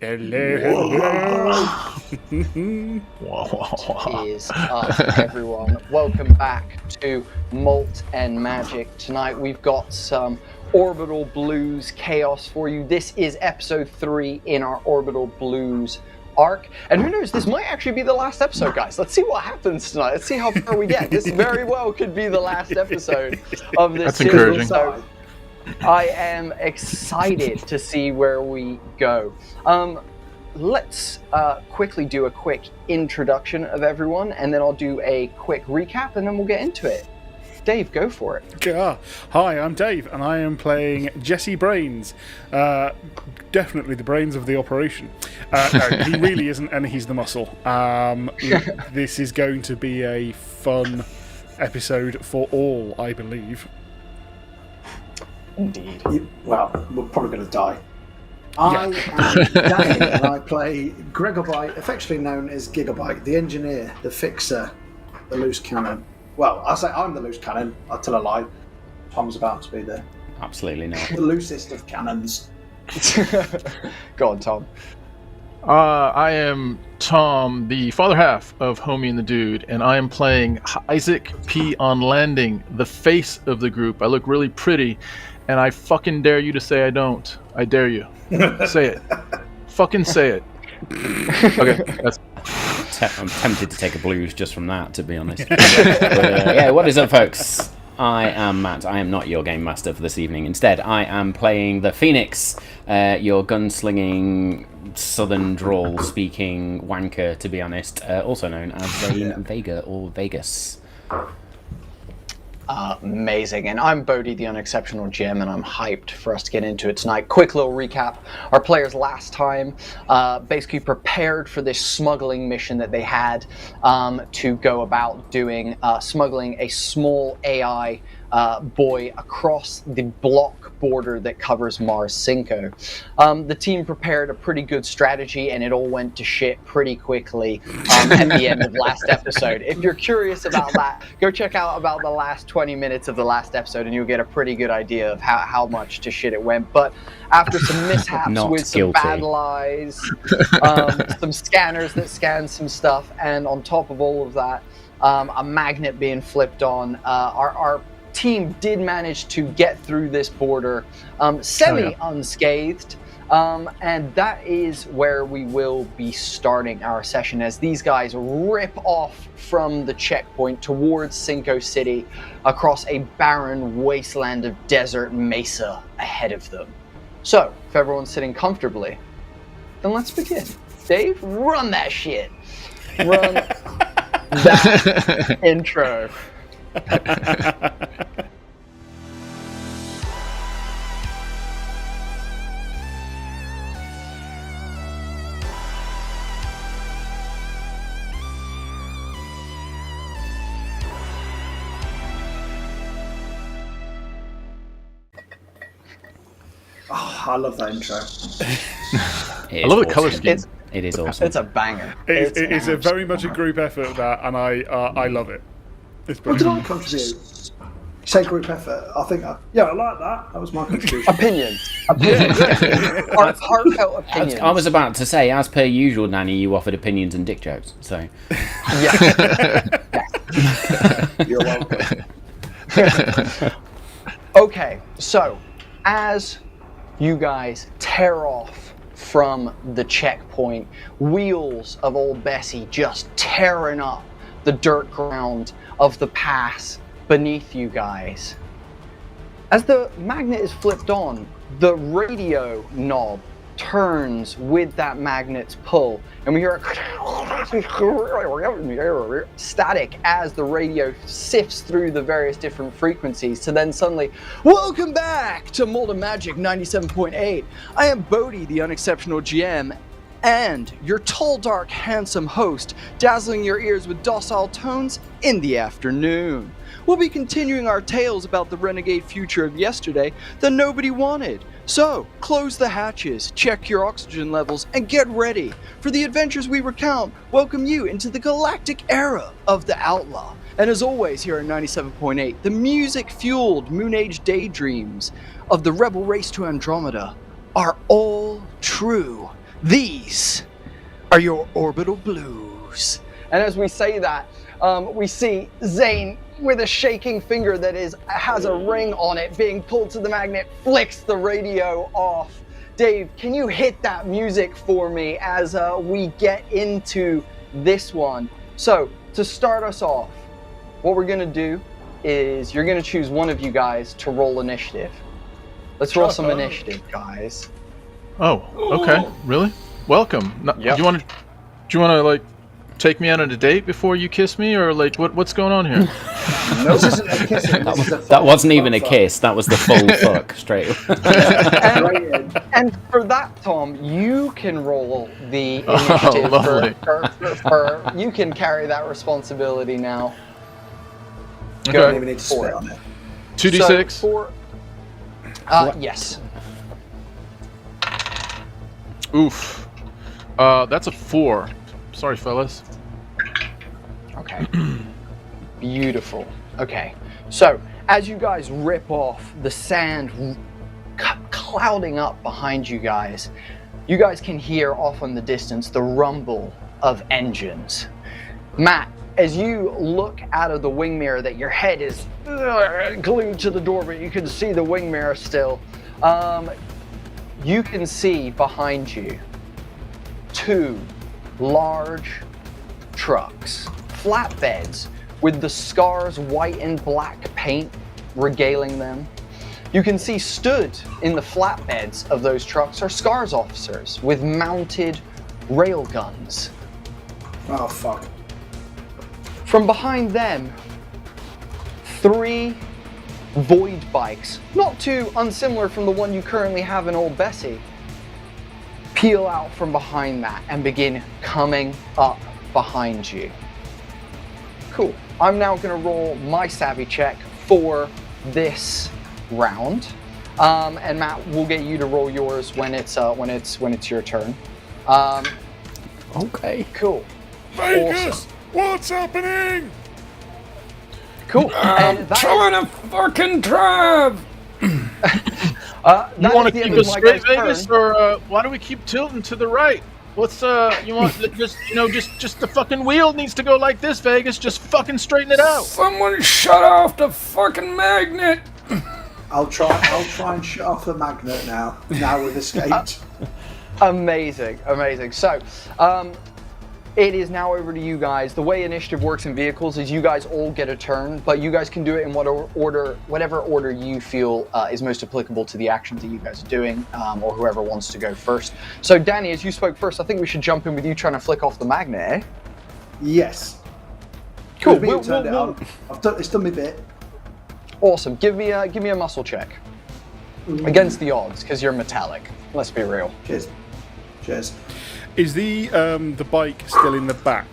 Hello. What is up, everyone? Welcome back to Malt and Magic. Tonight we've got some Orbital Blues Chaos for you. This is episode 3 in our Orbital Blues arc. And who knows, this might actually be the last episode, guys. Let's see what happens tonight. Let's see how far we get. This very well could be the last episode of this That's series. encouraging. So I am excited to see where we go. Let's quickly do a quick introduction of everyone, and then I'll do a quick recap, and then we'll get into it. Dave, go for it. Hi, I'm Dave, and I am playing Jesse Brains. Definitely the brains of the operation. No, he really isn't, and he's the muscle. This is going to be a fun episode for all, I believe. Indeed. Well, we're probably going to die. I am Danny, and I play Gregobite, affectionately known as Gigabyte, the engineer, the fixer, the loose cannon. Well, I say I'm the loose cannon. I'll tell a lie. Tom's about to be there. Absolutely not. The loosest of cannons. Go on, Tom. I am Tom, the father half of Homie and the Dude, and I am playing Isaac P. on Landing, the face of the group. I look really pretty, and I fucking dare you to say I don't. I dare you. Say it. Fucking say it. Okay, that's... I'm tempted to take a blues just from that, to be honest. Yeah, what is up, folks? I am Matt. I am not your game master for this evening. Instead, I am playing the Phoenix, your gunslinging, southern drawl-speaking wanker, to be honest, also known as Zane Vega or Vegas. Amazing. And I'm Bodhi, the Unexceptional Gem, and I'm hyped for us to get into it tonight. Quick little recap. Our players last time basically prepared for this smuggling mission that they had to go about doing, smuggling a small AI boy across the block border that covers Mars Cinco. The team prepared a pretty good strategy, and it all went to shit pretty quickly at the end of last episode. If you're curious about that, go check out about the last 20 minutes of the last episode, and you'll get a pretty good idea of how much to shit it went. But after some mishaps with some bad lies, some scanners that scanned some stuff, and on top of all of that, a magnet being flipped on, our team did manage to get through this border semi-unscathed, and that is where we will be starting our session as these guys rip off from the checkpoint towards Cinco City across a barren wasteland of desert mesa ahead of them. So, if everyone's sitting comfortably, then let's begin. Dave, run that shit. Run that intro. Oh, I love that intro. I love the color scheme. It is awesome. It's a banger. It's a very much a group effort, that, and I love it. It's What did brilliant. I contribute? You say group effort. I think, I like that. That was my contribution. Opinions. Heartfelt opinions. I was about to say, as per usual, Nanny, you offered opinions and dick jokes, so... Yeah. You're welcome. Okay, so as you guys tear off from the checkpoint, wheels of old Bessie just tearing up the dirt ground of the pass beneath you guys. As the magnet is flipped on, the radio knob turns with that magnet's pull, and we hear a static as the radio sifts through the various different frequencies to then suddenly, welcome back to Malt and Magic 97.8. I am Bodhi, the Unexceptional GM, and your tall, dark, handsome host, dazzling your ears with docile tones in the afternoon. We'll be continuing our tales about the renegade future of yesterday that nobody wanted. So, close the hatches, check your oxygen levels, and get ready for the adventures we recount. Welcome you into the galactic era of the Outlaw. And as always here at 97.8, the music-fueled Moon Age daydreams of the rebel race to Andromeda are all true. these are your orbital blues. And as we say that, we see Zane with a shaking finger that has a ring on it being pulled to the magnet, flicks the radio off. Dave, can you hit that music for me as we get into this one? So, to start us off, what we're going to do is you're going to choose one of you guys to roll initiative. Let's roll some initiative, guys. Oh, okay. Really? Welcome. Yep. Do you want to like take me out on a date before you kiss me, or like what's going on here? No, this isn't a kissing. That wasn't even a kiss. That was the full fuck straight. And for that, Tom, you can roll the initiative. Lovely. For you can carry that responsibility now. You don't Okay. even need to spit on it. 2d6. So yes. Oof. That's a 4. Sorry, fellas. Okay. Beautiful. Okay. So, as you guys rip off, the sand clouding up behind you guys can hear off in the distance the rumble of engines. Matt, as you look out of the wing mirror, that your head is glued to the door, but you can see the wing mirror still. You can see behind you 2 large trucks, flatbeds, with the Scars white and black paint regaling them. You can see stood in the flatbeds of those trucks are Scars officers with mounted rail guns. Oh, fuck. From behind them, 3 Void bikes, not too unsimilar from the one you currently have in Old Bessie, peel out from behind that and begin coming up behind you. Cool. I'm now going to roll my savvy check for this round, and Matt, we'll get you to roll yours when it's your turn. Okay. Cool. Vegas, Awesome. what's happening? Cool. And Trying to fucking drive. You want to keep us straight, Vegas, or why do we keep tilting to the right? What's you want just the fucking wheel needs to go like this, Vegas. Just fucking straighten it out. Someone shut off the fucking magnet. I'll try and shut off the magnet now. Now we've escaped. Amazing. So, it is now over to you guys. The way initiative works in vehicles is you guys all get a turn, but you guys can do it in whatever order you feel is most applicable to the actions that you guys are doing, or whoever wants to go first. So, Danny, as you spoke first, I think we should jump in with you trying to flick off the magnet, eh? Yes. Cool. It's done my bit. Awesome. Give me a muscle check against the odds, because you're metallic. Let's be real. Cheers. Is the bike still in the back?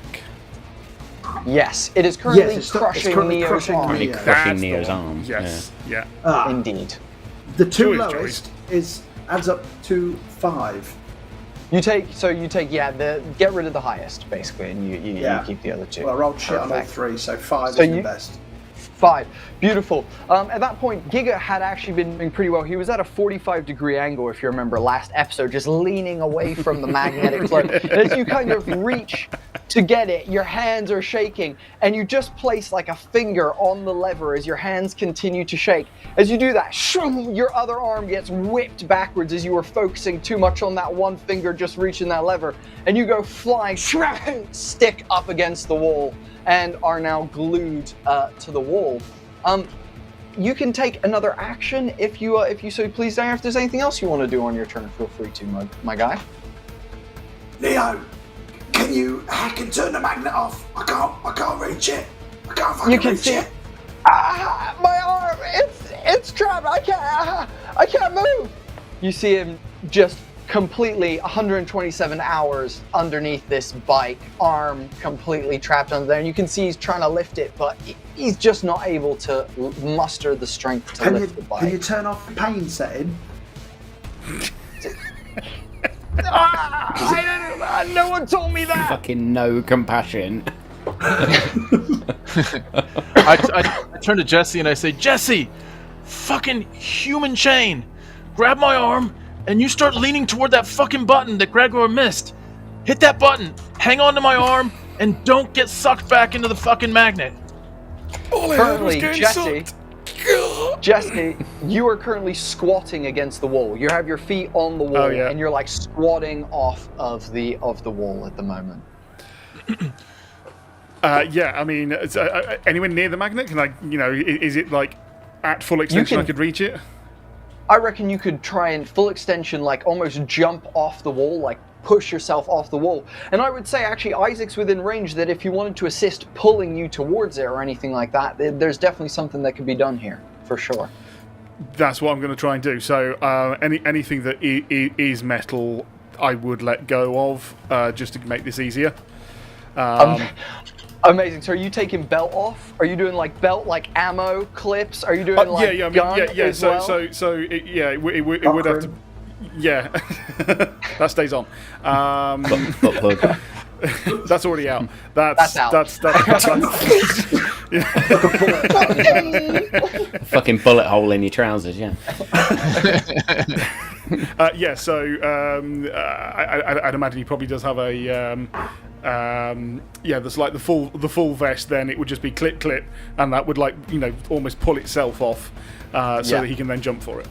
Yes, it is currently Yes, it's crushing currently Neo's crushing arm. Neo. Crushing That's the Neo's one. arm. Yes. Yeah. Indeed. The 2 Choice. lowest adds up to 5. You take get rid of the highest basically, and you keep the other 2. Well, I rolled shit on all Perfect. 3, so 5 So is the you- best. 5. Beautiful. At that point, Giga had actually been doing pretty well. He was at a 45-degree angle, if you remember last episode, just leaning away from the magnetic flow. As you kind of reach to get it, your hands are shaking, and you just place like a finger on the lever as your hands continue to shake. As you do that, shoom, your other arm gets whipped backwards as you were focusing too much on that one finger just reaching that lever, and you go flying, stick up against the wall, and are now glued to the wall. You can take another action if you so please. If there's anything else you want to do on your turn, feel free to, my guy. Neo, I can turn the magnet off. I can't reach it. I can't fucking You can reach see it. my arm. It's trapped. I can't move. You see him just completely 127 hours underneath this bike, arm completely trapped under there, and you can see he's trying to lift it, but he's just not able to muster the strength to lift the bike. Can you turn off the pain setting? No one told me that. Fucking no compassion. I turn to Jesse and I say, Jesse, fucking human chain, grab my arm and you start leaning toward that fucking button that Gregor missed. Hit that button, hang on to my arm, and don't get sucked back into the fucking magnet. Currently, Jesse, you are currently squatting against the wall. You have your feet on the wall, and you're like squatting off of the wall at the moment. Yeah, I mean, anywhere near the magnet? Can I, is it like at full extension I could reach it? I reckon you could try and full extension, like almost jump off the wall, like push yourself off the wall. And I would say actually Isaac's within range that if you wanted to assist pulling you towards it or anything like that, there's definitely something that could be done here, for sure. That's what I'm going to try and do. So anything that is metal, I would let go of, just to make this easier. Amazing. So are you taking belt off? Are you doing like belt, like ammo clips? Are you doing like gun as well? So it would have to. Yeah, that stays on. Butt plug. That's already out. That's out. That's Fucking bullet hole in your trousers, yeah. I'd imagine he probably does have a there's like the full vest. Then it would just be clip, and that would almost pull itself off, so that he can then jump for it.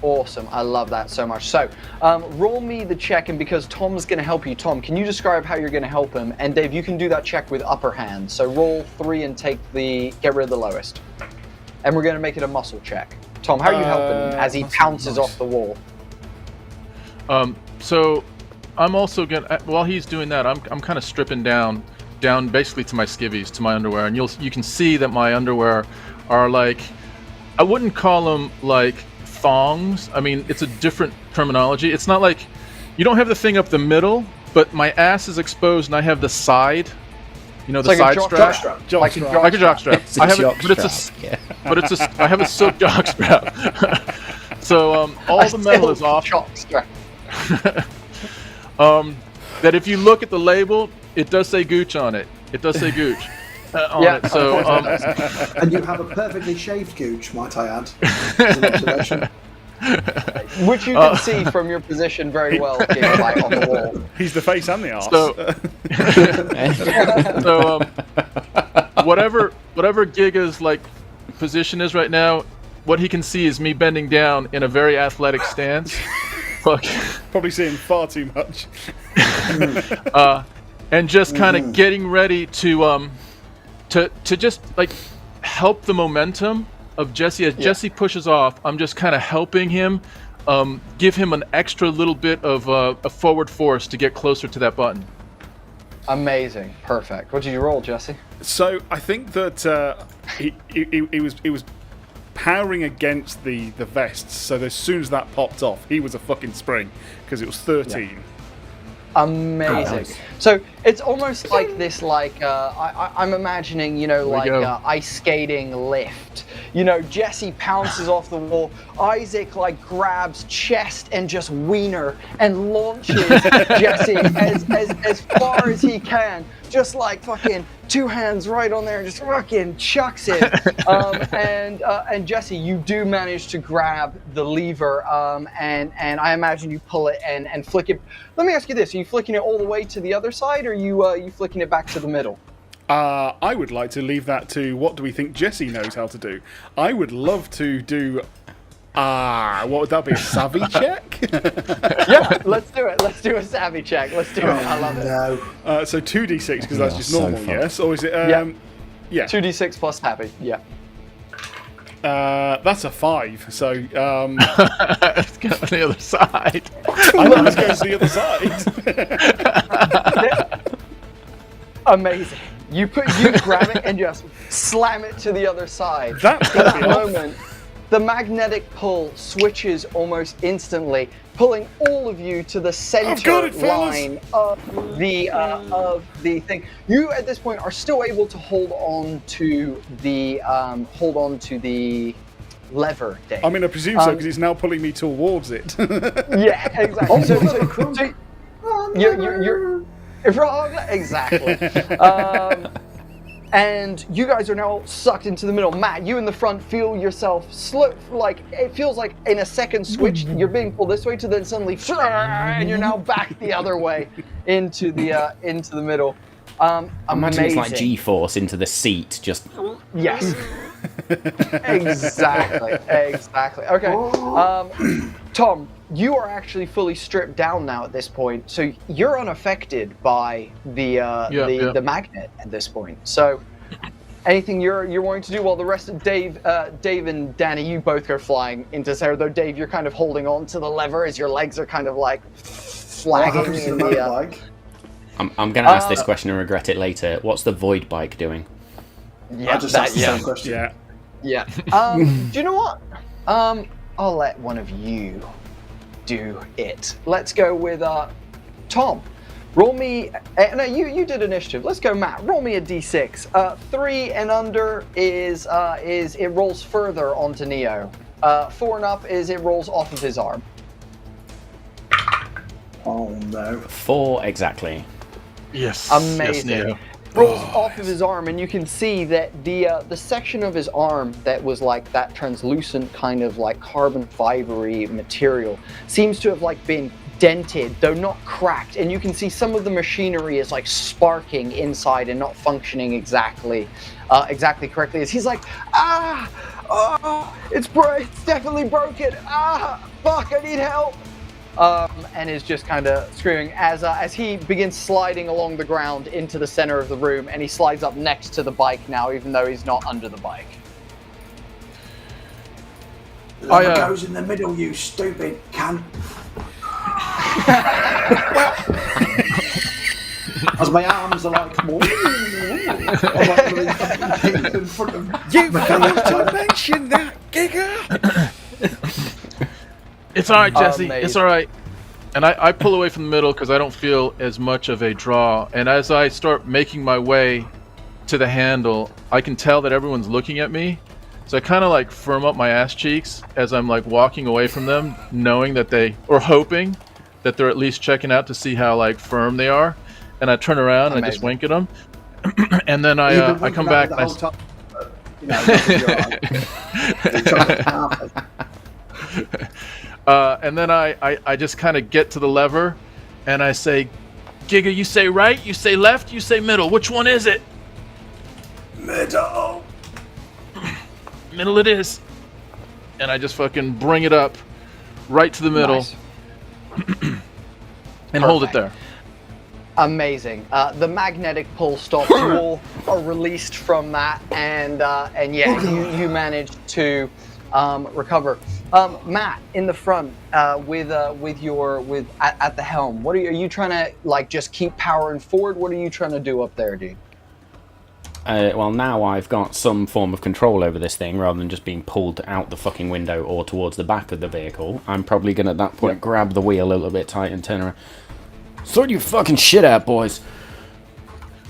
Awesome, I love that so much. So, roll me the check, and because Tom's going to help you, Tom, can you describe how you're going to help him? And Dave, you can do that check with upper hand. So roll 3 and get rid of the lowest. And we're going to make it a muscle check. Tom, how are you helping him as he pounces off the wall? So I'm also gonna, while he's doing that, I'm kind of stripping down basically to my skivvies, to my underwear, and you can see that my underwear are like, I wouldn't call them like thongs. I mean, it's a different terminology. It's not like, you don't have the thing up the middle, but my ass is exposed and I have the side, the like side strap. Like a jock strap. I have I have a silk jock strap. So all the metal is off. That if you look at the label, it does say Gooch on it. It does say Gooch on it. So, and you have a perfectly shaved Gooch, might I add, as an observation. Which you can see from your position very well, Gigabyte, on the wall. He's the face and the arse. Whatever Giga's position is right now, what he can see is me bending down in a very athletic stance. Probably seeing far too much. And just kind of getting ready to just help the momentum of Jesse. As Jesse pushes off, I'm just kind of helping him, give him an extra little bit of a forward force to get closer to that button. Amazing, perfect. What did you roll, Jesse? So I think that it was powering against the vests, so as soon as that popped off, he was a fucking spring, because it was 13. Yeah. Amazing. So it's almost like this, I'm imagining, ice skating lift. Jesse pounces off the wall. Isaac grabs chest and just wiener and launches Jesse as far as he can. Just fucking 2 hands right on there and just fucking chucks it. And Jesse, you do manage to grab the lever, and I imagine you pull it and flick it. Let me ask you this: are you flicking it all the way to the other side, or are you flicking it back to the middle? I would like to leave that to what do we think Jesse knows how to do. I would love to do. What would that be? A savvy check? Yeah, let's do it. Let's do a savvy check. Let's do it. I love it. So 2d6 because that's just normal, yes? Or is it? Yeah. 2d6 plus savvy. Yeah. That's a 5. So let's go to the other side. I know let's go to the other side. Amazing. You grab it and just slam it to the other side. That's at that moment. The magnetic pull switches almost instantly, pulling all of you to the center line of the thing. You at this point are still able to hold on to the lever, Dave. I mean, I presume so because it's now pulling me towards it. Yeah, exactly. So you're wrong. Exactly. and you guys are now sucked into the middle. Matt, you in the front feel yourself like it feels like in a second switch you're being pulled this way to then suddenly and you're now back the other way into the middle. Imagine it's like G-force into the seat, just... Yes. Exactly. Okay. Tom, you are actually fully stripped down now at this point, so you're unaffected by the magnet at this point. So, anything you're wanting to do while the rest of Dave and Danny, you both go flying into Sarah. Though Dave, you're kind of holding on to the lever as your legs are kind of like flagging in the. I'm going to ask this question and regret it later. What's the void bike doing? Yeah, I just asked the same question. Yeah. Do you know what? I'll let one of you do it. Let's go with Tom. Roll me. No, you did initiative. Let's go, Matt. Roll me a d6. 3 and under is it rolls further onto Neo. 4 and up is it rolls off of his arm. Oh no. 4 exactly. Yes. Amazing. Yes, Neo. Rolls off of his arm, and you can see that the section of his arm that was like that translucent kind of like carbon fibery material seems to have like been dented, though not cracked, and you can see some of the machinery is like sparking inside and not functioning exactly correctly. As he's like, it's definitely broken. Fuck, I need help. And is just kind of screaming as he begins sliding along the ground into the center of the room, and he slides up next to the bike now, even though he's not under the bike. Lever goes in the middle, you stupid cunt. As my arms are like, I'm like in front of You failed to mention that, Giga! It's all right, Jesse. Amazing. It's all right. And I pull away from the middle because I don't feel as much of a draw. And as I start making my way to the handle, I can tell that everyone's looking at me. So I kind of like firm up my ass cheeks as I'm like walking away from them, knowing that or hoping that they're at least checking out to see how like firm they are. And I turn around and I just wink at them. And then I come back and and then I just kind of get to the lever and I say, Giga, you say right, you say left, you say middle. Which one is it? middle. Middle it is. And I just fucking bring it up right to the middle. Nice. And hold it there. Amazing. The magnetic pull stops. You all are released from that, and yeah, you manage to recover. Matt, in the front, at the helm. What are you trying to like? Just keep powering forward. What are you trying to do up there, dude? Well, now I've got some form of control over this thing, rather than just being pulled out the fucking window or towards the back of the vehicle. I'm probably gonna at that point grab the wheel a little bit tight and turn around. Sort your fucking shit out, boys.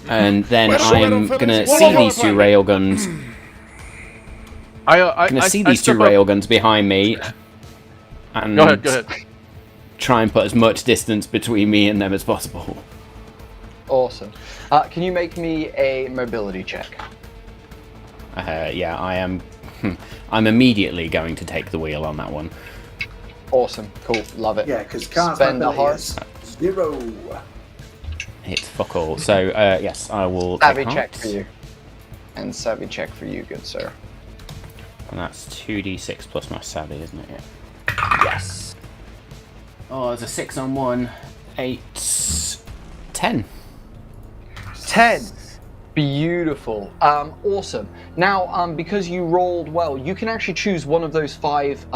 And then I'm gonna see these two railguns. I'm gonna see these two railguns behind me. And Go ahead. try and put as much distance between me and them as possible. Awesome. Can you make me a mobility check? Yeah, I am. I'm immediately going to take the wheel on that one. Awesome. Cool. Love it. Yeah, because cars spend the heart. 0. It's fuck all. So yes, I will. Savvy take check heart. for you. And savvy check for you, good sir. And that's 2d6 plus my savvy, isn't it? Yeah. Yes. Oh, there's a 6 on 1. 8. 10. 10. Beautiful. Awesome. Now, because you rolled well, you can actually choose one of those 5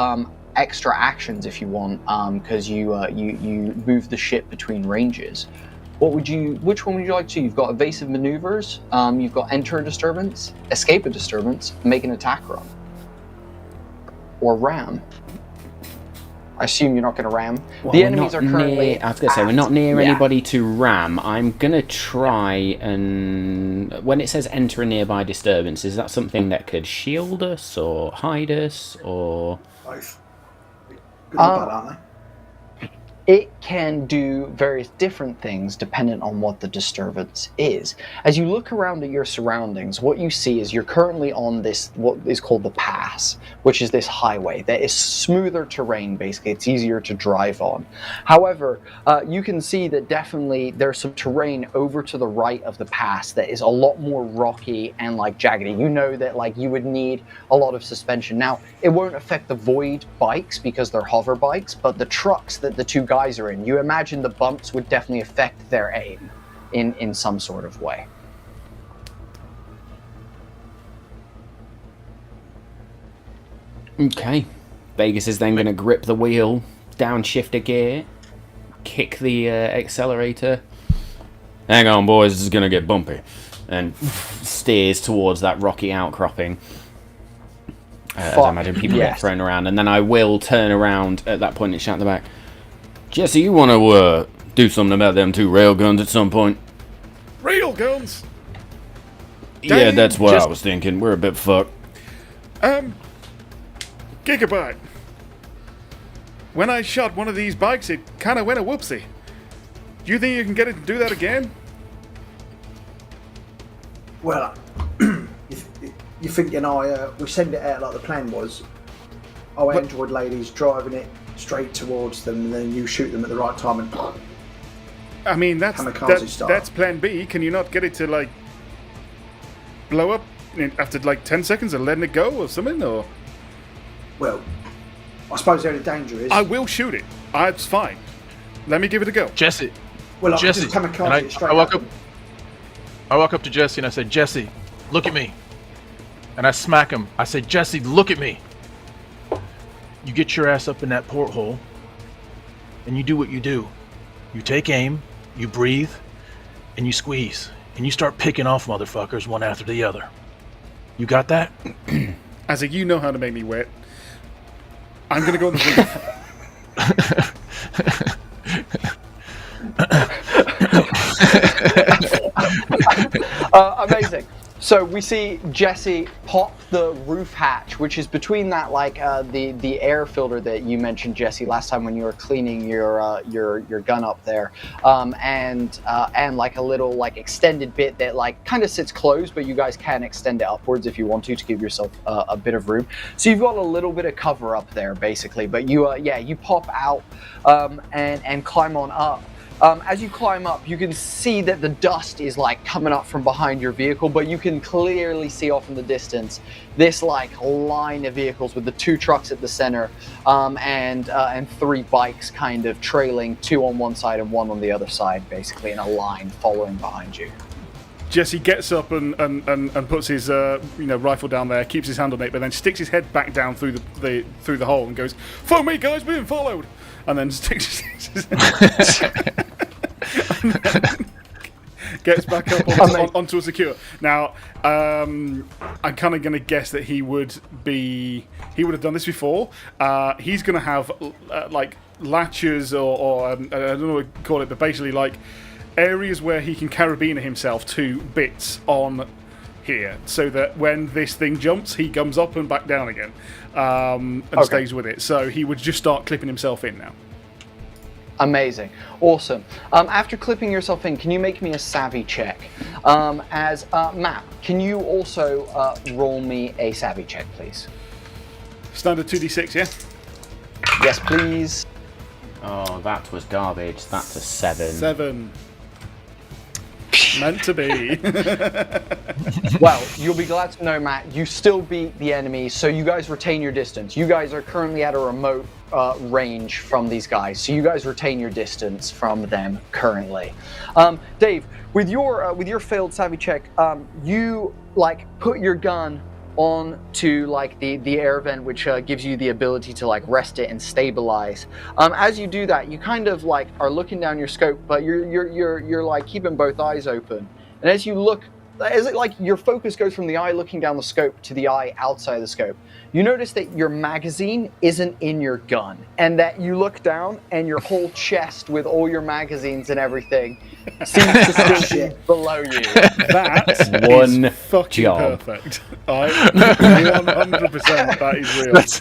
extra actions if you want, because you move the ship between ranges. Which one would you like to? You've got evasive maneuvers, you've got enter a disturbance, escape a disturbance, make an attack run, or ram. I assume you're not going to ram. Well, the enemies are currently. I was going to say, we're not near yeah. anybody to ram. I'm going to try and. When it says enter a nearby disturbance, is that something that could shield us or hide us or. Both. Good or bad, aren't they? can do various different things dependent on what the disturbance is. As you look around at your surroundings, what you see is you're currently on this, what is called the pass, which is this highway that is smoother terrain, basically. It's easier to drive on. However, you can see that definitely there's some terrain over to the right of the pass that is a lot more rocky and like jaggedy. You know that like you would need a lot of suspension. Now, it won't affect the Void bikes because they're hover bikes, but the trucks that the two guys are in, you imagine the bumps would definitely affect their aim in some sort of way. Okay. Vegas is then going to grip the wheel, downshift a gear, kick the accelerator. Hang on, boys, this is going to get bumpy. And steers towards that rocky outcropping. As I imagine people get thrown around. And then I will turn around at that point and shout in the back, Jesse, you want to do something about them two railguns at some point? Railguns? Yeah, that's what I was thinking. We're a bit fucked. Gigabyte. When I shot one of these bikes, it kind of went a whoopsie. Do you think you can get it to do that again? Well, you thinking we send it out like the plan was. Our android lady's driving it straight towards them, and then you shoot them at the right time and. I mean, that's plan B. Can you not get it to like blow up after like 10 seconds and letting it go or something? Or well, I suppose the only danger is I will shoot it. It's fine. Let me give it a go. Jesse. Well, Jesse. I walk up to Jesse and I say, Jesse, look at me. And I smack him. I say, Jesse, look at me. You get your ass up in that porthole and you do what you do. You take aim, you breathe, and you squeeze. And you start picking off motherfuckers one after the other. You got that? Isaac, you know how to make me wet. I'm going to go on the roof. Amazing. So we see Jesse pop the roof hatch, which is between that, like the air filter that you mentioned, Jesse, last time when you were cleaning your gun up there, and like a little like extended bit that like kind of sits closed, but you guys can extend it upwards if you want to give yourself a bit of room. So you've got a little bit of cover up there, basically. But you you pop out and climb on up. As you climb up, you can see that the dust is like coming up from behind your vehicle, but you can clearly see off in the distance this like line of vehicles with the two trucks at the center, and three bikes kind of trailing, two on one side and one on the other side, basically in a line following behind you. Jesse gets up and puts his rifle down there, keeps his hand on it, but then sticks his head back down through the hole and goes, "Follow me, guys, we're being followed." And then sticks his and then gets back up onto a secure. Now, I'm kind of going to guess that he would have done this before. He's going to have like latches or I don't know what to call it, but basically like areas where he can carabiner himself to bits on here, so that when this thing jumps, he comes up and back down again, and stays with it. So he would just start clipping himself in now. Amazing. Awesome. After clipping yourself in, can you make me a savvy check? Matt, can you also roll me a savvy check, please? Standard 2d6, yeah? Yes, please. Oh, that was garbage. That's a 7. 7. Meant to be. Well, you'll be glad to know, Matt, you still beat the enemy, so you guys retain your distance. You guys are currently at a remote range from these guys, so you guys retain your distance from them currently. Dave, with your failed savvy check, you like put your gun on to like the air vent, which gives you the ability to like rest it and stabilize. As you do that, you kind of like are looking down your scope, but you're like keeping both eyes open. And as you look, as it like your focus goes from the eye looking down the scope to the eye outside the scope, you notice that your magazine isn't in your gun, and that you look down and your whole chest with all your magazines and everything seems to still be below you. That one is fucking job. Perfect. 100% that is real. That's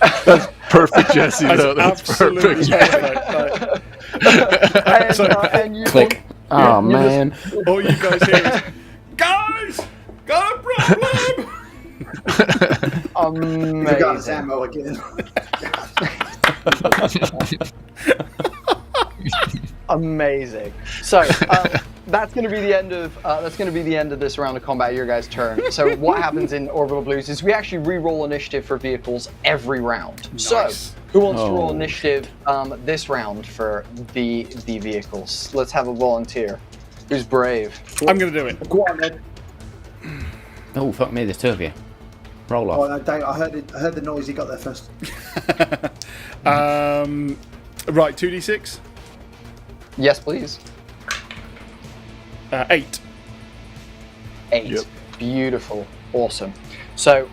perfect, Jesse. Though. That's absolutely perfect. perfect. and you Click. Oh man. All you guys hear is, guys, got a problem. Forgot his Amazing. ammo again. Amazing. So that's going to be the end of this round of combat. Your guys' turn. So what happens in Orbital Blues is we actually re-roll initiative for vehicles every round. Nice. So who wants to roll initiative this round for the vehicles? Let's have a volunteer. Who's brave? I'm going to do it. Go on, then. Oh fuck me, there's two of you. Roll Oh off. no, Dave, I heard the noise. He got there first. Right, 2d6. Yes, please. 8. 8. Yep. Beautiful. Awesome. So,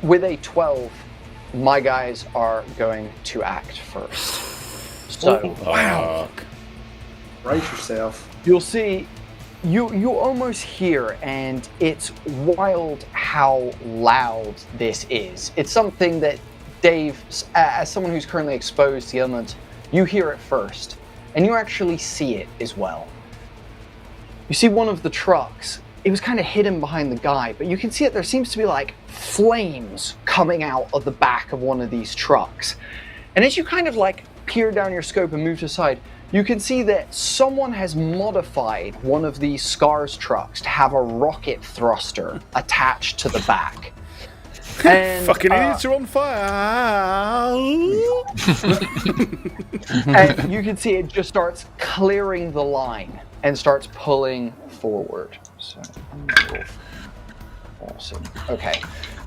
with a 12, my guys are going to act first. So, Wow. Brace yourself. you'll see, you almost hear, and it's wild how loud this is. It's something that Dave, as someone who's currently exposed to the elements, you hear it first, and you actually see it as well. You see one of the trucks, it was kind of hidden behind the guy, but you can see that there seems to be like flames coming out of the back of one of these trucks. And as you kind of like peer down your scope and move to the side, you can see that someone has modified one of these SCARS trucks to have a rocket thruster attached to the back. And, Fucking idiots are on fire. and you can see it just starts clearing the line and starts pulling forward. So, awesome. Okay,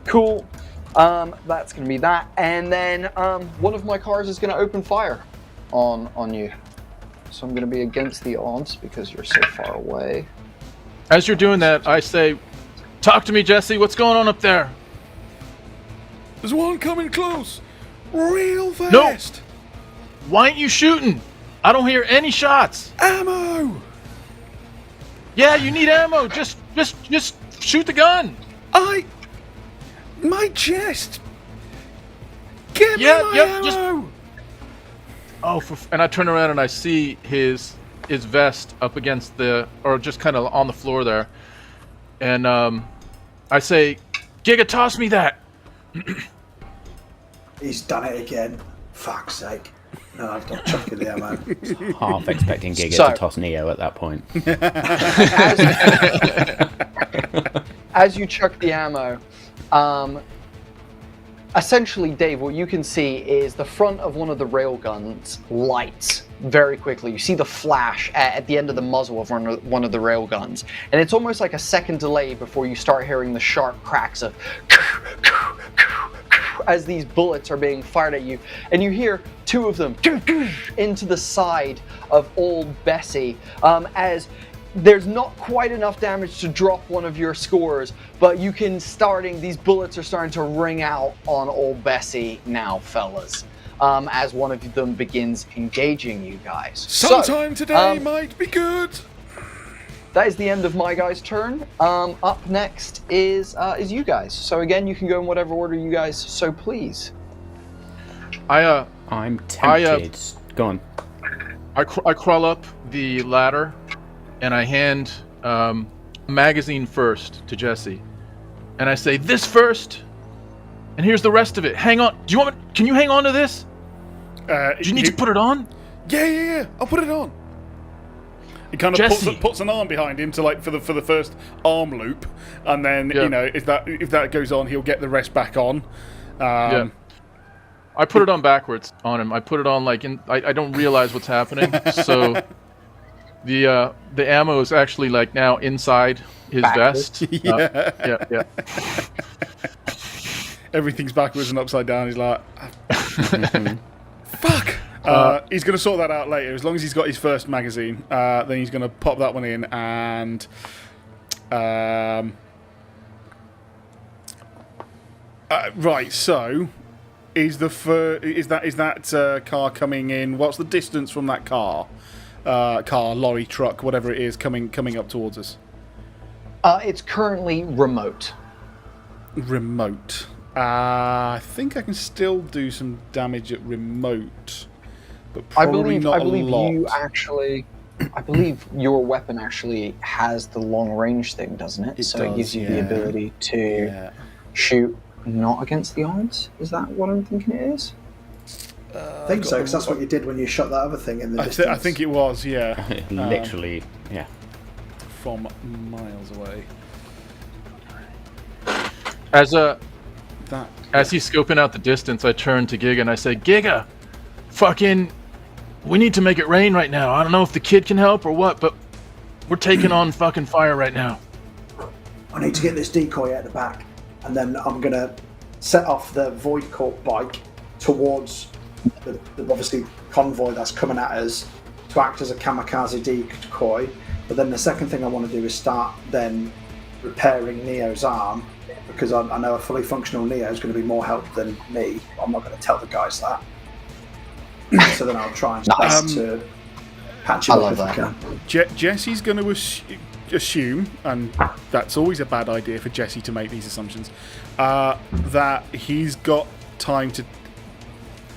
cool. That's going to be that. And then one of my cars is going to open fire on you. So I'm going to be against the odds because you're so far away. As you're doing that, I say, "Talk to me, Jesse. What's going on up there?" There's one coming close. Real fast. Why ain't you shooting? I don't hear any shots. Ammo. Yeah, you need ammo. Just shoot the gun. My chest. Get Yeah, me my yep, just- ammo. Oh, and I turn around and I see his vest up against or just kind of on the floor there, and I say, "Giga, toss me that." He's done it again. Fuck's sake. No, I've got chucking the ammo. Half expecting Giga So- to toss Neo at that point. As you chuck the ammo, essentially, Dave, what you can see is the front of one of the railguns lights very quickly. You see the flash at the end of the muzzle of one of the railguns, and it's almost like a second delay before you start hearing the sharp cracks of as these bullets are being fired at you, and you hear two of them into the side of old Bessie as there's not quite enough damage to drop one of your scores, but these bullets are starting to ring out on old Bessie now, fellas, as one of them begins engaging you guys. Sometime today might be good. That is the end of my guy's turn. Up next is you guys. So again, you can go in whatever order you guys so please. I'm tempted. Go on. I crawl up the ladder, and I hand a magazine first to Jesse, and I say, "This first, and here's the rest of it. Hang on. Can you hang on to this? Do you need to put it on?" Yeah. I'll put it on. He kind of Jesse. puts an arm behind him to for the first arm loop, and then if that goes on, he'll get the rest back on. Yeah. I put it on backwards on him. I put it on I don't realize what's happening. So the ammo is actually now inside his vest. Yeah. Everything's backwards and upside down. He's like, fuck. He's going to sort that out later. As long as he's got his first magazine, then he's going to pop that one in and right. So, is that car coming in? What's the distance from that car, lorry, truck, whatever it is, coming up towards us? It's currently remote. Remote. I think I can still do some damage at remote. but I probably believe not a lot. you actually. I believe your weapon actually has the long range thing, doesn't it? It so does, it gives you the yeah. ability to shoot not against the odds. Is that what I'm thinking it is? I think so, because that's what you did when you shot that other thing in the distance. I think it was, yeah. Literally, yeah. From miles away. As he's scoping out the distance, I turn to Giga and I say, Giga, fucking, we need to make it rain right now. I don't know if the kid can help or what, but we're taking on fucking fire right now. I need to get this decoy out the back, and then I'm going to set off the Void Corp bike towards the obviously convoy that's coming at us to act as a kamikaze decoy. But then the second thing I want to do is start then repairing Neo's arm, because I know a fully functional Neo is going to be more help than me. I'm not going to tell the guys that. So then I'll try and start to patch it up if I can. Jesse's going to assume, and that's always a bad idea for Jesse to make these assumptions, that he's got time to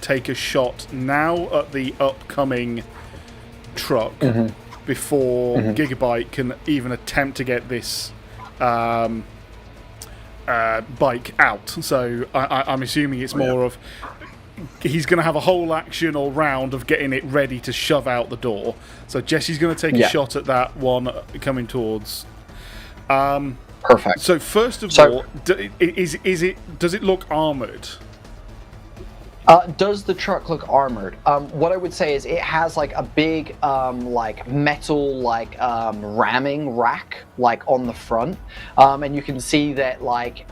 take a shot now at the upcoming truck before Gigabyte can even attempt to get this bike out. So I'm assuming it's more of he's going to have a whole action or round of getting it ready to shove out the door. So Jesse's going to take a shot at that one coming towards. Perfect. So first of all, does it look armoured? Does the truck look armored? What I would say is it has like a big like metal like ramming rack like on the front, and you can see that like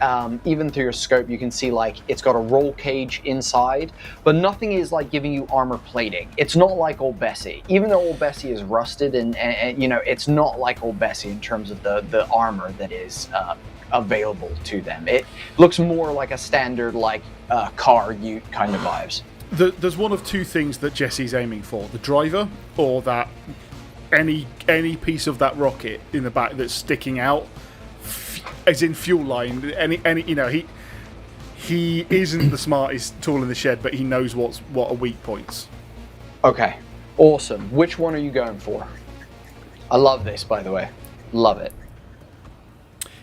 even through your scope you can see like it's got a roll cage inside, but nothing is like giving you armor plating. It's not like Old Bessie, even though Old Bessie is rusted and you know it's not like Old Bessie in terms of the armor that is available to them. It looks more like a standard like car ute kind of vibes. There's one of two things that Jesse's aiming for: the driver, or that any piece of that rocket in the back that's sticking out, as in fuel line. Any you know he isn't the smartest tool in the shed, but he knows what are weak points. Okay, awesome. Which one are you going for? I love this, by the way. Love it.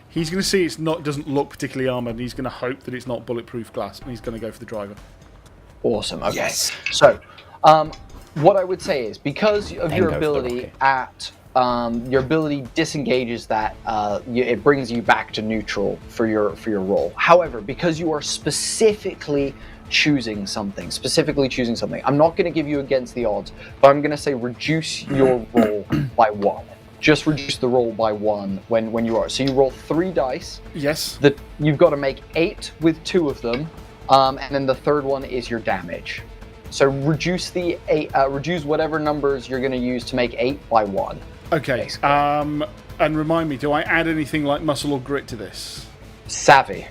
He's going to see doesn't look particularly armoured, and he's going to hope that it's not bulletproof glass, and he's going to go for the driver. Awesome. Okay. Yes. So, what I would say is because of your ability disengages that, it brings you back to neutral for your roll. However, because you are specifically choosing something, I'm not going to give you against the odds, but I'm going to say reduce your roll by 1. Just reduce the roll by 1 when you are. So you roll 3 dice. Yes. You've got to make 8 with 2 of them, and then the third one is your damage. So reduce the 8. Reduce whatever numbers you're going to use to make 8 by 1. Okay. Basically. And remind me, do I add anything like muscle or grit to this? Savvy.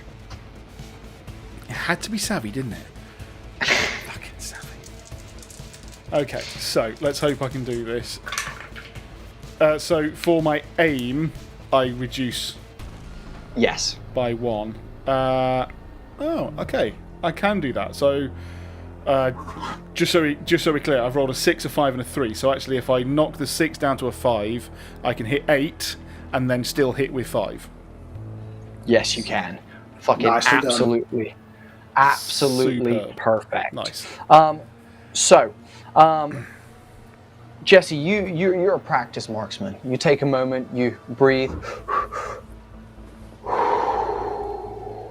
It had to be savvy, didn't it? Fucking savvy. Okay, so let's hope I can do this. So for my aim, I reduce. Yes. By 1. Oh, okay. I can do that. So, just so we're clear, I've rolled a 6, a 5, and a 3. So actually, if I knock the 6 down to a 5, I can hit 8, and then still hit with 5. Yes, you can. Fucking Nicely absolutely, absolutely Superb. perfect. Nice. Jesse, you're a practice marksman. You take a moment, you breathe,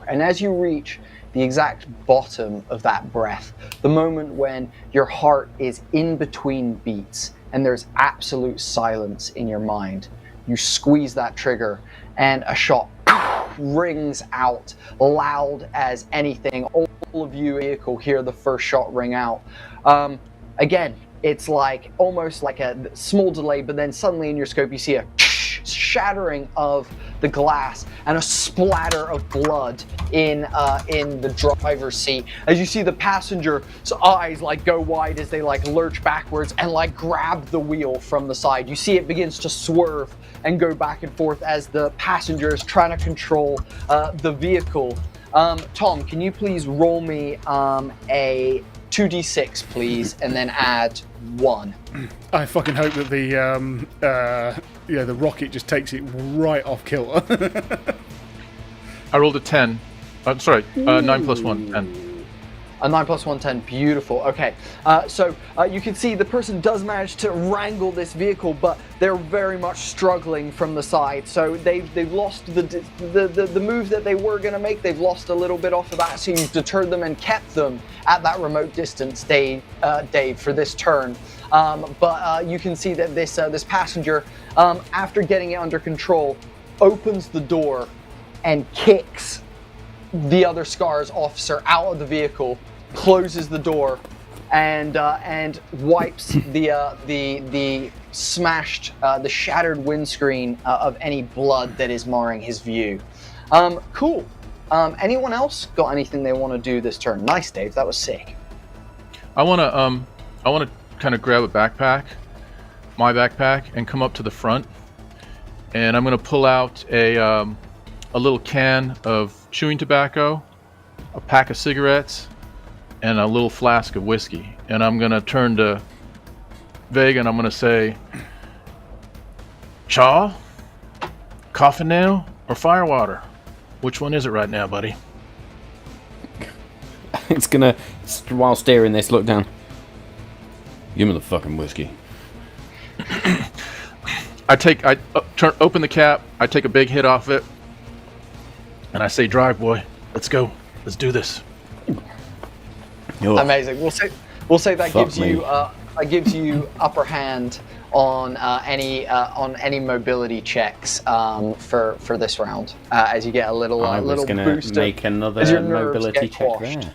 and as you reach the exact bottom of that breath, the moment when your heart is in between beats and there's absolute silence in your mind, you squeeze that trigger and a shot rings out loud as anything. All of you in the vehicle hear the first shot ring out. Again, it's like almost like a small delay, but then suddenly in your scope you see a shattering of the glass and a splatter of blood in the driver's seat as you see the passenger's eyes like go wide as they like lurch backwards and like grab the wheel from the side. You see it begins to swerve and go back and forth as the passenger is trying to control the vehicle. Tom, can you please roll me a 2d6, please, and then add 1. I fucking hope that the rocket just takes it right off kilter. I rolled a 10. I'm sorry, 9 plus 1, 10. A 9 plus 1, 10. Beautiful. Okay. So you can see the person does manage to wrangle this vehicle, but they're very much struggling from the side. So they've lost the move that they were going to make. They've lost a little bit off of that. So you've deterred them and kept them at that remote distance, Dave, for this turn. But you can see that this passenger, after getting it under control, opens the door and kicks the other SCARS officer out of the vehicle, closes the door, and wipes the smashed, the shattered windscreen of any blood that is marring his view. Cool. Anyone else got anything they want to do this turn? Nice, Dave. That was sick. I want to kind of grab a backpack, my backpack, and come up to the front, and I'm going to pull out a little can of chewing tobacco, a pack of cigarettes, and a little flask of whiskey. And I'm going to turn to Vega and I'm going to say, Chaw, coffin nail, or firewater? Which one is it right now, buddy? It's gonna, while steering this, look down. Give me the fucking whiskey. I open the cap, I take a big hit off it, and I say, drive, boy. Let's go. Let's do this. Amazing. We'll say that gives you upper hand on any mobility checks for this round as you get a little I was going to make another mobility check there.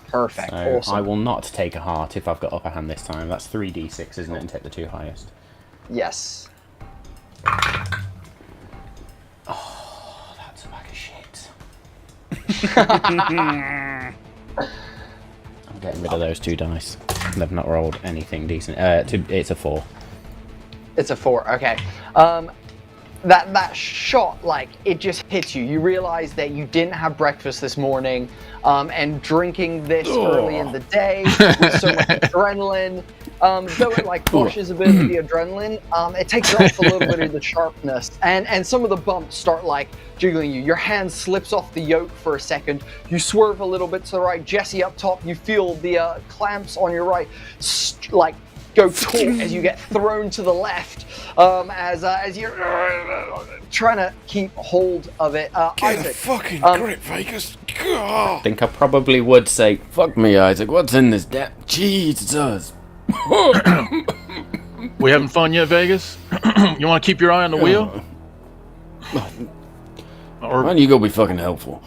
Perfect. So Awesome. I will not take a heart if I've got upper hand this time. That's 3d6, isn't it? And take the 2 highest. Yes. Oh, that's a bag of shit. I'm getting rid of those 2 dice. They've not rolled anything decent. It's a 4. It's a 4. Okay. That shot, like, it just hits you. You realize that you didn't have breakfast this morning, and drinking this early in the day with so much adrenaline, though it like pushes a bit of the adrenaline, it takes off a little bit of the sharpness, and some of the bumps start like jiggling you. Your hand slips off the yoke for a second. You swerve a little bit to the right. Jesse up top, you feel the clamps on your right, like, go taut as you get thrown to the left, as you're trying to keep hold of it. Get Isaac, a fucking grip, Vegas. I think I probably would say, fuck me, Isaac, what's in this Jesus? We having fun yet, Vegas? You want to keep your eye on the wheel? Why don't you go be fucking helpful?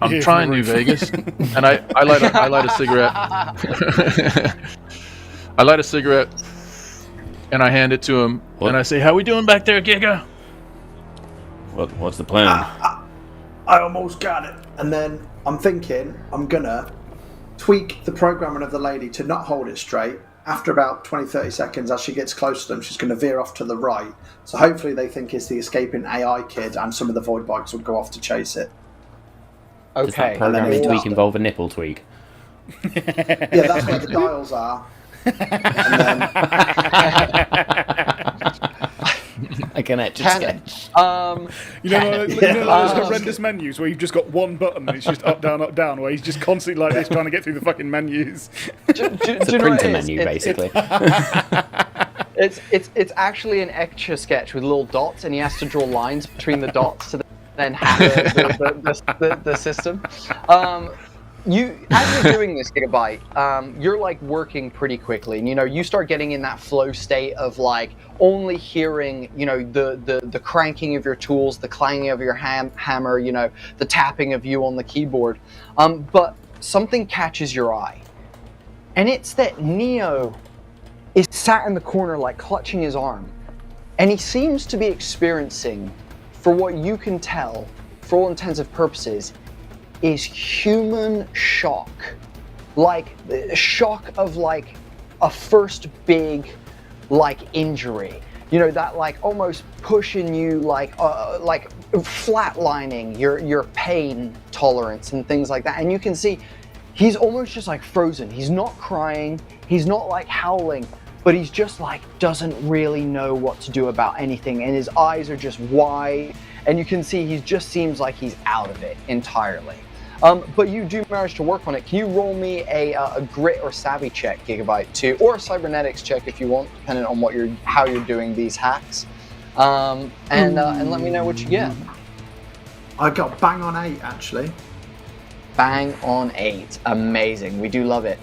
I'm trying to, Vegas, and I light a cigarette. I light a cigarette, and I hand it to him, and I say, "How we doing back there, Giga?" What's the plan? I almost got it. And then I'm thinking I'm gonna tweak the programming of the lady to not hold it straight. After about 20-30 seconds, as she gets close to them, she's going to veer off to the right. So hopefully they think it's the escaping AI kid, and some of the void bikes will go off to chase it. Does that programming tweak involve a nipple tweak? Yeah, that's where the dials are. And then... I can etch a sketch. You know those horrendous menus where you've just got one button and it's just up, down, where he's just constantly like this trying to get through the fucking menus. It's a printer menu, basically. It's actually an etch a sketch with little dots, and he has to draw lines between the dots to then hack the system. As you're doing this, Gigabyte, you're like working pretty quickly, and you start getting in that flow state of like only hearing the cranking of your tools, the clanging of your hammer, the tapping of you on the keyboard. But something catches your eye, and it's that Neo is sat in the corner like clutching his arm, and he seems to be experiencing, for what you can tell, for all intents and purposes, is human shock. Like shock of like a first big like injury. That like almost pushing you like flatlining your pain tolerance and things like that. And you can see he's almost just like frozen. He's not crying, he's not like howling, but he's just like doesn't really know what to do about anything, and his eyes are just wide, and you can see he just seems like he's out of it entirely. But you do manage to work on it. Can you roll me a grit or savvy check, Gigabyte, or a cybernetics check if you want, depending on how you're doing these hacks, and let me know what you get. I got bang on 8 actually. Bang on 8. Amazing. We do love it.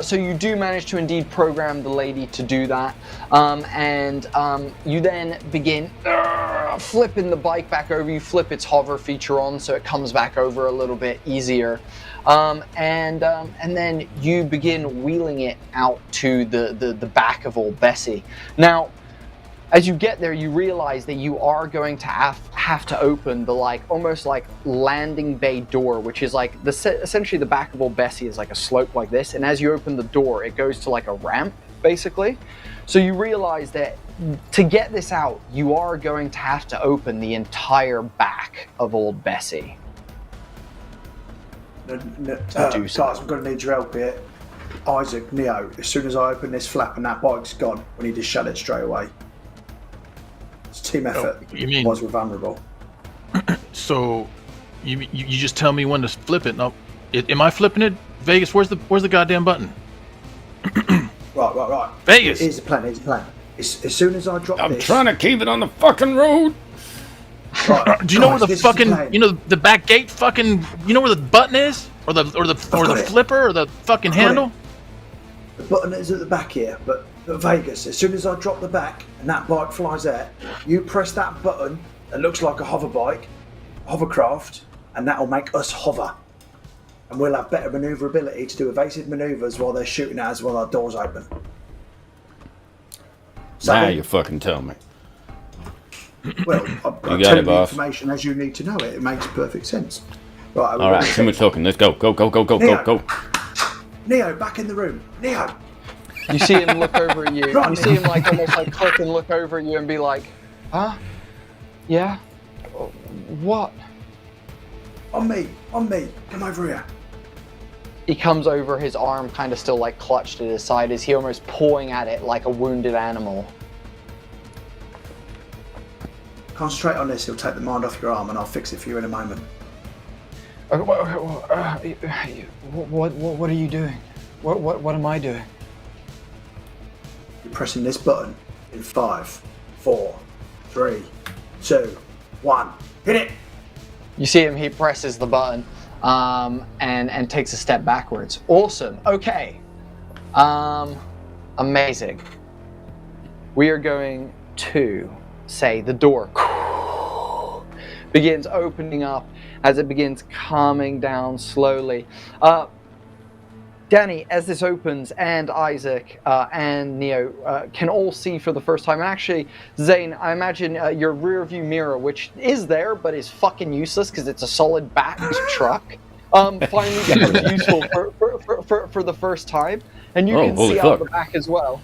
So you do manage to indeed program the lady to do that. And you then begin flipping the bike back over. You flip its hover feature on so it comes back over a little bit easier. And then you begin wheeling it out to the back of old Bessie. Now, as you get there, you realize that you are going to have to open the almost like landing bay door, which is like essentially the back of old Bessie is like a slope like this, and as you open the door, it goes to like a ramp basically. So you realize that to get this out, you are going to have to open the entire back of old Bessie. Guys, I'm going to need your help here. Isaac, Neo, as soon as I open this flap and that bike's gone, we need to shut it straight away. It's a team effort. You mean otherwise we're vulnerable? So, you just tell me when to flip it? No, am I flipping it? Vegas, where's the goddamn button? Right. Vegas. Here's the plan. As soon as I drop this, I'm trying to keep it on the fucking road. Right, do you know guys, where the fucking, the back gate fucking, you know where the button is, or the flipper, or the fucking handle? The button is at the back here, but Vegas, as soon as I drop the back and that bike flies out, you press that button that looks like a hovercraft, and that'll make us hover. And we'll have better manoeuvrability to do evasive manoeuvres while they're shooting at us while our doors open. Now you fucking tell me. Well, I'll tell you the information as you need to know it. It makes perfect sense. Right. All right, too much talking. Let's go. Go. Neo, back in the room. Neo. You see him look over at you. You see him like almost like click and look over at you and be like, huh? Yeah? What? On me. Come over here. He comes over, his arm kind of still like clutched at his side. Is he almost pawing at it like a wounded animal? Concentrate on this. He'll take the mind off your arm and I'll fix it for you in a moment. What are you doing? What am I doing? You're pressing this button in 5, 4, 3, 2, 1. Hit it! You see him, he presses the button and takes a step backwards. Awesome. Okay. Amazing. We are going to say the door begins opening up as it begins calming down slowly. Danny, as this opens, and Isaac and Neo can all see for the first time. And actually, Zane, I imagine your rear view mirror, which is there but is fucking useless because it's a solid backed truck, finally becomes useful for the first time. And you can see out the back as well.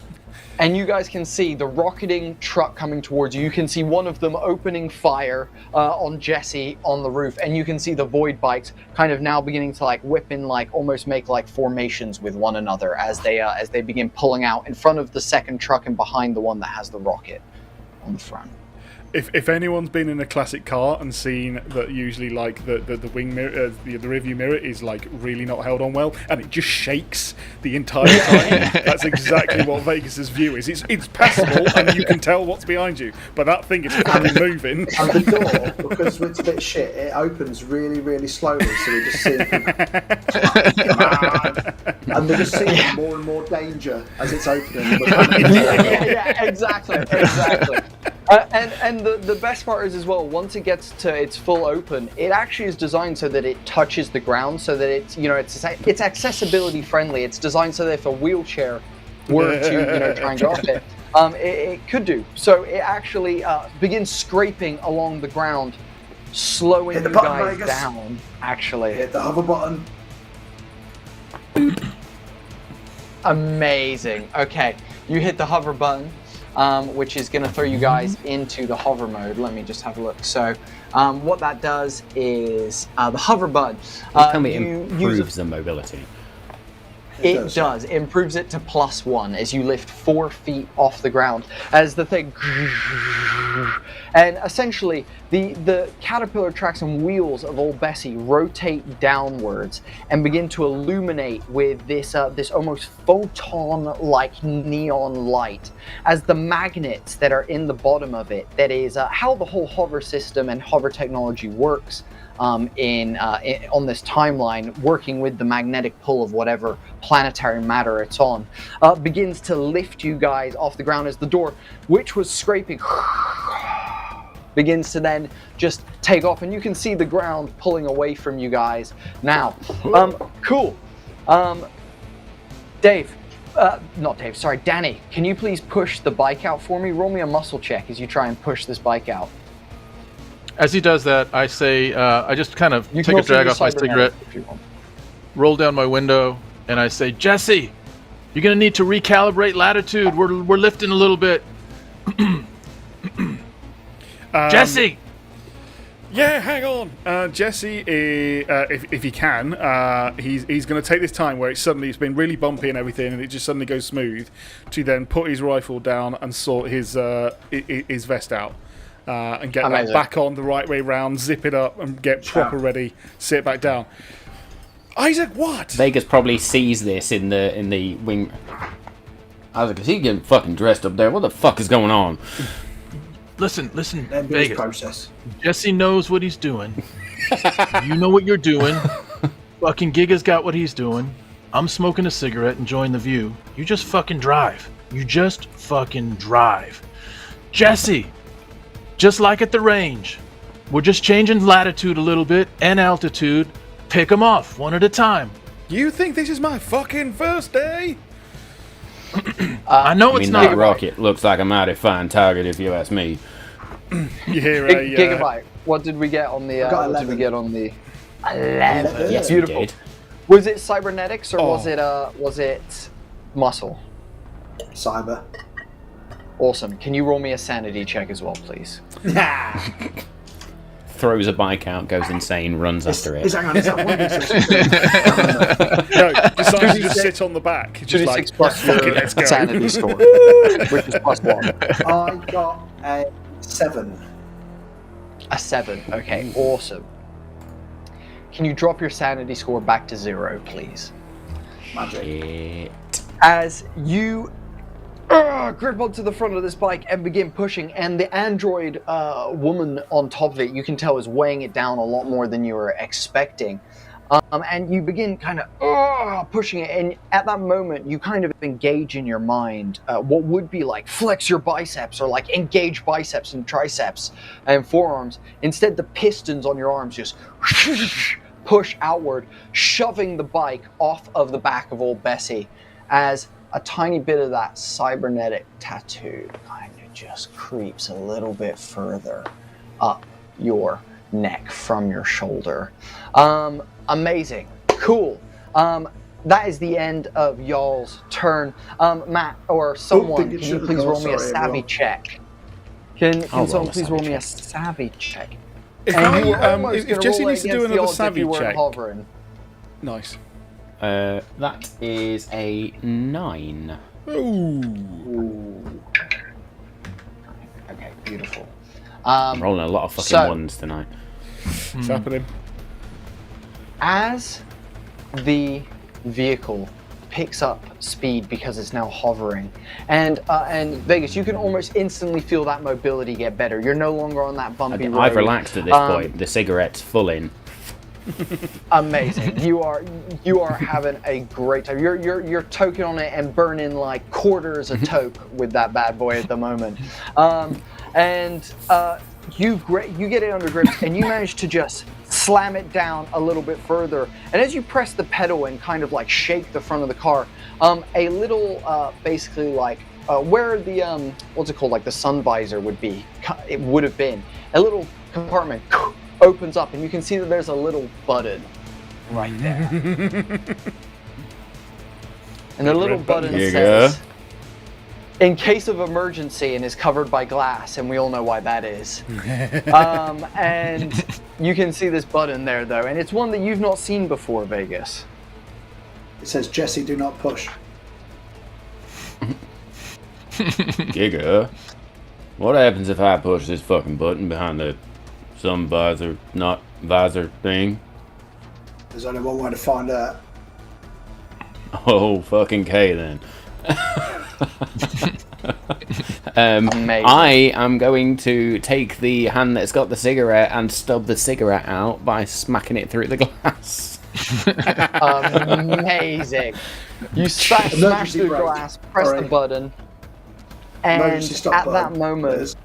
And you guys can see the rocketing truck coming towards you. You can see one of them opening fire on Jesse on the roof, and you can see the void bikes kind of now beginning to like whip in, like almost make like formations with one another as they begin pulling out in front of the second truck and behind the one that has the rocket on the front. If anyone's been in a classic car and seen that usually like the wing mirror, the rear view mirror is like really not held on well, and it just shakes the entire time, that's exactly what Vegas's view is. It's passable and you can tell what's behind you, but that thing is fucking moving. And the door, because it's a bit shit, it opens really, really slowly, so we just see and we're just seeing more and more danger as it's opening. Yeah, exactly. And the best part is as well, once it gets to its full open, it actually is designed so that it touches the ground, so that it's accessibility friendly. It's designed so that if a wheelchair were to try and go off it, it could do. So it actually begins scraping along the ground, slowing you guys down. Actually, hit the hover button. Amazing. Okay, you hit the hover button. Which is going to throw you guys into the hover mode. Let me just have a look. So what that does is the hover button. Tell me it improves the mobility. It does. It improves it to +1 as you lift 4 feet off the ground as the thing. And essentially, the caterpillar tracks and wheels of old Bessie rotate downwards and begin to illuminate with this almost photon-like neon light as the magnets that are in the bottom of it, that is how the whole hover system and hover technology works. On this timeline, working with the magnetic pull of whatever planetary matter it's on, begins to lift you guys off the ground as the door, which was scraping, begins to then just take off, and you can see the ground pulling away from you guys now. Cool. Danny, can you please push the bike out for me? Roll me a muscle check as you try and push this bike out. As he does that, I say, I just kind of take a drag off my cigarette, roll down my window, and I say, Jesse, you're going to need to recalibrate latitude. We're lifting a little bit. Jesse! Yeah, hang on. Jesse, if he can, he's going to take this time where it's been really bumpy and everything, and it just suddenly goes smooth, to then put his rifle down and sort his vest out. And get that back on the right way round, zip it up, and get proper ready, sit back down. Isaac, what? Vegas probably sees this in the wing. Isaac, is he getting fucking dressed up there? What the fuck is going on? Listen, Vegas. Process. Jesse knows what he's doing. You know what you're doing. Fucking Giga's got what he's doing. I'm smoking a cigarette, enjoying the view. You just fucking drive. Jesse! Just like at the range, we're just changing latitude a little bit and altitude. Pick them off one at a time. You think this is my fucking first day? I know it's not. That rocket looks like a mighty fine target, if you ask me. You hear Gigabyte. What did we get on the? 11? Yes, beautiful. We did. Was it cybernetics or was it muscle? Cyber. Awesome. Can you roll me a sanity check as well, please? Throws a bike out, goes insane, runs after it. No, decides to just sit on the back. Just like, plus your let's go. sanity score, which is +1. I got a 7. A 7. Okay, awesome. Can you drop your sanity score back to 0, please? Magic. As you grip onto the front of this bike and begin pushing, and the android woman on top of it, you can tell, is weighing it down a lot more than you were expecting. And you begin kind of pushing it, and at that moment you kind of engage in your mind what would be like flex your biceps or like engage biceps and triceps and forearms. Instead, the pistons on your arms just push outward, shoving the bike off of the back of old Bessie as a tiny bit of that cybernetic tattoo kind of just creeps a little bit further up your neck from your shoulder. Amazing. Cool. That is the end of y'all's turn. Matt, or someone, can you please roll me a savvy check? Can someone please roll me a savvy check? If Jesse needs to do another savvy check. Hovering. Nice. That is a 9. Ooh. Okay, beautiful. I'm rolling a lot of fucking ones tonight. It's happening. As the vehicle picks up speed because it's now hovering, and Vegas, you can almost instantly feel that mobility get better. You're no longer on that bumpy road. I've relaxed at this point. The cigarette's full in. Amazing. You are having a great time. You're toking on it and burning like quarters a toke with that bad boy at the moment. You get it under grips, and you manage to just slam it down a little bit further. And as you press the pedal and kind of like shake the front of the car, a little basically like where the what's it called, like the sun visor would be, it would have been a little compartment opens up, and you can see that there's a little button right there. And the little button says, in case of emergency, and is covered by glass, and we all know why that is. And you can see this button there, though, and it's one that you've not seen before, Vegas. It says, Jesse, do not push. Giga, what happens if I push this fucking button behind the some visor, not visor thing? There's only one way to find out. Oh, fucking K then. Amazing. I am going to take the hand that's got the cigarette and stub the cigarette out by smacking it through the glass. Amazing. You smash Emergency through the brake. glass, press Sorry. the button, and Emergency stop at button. that moment, There's-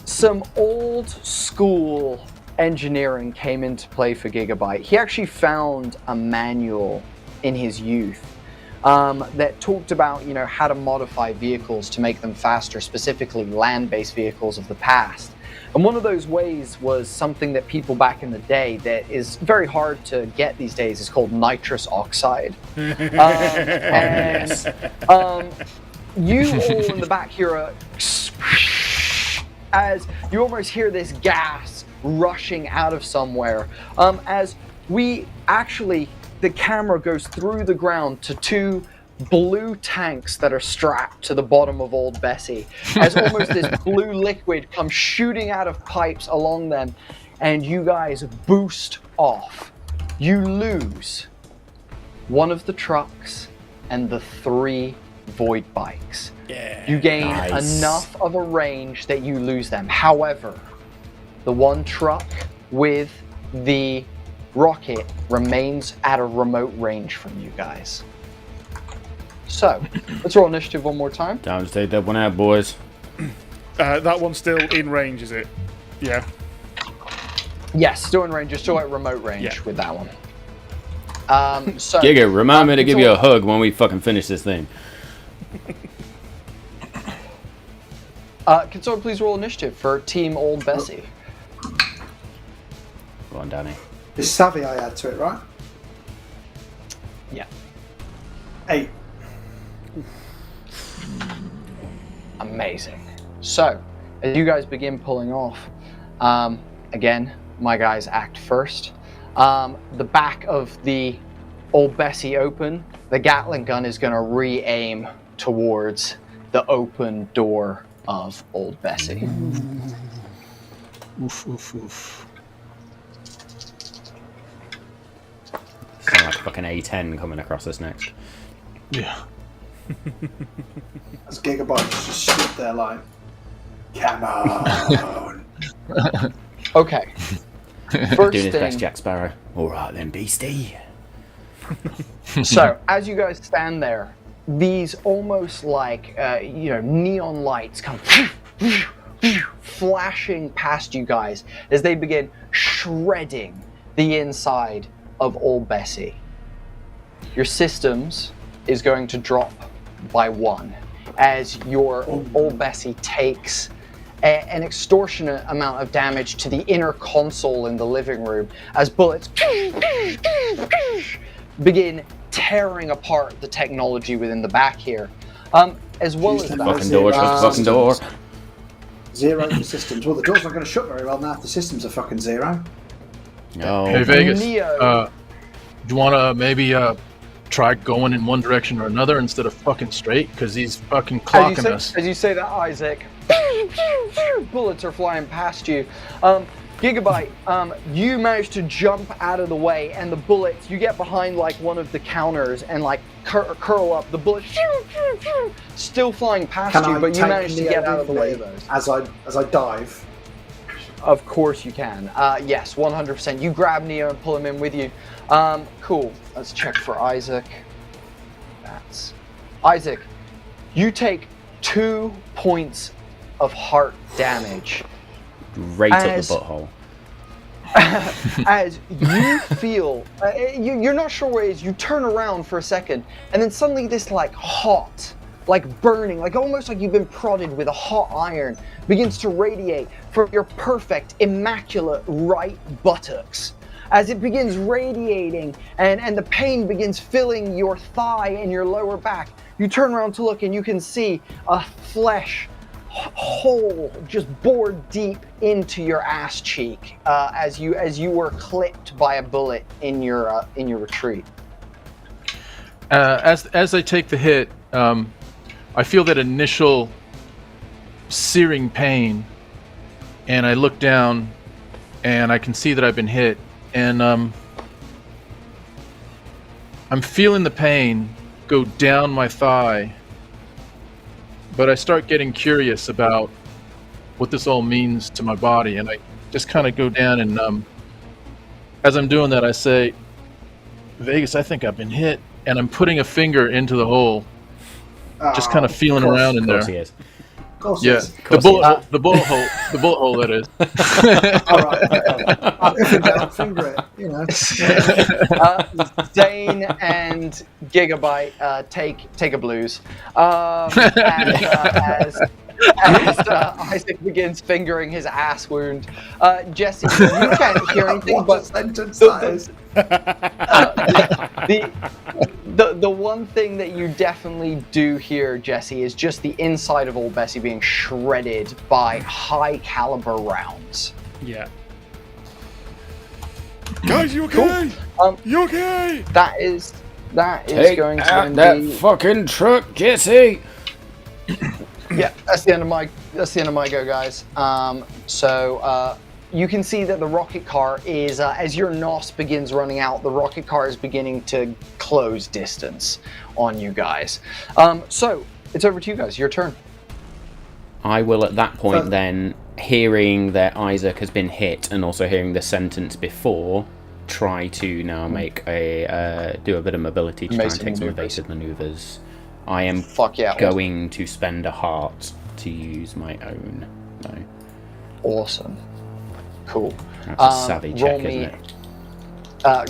some old school engineering came into play for Gigabyte. He actually found a manual in his youth that talked about, how to modify vehicles to make them faster, specifically land-based vehicles of the past. And one of those ways was something that people back in the day that is very hard to get these days is called nitrous oxide. You all in the back hear as you almost hear this gas rushing out of somewhere. As the camera goes through the ground to two blue tanks that are strapped to the bottom of Old Bessie, as almost this blue liquid comes shooting out of pipes along them, and you guys boost off. You lose one of the trucks and the 3 void bikes. You gain enough of a range that you lose them. However, the one truck with the rocket remains at a remote range from you guys. So, let's roll initiative one more time. Time to take that one out, boys. That one's still in range, is it? Yeah. Yes, still in range. You're still at remote range with that one. So, Giga, remind me to give you a hug when we fucking finish this thing. Can someone please roll initiative for Team Old Bessie? Go on, Danny. It's savvy I add to it, right? Yeah. 8. Amazing. So, as you guys begin pulling off, again, my guys act first. The back of the Old Bessie open, the Gatling gun is going to re-aim towards the open door of Old Bessie. Oof, oof, oof. Sound like fucking A10 coming across us next. Yeah. As Gigabyte just stood there like, come on. Okay. First Doing his best, thing, Jack Sparrow. Alright then, beastie. so as you guys stand there, these almost like neon lights come flashing past you guys as they begin shredding the inside of Old Bessie. Your systems is going to drop by 1 as your Old Bessie takes an extortionate amount of damage to the inner console in the living room as bullets begin tearing apart the technology within the back here. As well as that, Fucking door, shut the fucking door. 0 for systems. Well, the door's not going to shut very well now if the systems are fucking 0. No. Hey, Vegas. Neo. Do you want to maybe try going in one direction or another instead of fucking straight? Because he's fucking clocking us. As you say that, Isaac, bullets are flying past you. Gigabyte, you manage to jump out of the way, and the bullets, you get behind like one of the counters and like curl up. The bullets still flying past you, but you manage to get out of the way of those. As I dive. Of course you can. Yes, 100%. You grab Neo and pull him in with you. Cool. Let's check for Isaac. That's Isaac. You take 2 points of heart damage. Right up the butthole. As you feel, you're not sure where it is. You turn around for a second, and then suddenly this like hot, like burning, like almost like you've been prodded with a hot iron, begins to radiate from your perfect, immaculate right buttocks. As it begins radiating and the pain begins filling your thigh and your lower back, you turn around to look and you can see a flesh hole just bored deep into your ass cheek as you were clipped by a bullet in your retreat. As I take the hit, I feel that initial searing pain, and I look down, and I can see that I've been hit, and I'm feeling the pain go down my thigh, but I start getting curious about what this all means to my body, and I just kind of go down, and as I'm doing that, I say, Vegas, I think I've been hit, and I'm putting a finger into the hole, just kind of feeling around in there. He is. Of course, Yeah, yes. the bullet hole, that is. All right. If in doubt, finger it. You know. Zane and Gigabyte take a blues. As Isaac begins fingering his ass wound, Jesse, you can't hear anything, What a but sentence that is. the one thing that you definitely do hear, Jesse, is just the inside of Old Bessie being shredded by high caliber rounds. Yeah. Guys, you okay? You okay? That is Take going to out then that be. fucking truck, Jesse. Yeah, that's the end of my go, guys. So you can see that the rocket car is, as your NOS begins running out, the rocket car is beginning to close distance on you guys. So it's over to you guys. Your turn. I will at that point then, hearing that Isaac has been hit and also hearing the sentence before, try to now make do a bit of mobility to try and take some evasive maneuvers. I am going to spend a heart to use my own. No. Awesome. Cool. That's a savvy check, isn't it?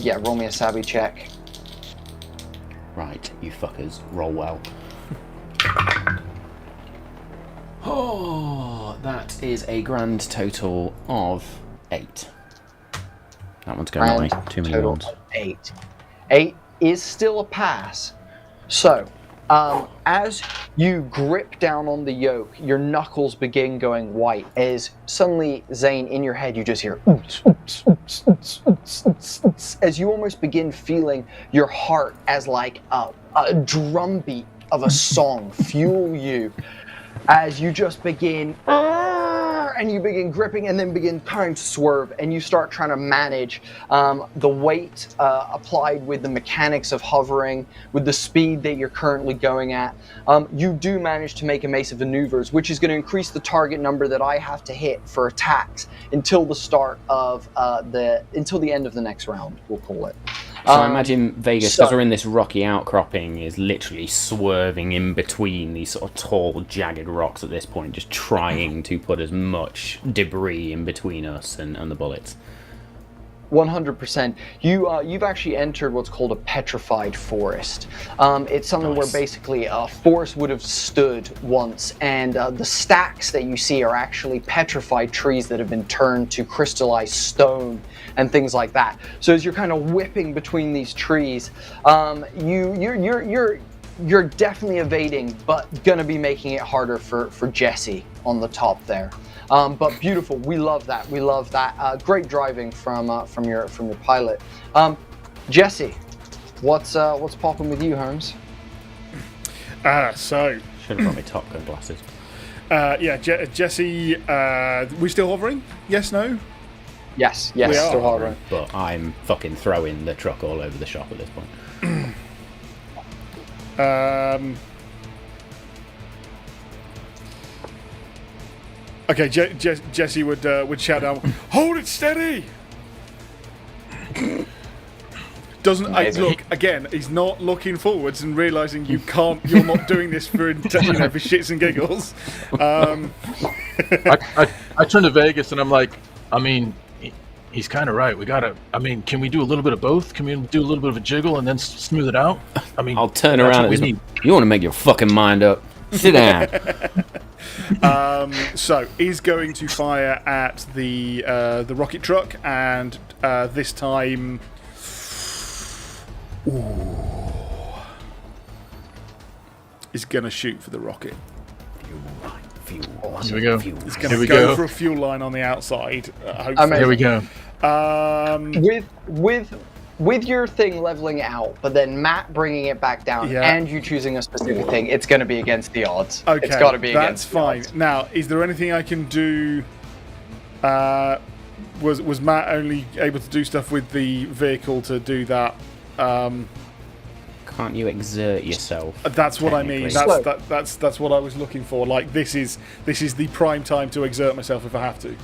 Yeah, roll me a savvy check. Right, you fuckers, roll well. Oh, that is a grand total of 8. That one's going away. Too many ones. 8. 8 is still a pass. So, as you grip down on the yoke, your knuckles begin going white as suddenly, Zane, in your head, you just hear oops, oops, oops, oops, oops, oops, oops, as you almost begin feeling your heart as like a drumbeat of a song fuel you as you just begin and you begin gripping and then begin trying to swerve, and you start trying to manage the weight applied with the mechanics of hovering, with the speed that you're currently going at. You do manage to make evasive maneuvers, which is going to increase the target number that I have to hit for attacks until the start of until the end of the next round, we'll call it. So I imagine Vegas, because we're in this rocky outcropping, is literally swerving in between these sort of tall, jagged rocks at this point, just trying to put as much debris in between us and the bullets. 100%. You've actually entered what's called a petrified forest. It's something where basically a forest would have stood once, and the stacks that you see are actually petrified trees that have been turned to crystallized stone and things like that. So as you're kind of whipping between these trees, you're definitely evading, but gonna be making it harder for Jesse on the top there. But beautiful. We love that. We love that. Great driving from your pilot. Jesse, what's popping with you, Holmes? So should have brought my Top Gun glasses. Yeah, Jesse. We still hovering? Yes, no. Yes, we are still hovering. But I'm fucking throwing the truck all over the shop at this point. Okay, Jesse would shout down, "Hold it steady!" Look again. He's not looking forwards and realizing you're not doing this for for shits and giggles. I turn to Vegas and I'm like, I mean, he's kind of right. We gotta. I mean, can we do a little bit of both? Can we do a little bit of a jiggle and then smooth it out? I mean, I'll turn around at this. You want to make your fucking mind up? Sit down. So he's going to fire at the rocket truck, and this time, he's going to shoot for the rocket. Here we go. He's going to go for a fuel line on the outside. Here we go. with your thing leveling it out, but then Matt bringing it back down, Yeah. and you choosing a specific thing, it's going to be against the odds. Okay, It's got to be that's against fine. the odds. Now, is there anything I can do? Was Matt only able to do stuff with the vehicle to do that? Can't you exert yourself? That's what I mean. technically? That's what I was looking for. Like this is the prime time to exert myself if I have to.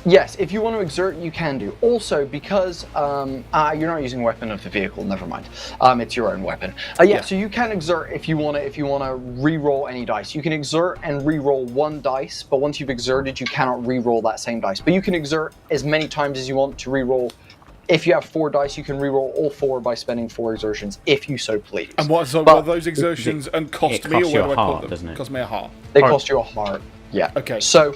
Yes, if you want to exert, you can do. Also, because you're not using weapon of the vehicle, never mind. It's your own weapon. Yeah, so you can exert if you want to re-roll any dice. You can exert and re-roll one dice, but once you've exerted, you cannot re-roll that same dice. But you can exert as many times as you want to re-roll. If you have 4 dice, you can re-roll all 4 by spending 4 exertions, if you so please. And what are those exertions and cost me, or costs you where do a I heart, put them? doesn't it? Cost me a heart. They cost you a heart. Yeah. Okay. So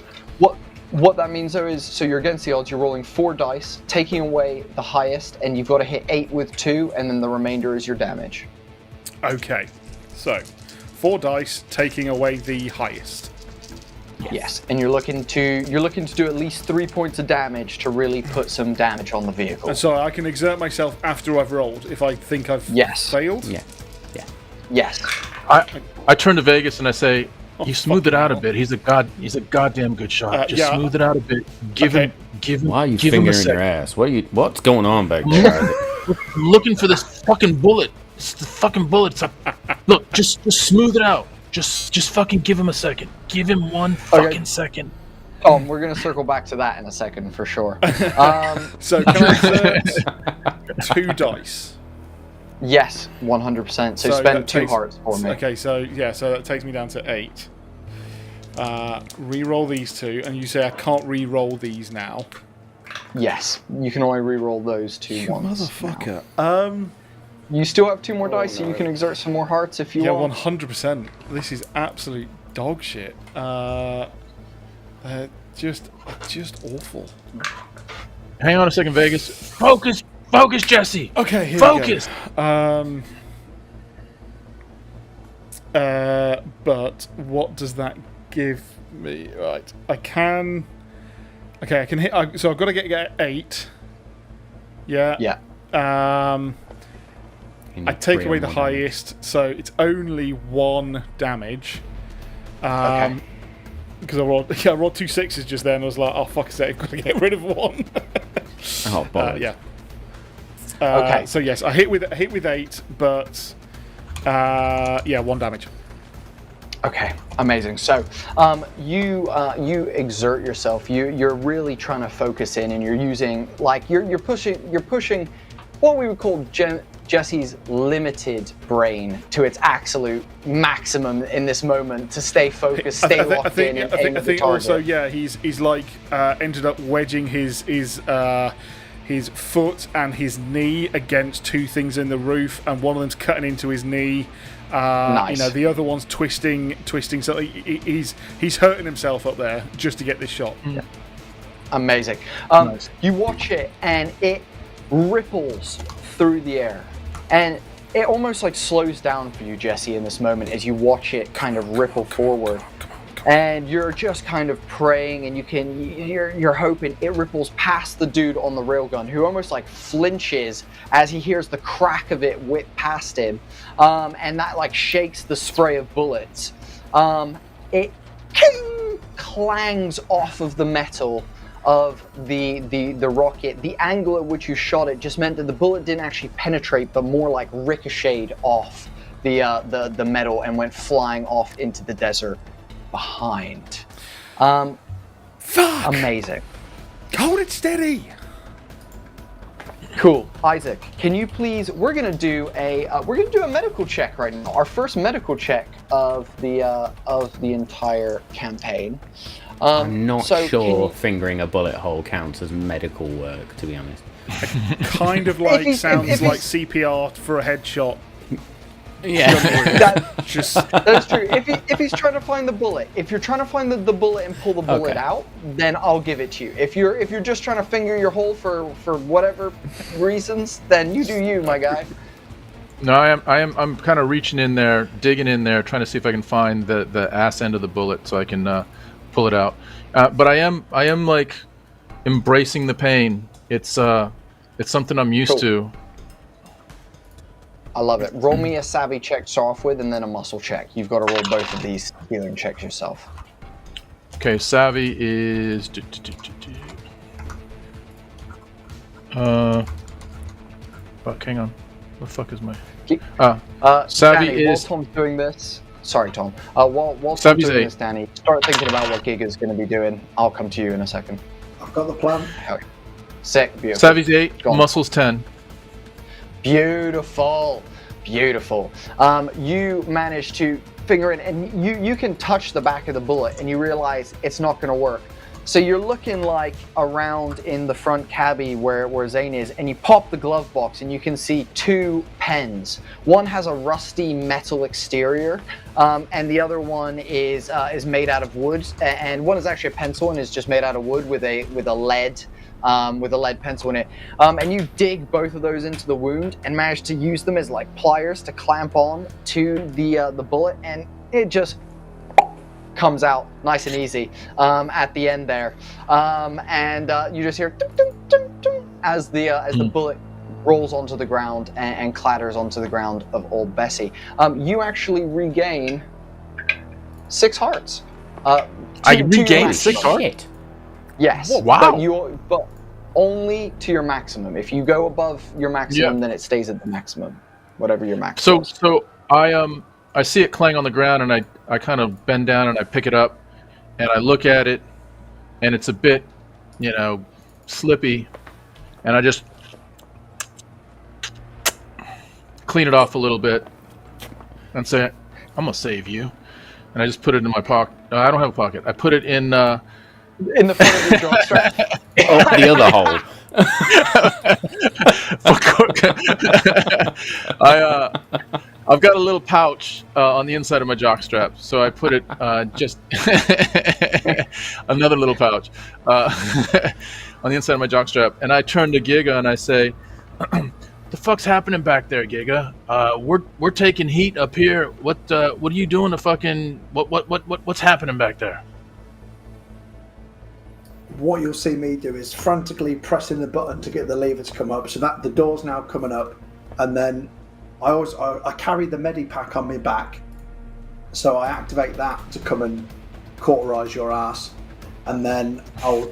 what that means though is, so you're against the odds. You're rolling 4 dice, taking away the highest, and you've got to hit 8 with 2, and then the remainder is your damage. Okay. So, 4 dice, taking away the highest. Yes, and you're looking to do at least 3 points of damage to really put some damage on the vehicle. And so I can exert myself after I've rolled if I think I've failed. Yeah. Yeah. Yes. I turn to Vegas and I say, "You smooth it fucking out a hell. bit. He's a goddamn good shot. Just yeah. smooth it out a bit. Give him. Why are you give him a fingering your second. ass? What's going on back there? I'm looking for this fucking bullet. It's the fucking bullet. It's look, just smooth it out. Just fucking give him a second. Give him one fucking second." We're gonna circle back to that in a second for sure. So can I exert 2 dice? Yes, 100%. So spend that 2 takes- hearts for me. Okay, so that takes me down to 8. Re-roll these 2, and you say I can't re-roll these now. Yes, you can only re-roll those 2 ones. Motherfucker. You still have 2 more dice, so you can exert some more hearts if you Yeah, want. 100%. This is absolute dog shit. Just awful. Hang on a second, Vegas. Focus, Jesse. Okay, here Focus. we go. But what does that give me? Right, I can hit. So I've got to get 8. Yeah. Yeah. I take away the highest, so it's only 1 damage. Okay. Because I rolled 2 6s just then. I was like, oh fuck, I've got to get rid of 1. Oh, bollocks. Yeah. Okay. So yes, I hit with 8, but 1 damage. Okay, amazing. So, you exert yourself. You're really trying to focus in, and you're using you're pushing what we would call Jesse's limited brain to its absolute maximum in this moment to stay focused, stay locked in, and aim at the target. Also, he's like ended up wedging his foot and his knee against 2 things in the roof, and one of them's cutting into his knee. Nice. The other one's twisting. So he's hurting himself up there just to get this shot. Yeah. Amazing. Nice. You watch it, and it ripples through the air, and it almost slows down for you, Jesse, in this moment as you watch it kind of ripple forward. And you're just kind of praying, and you're hoping it ripples past the dude on the railgun, who almost flinches as he hears the crack of it whip past him, and that shakes the spray of bullets. It clangs off of the metal of the rocket. The angle at which you shot it just meant that the bullet didn't actually penetrate, but more ricocheted off the metal and went flying off into the desert behind. Fuck! Amazing. Hold it steady. Cool. Isaac, can you please? We're gonna do a medical check right now. Our first medical check of the entire campaign. I'm not so sure fingering a bullet hole counts as medical work, to be honest. Kind of sounds like CPR for a headshot. Yeah. That's true. If he's trying to find the bullet, if you're trying to find the bullet and pull the bullet out, then I'll give it to you. If you're just trying to finger your hole for whatever reasons, then you do you, my guy. No, I'm kind of reaching in there, digging in there, trying to see if I can find the ass end of the bullet so I can pull it out. But I am embracing the pain. It's It's something I'm used to. I love it. Roll me a savvy check to start off with, and then a muscle check. You've got to roll both of these healing checks yourself. Okay, savvy is. Fuck, hang on. What the fuck is my? Savvy Danny, is. while Tom's doing this. Sorry, Tom. While Tom's Savvy's doing 8. this, Danny, start thinking about what Giga's going to be doing. I'll come to you in a second. I've got the plan. Okay. Sick, beautiful. Savvy's 8, Go on. muscles 10. Beautiful, beautiful. You manage to finger it, and you can touch the back of the bullet, and you realize it's not going to work. So you're looking like around in the front cabbie where Zane is, and you pop the glove box, and you can see 2 pens. One has a rusty metal exterior, and the other one is made out of wood. And one is actually a pencil, and is just made out of wood with a lead. With a lead pencil in it, and you dig both of those into the wound and manage to use them as like pliers to clamp on to the bullet, and it just comes out nice and easy at the end there, and you just hear dum, dum, dum, dum, as the bullet rolls onto the ground and clatters onto the ground of old Bessie. You actually regain 6 hearts. I regained 6 hearts? Shit. Yes. Wow. But only to your maximum. If you go above your maximum, then it stays at the maximum, whatever your maximum. So I see it clang on the ground, and I kind of bend down and I pick it up, and I look at it, and it's a bit, slippy, and I just clean it off a little bit and say, I'm gonna save you, and I just put it in my pocket. I don't have a pocket. I put it in the front of your jockstrap. Oh, the other hole. I've got a little pouch on the inside of my jockstrap, so I put it just another little pouch on the inside of my jockstrap, and I turn to Giga and I say, "The fuck's happening back there, Giga? We're taking heat up here. What are you doing to fucking what's happening back there?" What you'll see me do is frantically pressing the button to get the lever to come up, so that the door's now coming up, and then I carry the medipack on my back, so I activate that to come and cauterize your ass, and then I'll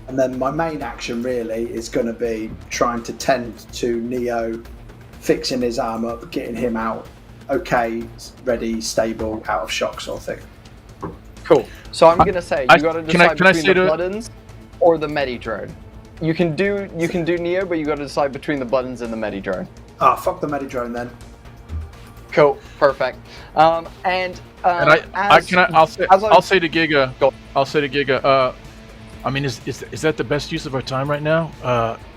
and then my main action really is going to be trying to tend to Neo, fixing his arm up, getting him out, okay, ready, stable, out of shock sort of thing. Cool. So I'm gonna say you got to decide between the buttons or the Medi-drone. You can do Neo, but you got to decide between the buttons and the Medi-drone. Ah, fuck the Medi-drone then. Cool. Perfect. I'll say to Giga. I mean, is that the best use of our time right now?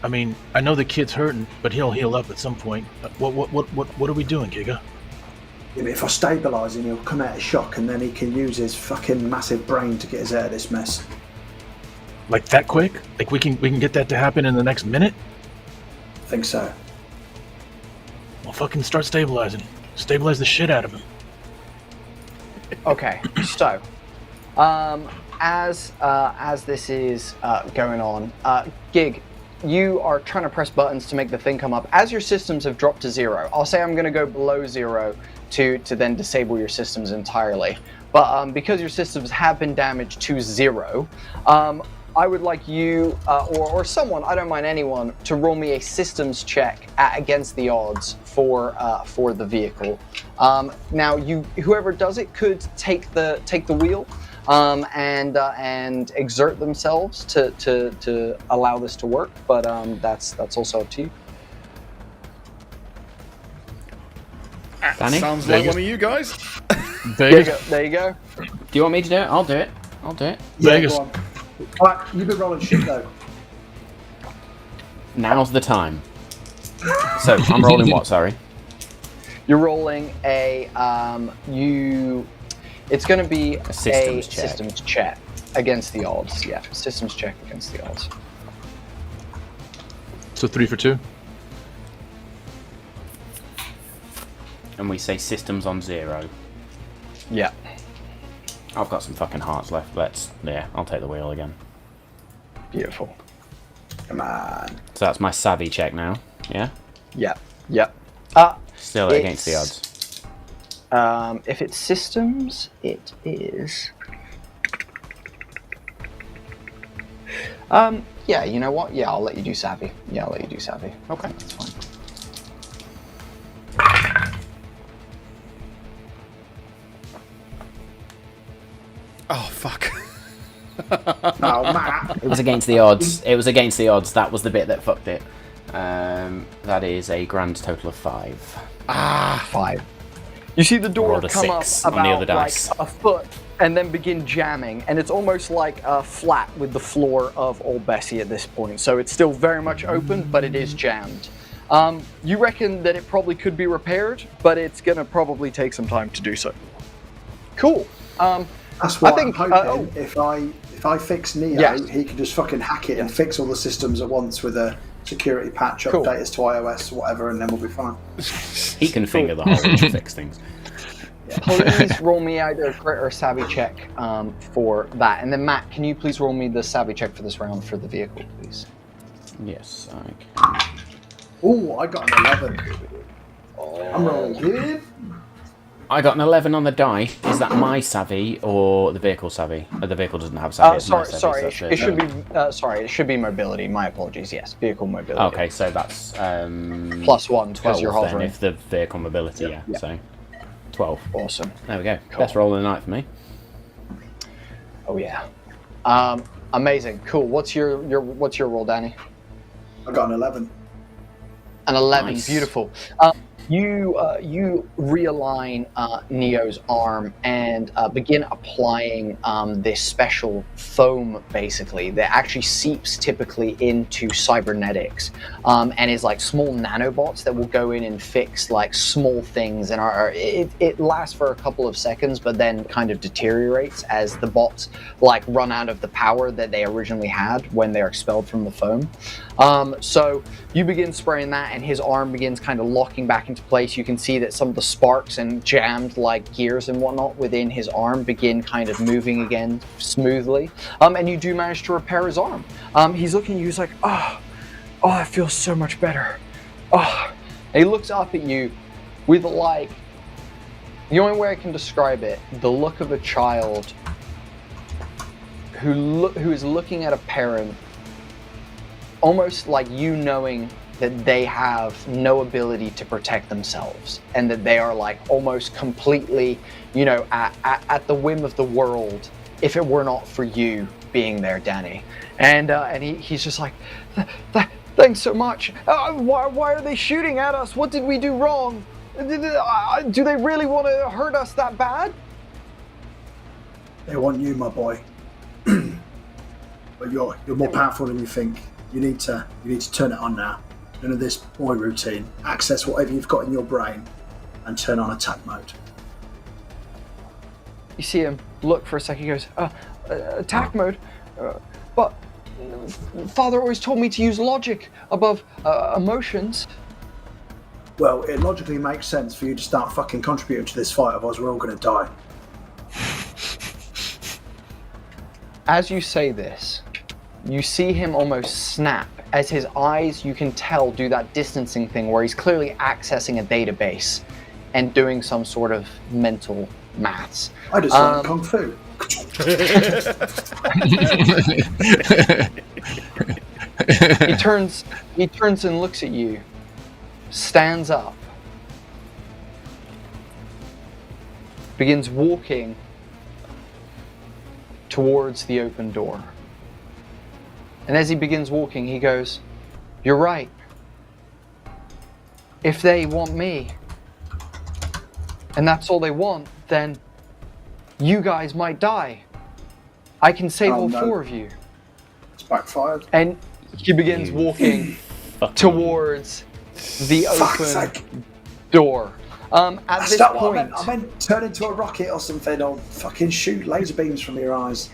I mean, I know the kid's hurting, but he'll heal up at some point. What are we doing, Giga? Yeah, but if I stabilise him, he'll come out of shock, and then he can use his fucking massive brain to get us out of this mess. Like that quick? Like we can get that to happen in the next minute? I think so. Well, fucking start stabilizing. Stabilize the shit out of him. Okay. So, as this is going on, Gig, you are trying to press buttons to make the thing come up. As your systems have dropped to 0, I'll say I'm going to go below 0 to then disable your systems entirely. But because your systems have been damaged to 0, I would like you or someone, I don't mind anyone, to roll me a systems check against the odds for the vehicle. Now, whoever does it could take the wheel. And exert themselves to allow this to work, but that's also up to you. Danny? Sounds like one of you guys. Vegas. There you go. Do you want me to do it? I'll do it. Yeah, Vegas. go on. Alright, you've been rolling shit though. Now's the time. So, I'm rolling what, sorry? You're rolling a it's going to be a systems check. Systems check against the odds. Yeah, systems check against the odds. So 3 for 2. And we say systems on 0. Yeah. I've got some fucking hearts left. I'll take the wheel again. Beautiful. Come on. So that's my savvy check now. Yeah. Yeah. Still against the odds. If it's systems, it is. Yeah, you know what? Yeah, I'll let you do savvy. Okay. That's fine. Oh, fuck. Oh, Matt. It was against the odds. That was the bit that fucked it. That is a grand total of 5. 5. You see the door Rolled a come up 6 on the about other dice. like a foot and then begin jamming, and it's almost like flat with the floor of Old Bessie at this point. So it's still very much open, but it is jammed. You reckon that it probably could be repaired, but it's gonna probably take some time to do so. Cool. That's why I think, I'm hoping if I fix Neo, Yes. he can just fucking hack it and fix all the systems at once with a security patch, Cool. update us to iOS or whatever, and then we'll be fine. He can finger the hole and fix things. Please roll me either a crit or a savvy check for that. And then Matt, can you please roll me the savvy check for this round for the vehicle, please? Yes, I can. Oh, I got an 11. I'm rolling good. I got an 11 on the die. Is that my savvy or the vehicle savvy? The vehicle doesn't have savvy. It's my savvy, Sorry. so It should be. Sorry, it should be mobility. My apologies. Yes, vehicle mobility. Okay, so that's +1 because 12 you're then hovering. if the vehicle mobility. Yeah. So 12. Awesome. There we go. Cool. Best roll of the night for me. Oh yeah. Amazing. Cool. What's your roll, Danny? I got an 11. An 11. Nice. Beautiful. You realign Neo's arm and begin applying this special foam, basically, that actually seeps typically into cybernetics, and is like small nanobots that will go in and fix like small things, and it lasts for a couple of seconds, but then kind of deteriorates as the bots like run out of the power that they originally had when they're expelled from the foam. So you begin spraying that, and his arm begins kind of locking back into place. You can see that some of the sparks and jammed like gears and whatnot within his arm begin kind of moving again smoothly. And you do manage to repair his arm. He's looking at you, he's like, oh, it feels so much better. Oh. And he looks up at you with like, the only way I can describe it, the look of a child who is looking at a parent almost like you knowing that they have no ability to protect themselves, and that they are like almost completely, you know, at the whim of the world if it were not for you being there, Danny. And he's just like, thanks so much. Why are they shooting at us? What did we do wrong? Do they really want to hurt us that bad? They want you, my boy. But you're more powerful than you think. You need to turn it on now. None of this boy routine. Access whatever you've got in your brain and turn on attack mode. You see him look for a second. He goes, attack mode? But Father always told me to use logic above emotions. Well, it logically makes sense for you to start fucking contributing to this fight, otherwise we're all going to die. As you say this, you see him almost snap as his eyes, you can tell, do that distancing thing where he's clearly accessing a database and doing some sort of mental maths. I just learned Kung Fu. He turns and looks at you, stands up, begins walking towards the open door. And as he begins walking, he goes, "You're right. If they want me, and that's all they want, then you guys might die. I can save all 4 of you." It's backfired. And he begins walking towards the open door. At this point, I meant turn into a rocket or something, or fucking shoot laser beams from your eyes.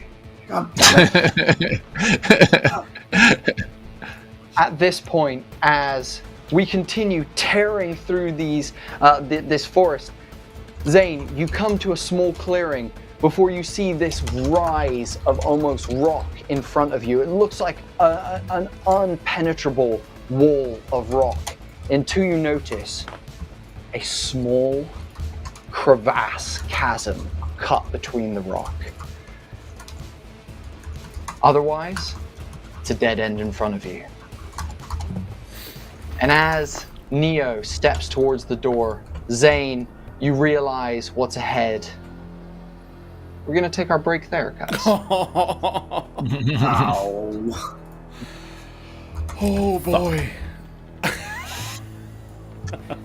God damn it. At this point, as we continue tearing through this forest, Zane, you come to a small clearing before you see this rise of almost rock in front of you. It looks like an unpenetrable wall of rock until you notice a small crevasse chasm cut between the rock. Otherwise, it's a dead end in front of you. And as Neo steps towards the door, Zane, you realize what's ahead. We're gonna take our break there, guys. Ow. Oh boy.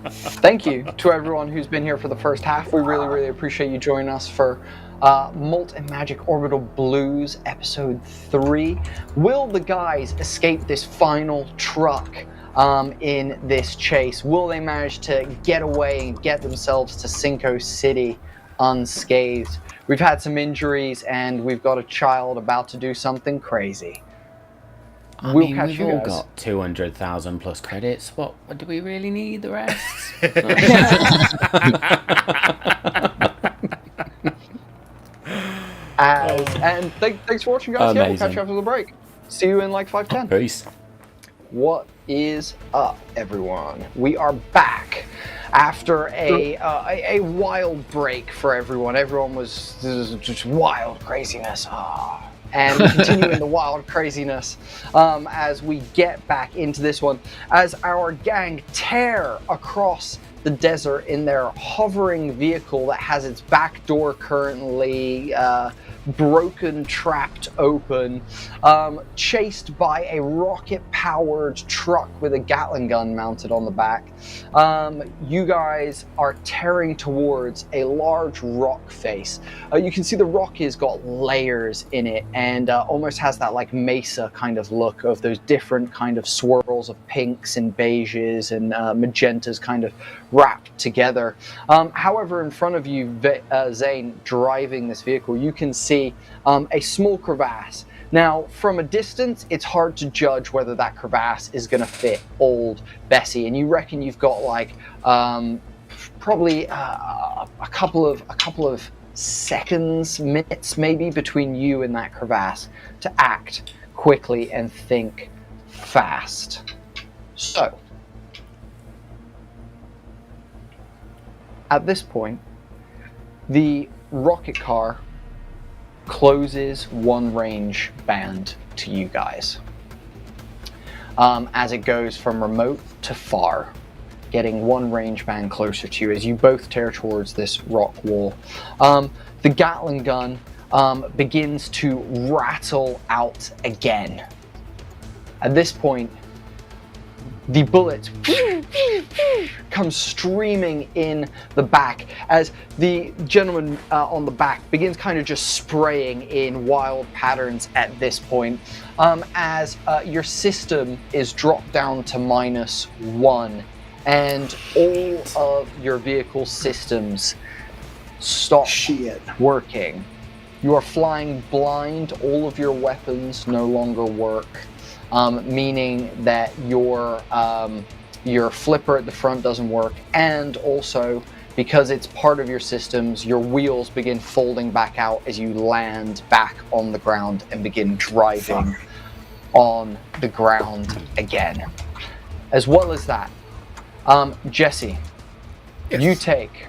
Thank you to everyone who's been here for the first half. We really, really appreciate you joining us for Malt and Magic Orbital Blues Episode 3. Will the guys escape this final truck in this chase? Will they manage to get away and get themselves to Cinco City unscathed? We've had some injuries and we've got a child about to do something crazy. We've all got 200,000 plus credits. What do we really need the rest? And thanks for watching, guys. Yeah, we'll catch you after the break. See you in like 5-10. Peace. What is up, everyone? We are back after a wild break for everyone. Everyone was just wild craziness. And continuing the wild craziness as we get back into this one, as our gang tear across the desert in their hovering vehicle that has its back door currently broken, trapped open, chased by a rocket-powered truck with a Gatling gun mounted on the back. You guys are tearing towards a large rock face. You can see the rock has got layers in it and almost has that like mesa kind of look of those different kind of swirls of pinks and beiges and magentas kind of wrapped together. However, in front of you, Zane, driving this vehicle, you can see a small crevasse. Now, from a distance, it's hard to judge whether that crevasse is going to fit old Bessie, and you reckon you've got like probably a couple of seconds, minutes maybe, between you and that crevasse to act quickly and think fast. So, at this point, the rocket car closes one range band to you guys as it goes from remote to far, getting one range band closer to you as you both tear towards this rock wall. The Gatling gun begins to rattle out again. At this point, the bullets come streaming in the back as the gentleman on the back begins kind of just spraying in wild patterns at this point, as your system is dropped down to -1 and all of your vehicle systems stop working. You are flying blind, all of your weapons no longer work. Meaning that your flipper at the front doesn't work, and also because it's part of your systems, your wheels begin folding back out as you land back on the ground and begin driving on the ground again. As well as that, Jesse, yes. You take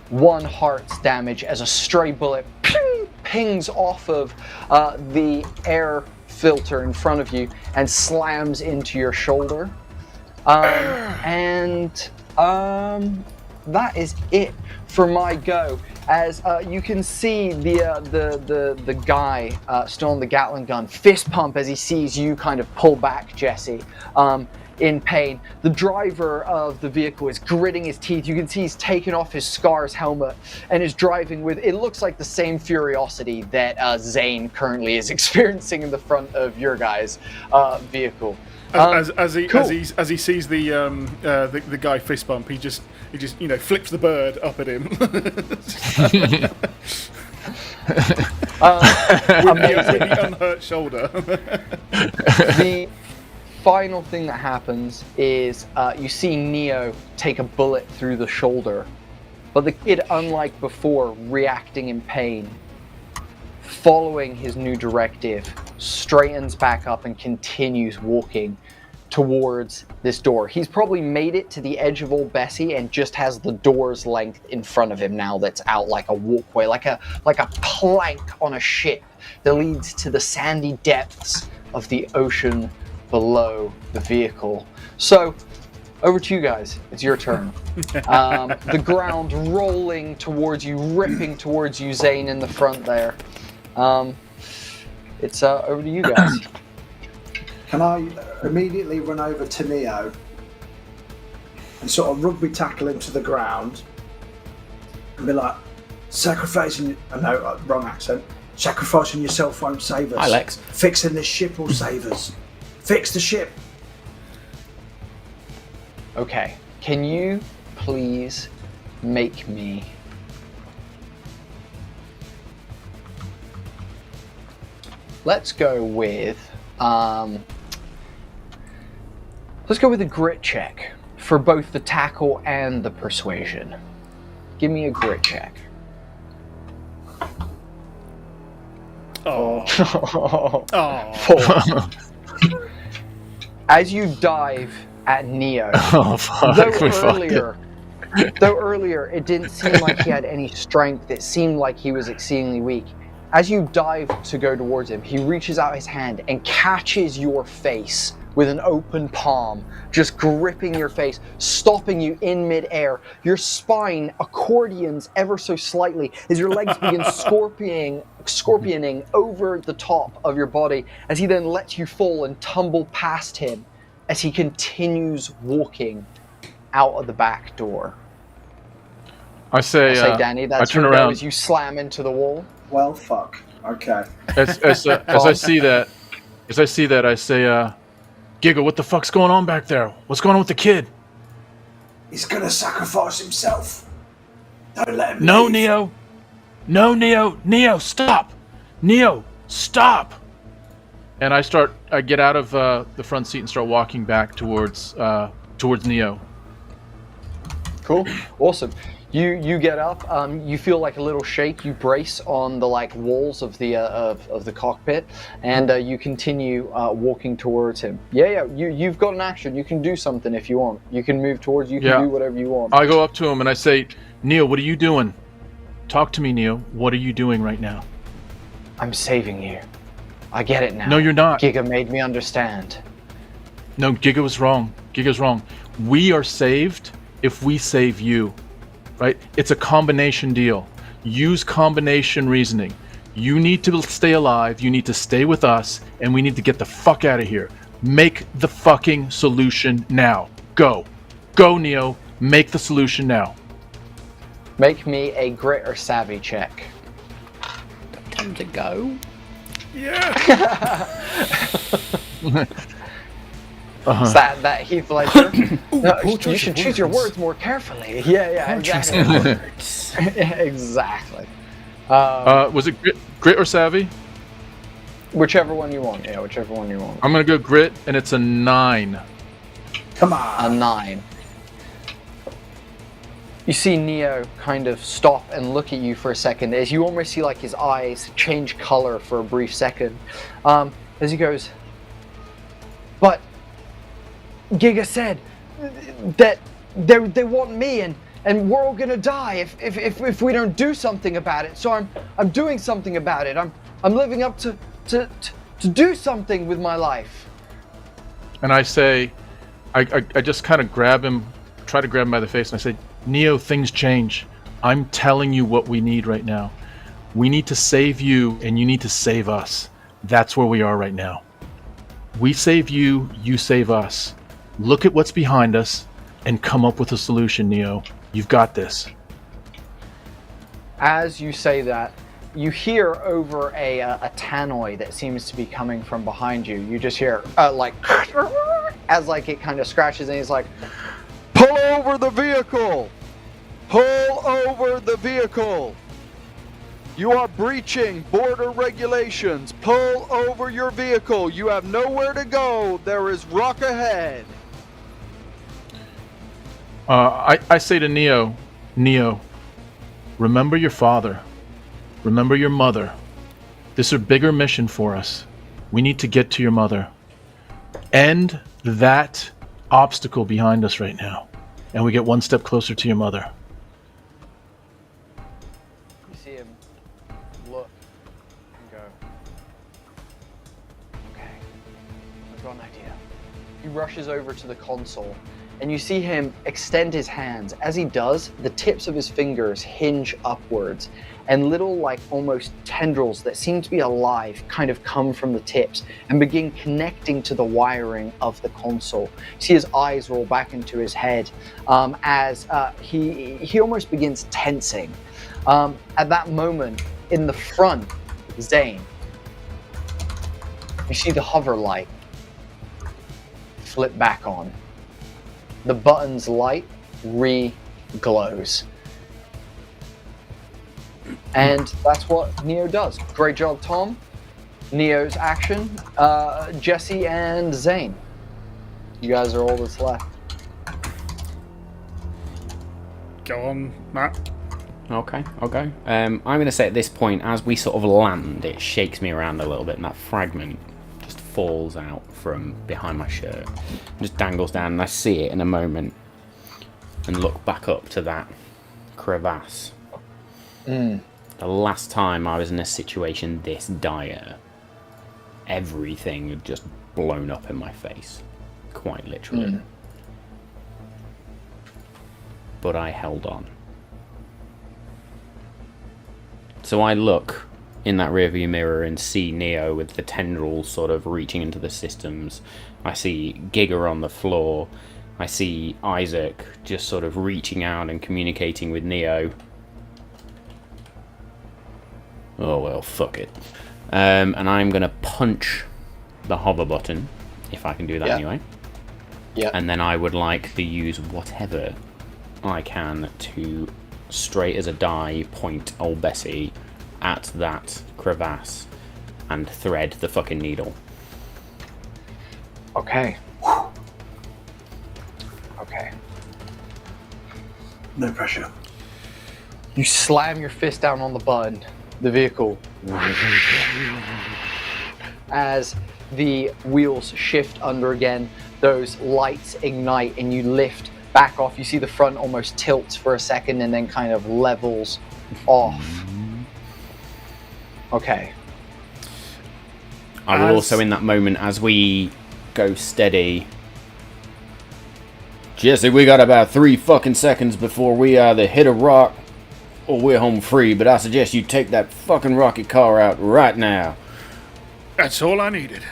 1 heart's damage as a stray bullet pings off of the air filter in front of you and slams into your shoulder. That is it for my go. As you can see the guy still on the Gatling gun fist pump as he sees you kind of pull back, Jesse, in pain. The driver of the vehicle is gritting his teeth. You can see he's taken off his Scars helmet and is driving with, it looks like the same furiosity that Zane currently is experiencing in the front of your guys' vehicle. As he sees the guy fist bump, he just flips the bird up at him. with the unhurt shoulder. The final thing that happens is you see Neo take a bullet through the shoulder But the kid, unlike before, reacting in pain, following his new directive, straightens back up and continues walking towards this door. He's probably made it to the edge of Old Bessie and just has the door's length in front of him now that's out like a walkway, like a plank on a ship that leads to the sandy depths of the ocean below the vehicle. So, over to you guys. It's your turn. The ground rolling towards you, ripping towards you, Zane, in the front there. It's over to you guys. Can I immediately run over to Neo and sort of rugby tackle him to the ground and be like, sacrificing, no, wrong accent, sacrificing yourself won't save us. Hi, Lex. Fixing this ship will save us. Fix the ship. Okay, can you please make me... Let's go with a grit check for both the tackle and the persuasion. Give me a grit check. Oh. Oh. 4. As you dive at Neo, Oh, fuck. though earlier it didn't seem like he had any strength, it seemed like he was exceedingly weak. As you dive to go towards him, he reaches out his hand and catches your face with an open palm, just gripping your face, stopping you in midair. Your spine accordions ever so slightly as your legs begin scorpioning over the top of your body, as he then lets you fall and tumble past him as he continues walking out of the back door. I say, Danny, that's I turn your go around. as you slam into the wall. Well, fuck. Okay. As I see that, I say, Giga, what the fuck's going on back there? What's going on with the kid? He's gonna sacrifice himself. Don't let him No, leave. Neo. No, Neo. Neo, stop. Neo, stop. And I get out of the front seat and start walking back towards Neo. Cool. Awesome. You get up. You feel like a little shake. You brace on the walls of the cockpit, and you continue walking towards him. Yeah. You've got an action. You can do something if you want. You can move towards. You can do whatever you want. I go up to him and I say, Neo, what are you doing? Talk to me, Neo. What are you doing right now? I'm saving you. I get it now. No, you're not. Giga made me understand. No, Giga was wrong. Giga's wrong. We are saved if we save you. Right? It's a combination deal. Use combination reasoning. You need to stay alive, you need to stay with us, and we need to get the fuck out of here. Make the fucking solution now. Go. Go, Neo. Make the solution now. Make me a grit or savvy check. Time to go. Yeah. Is that Heath Ledger? No, poor you choice should of choose your words. words more carefully. Yeah, exactly. Exactly. Was it grit or savvy? Whichever one you want. Yeah, whichever one you want. I'm gonna go grit, and it's a 9. Come A on. 9. You see Neo kind of stop and look at you for a second, as you almost see his eyes change color for a brief second, as he goes, but Giga said that they want me, and we're all gonna die if we don't do something about it. So I'm doing something about it. I'm living up to do something with my life. And I say, I just kind of grab him, try to grab him by the face, and I say, Neo, things change. I'm telling you what we need right now. We need to save you, and you need to save us. That's where we are right now. We save you, you save us. Look at what's behind us, and come up with a solution, Neo. You've got this. As you say that, you hear over a tannoy that seems to be coming from behind you. You just hear as it kind of scratches, and he's like, "Pull over the vehicle! Pull over the vehicle! You are breaching border regulations. Pull over your vehicle. You have nowhere to go. There is rock ahead." I say to Neo, remember your father. Remember your mother. This is a bigger mission for us. We need to get to your mother. End that obstacle behind us right now. And we get one step closer to your mother. You see him look and go, okay, I've got an idea. He rushes over to the console, and you see him extend his hands. As he does, the tips of his fingers hinge upwards, and little, like, almost tendrils that seem to be alive kind of come from the tips and begin connecting to the wiring of the console. You see his eyes roll back into his head as he almost begins tensing. At that moment, in the front, Zane, you see the hover light flip back on. The button's light re-glows. And that's what Neo does. Great job, Tom. Neo's action. Jesse and Zane. You guys are all that's left. Go on, Matt. Okay, I'll go. I'm going to say at this point, as we sort of land, it shakes me around a little bit, and that fragment just falls out from behind my shirt. Just dangles down, and I see it in a moment, and look back up to that crevasse. The last time I was in a situation this dire, everything had just blown up in my face. Quite literally. But I held on. So I look in that rearview mirror and see Neo with the tendrils sort of reaching into the systems. I see Giga on the floor. I see Isaac just sort of reaching out and communicating with Neo. Oh well, fuck it. And I'm going to punch the hover button, if I can do that anyway. Yeah. And then I would like to use whatever I can to, straight as a die, point old Bessie at that crevasse and thread the fucking needle. Okay. Okay. No pressure. You slam your fist down on the button. The vehicle, as the wheels shift under again, those lights ignite and you lift back off. You see the front almost tilts for a second and then kind of levels off. Okay. I will also, in that moment, as we go steady, Jesse, we got about 3 fucking seconds before we either hit a rock or we're home free, but I suggest you take that fucking rocket car out right now. That's all I needed.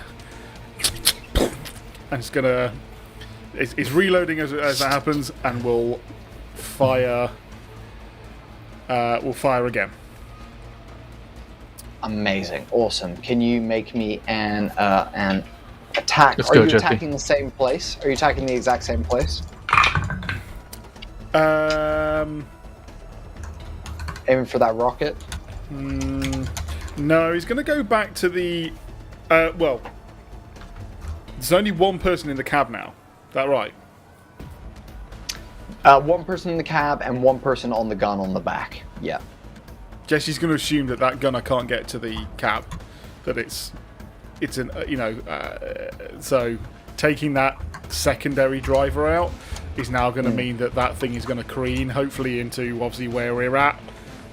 And it's gonna... It's reloading as that happens, and we'll fire... we'll fire again. Amazing. Awesome. Can you make me an attack? Let's Are go, you Jesse. attacking the same place? Are you attacking the exact same place? Aiming for that rocket? No, he's going to go back to the... well, there's only one person in the cab now. Is that right? One person in the cab and one person on the gun on the back. Yeah. Jesse's going to assume that that gunner can't get to the cab. That it's an... so taking that secondary driver out is now going to mean that that thing is going to careen, hopefully, into, obviously, where we're at.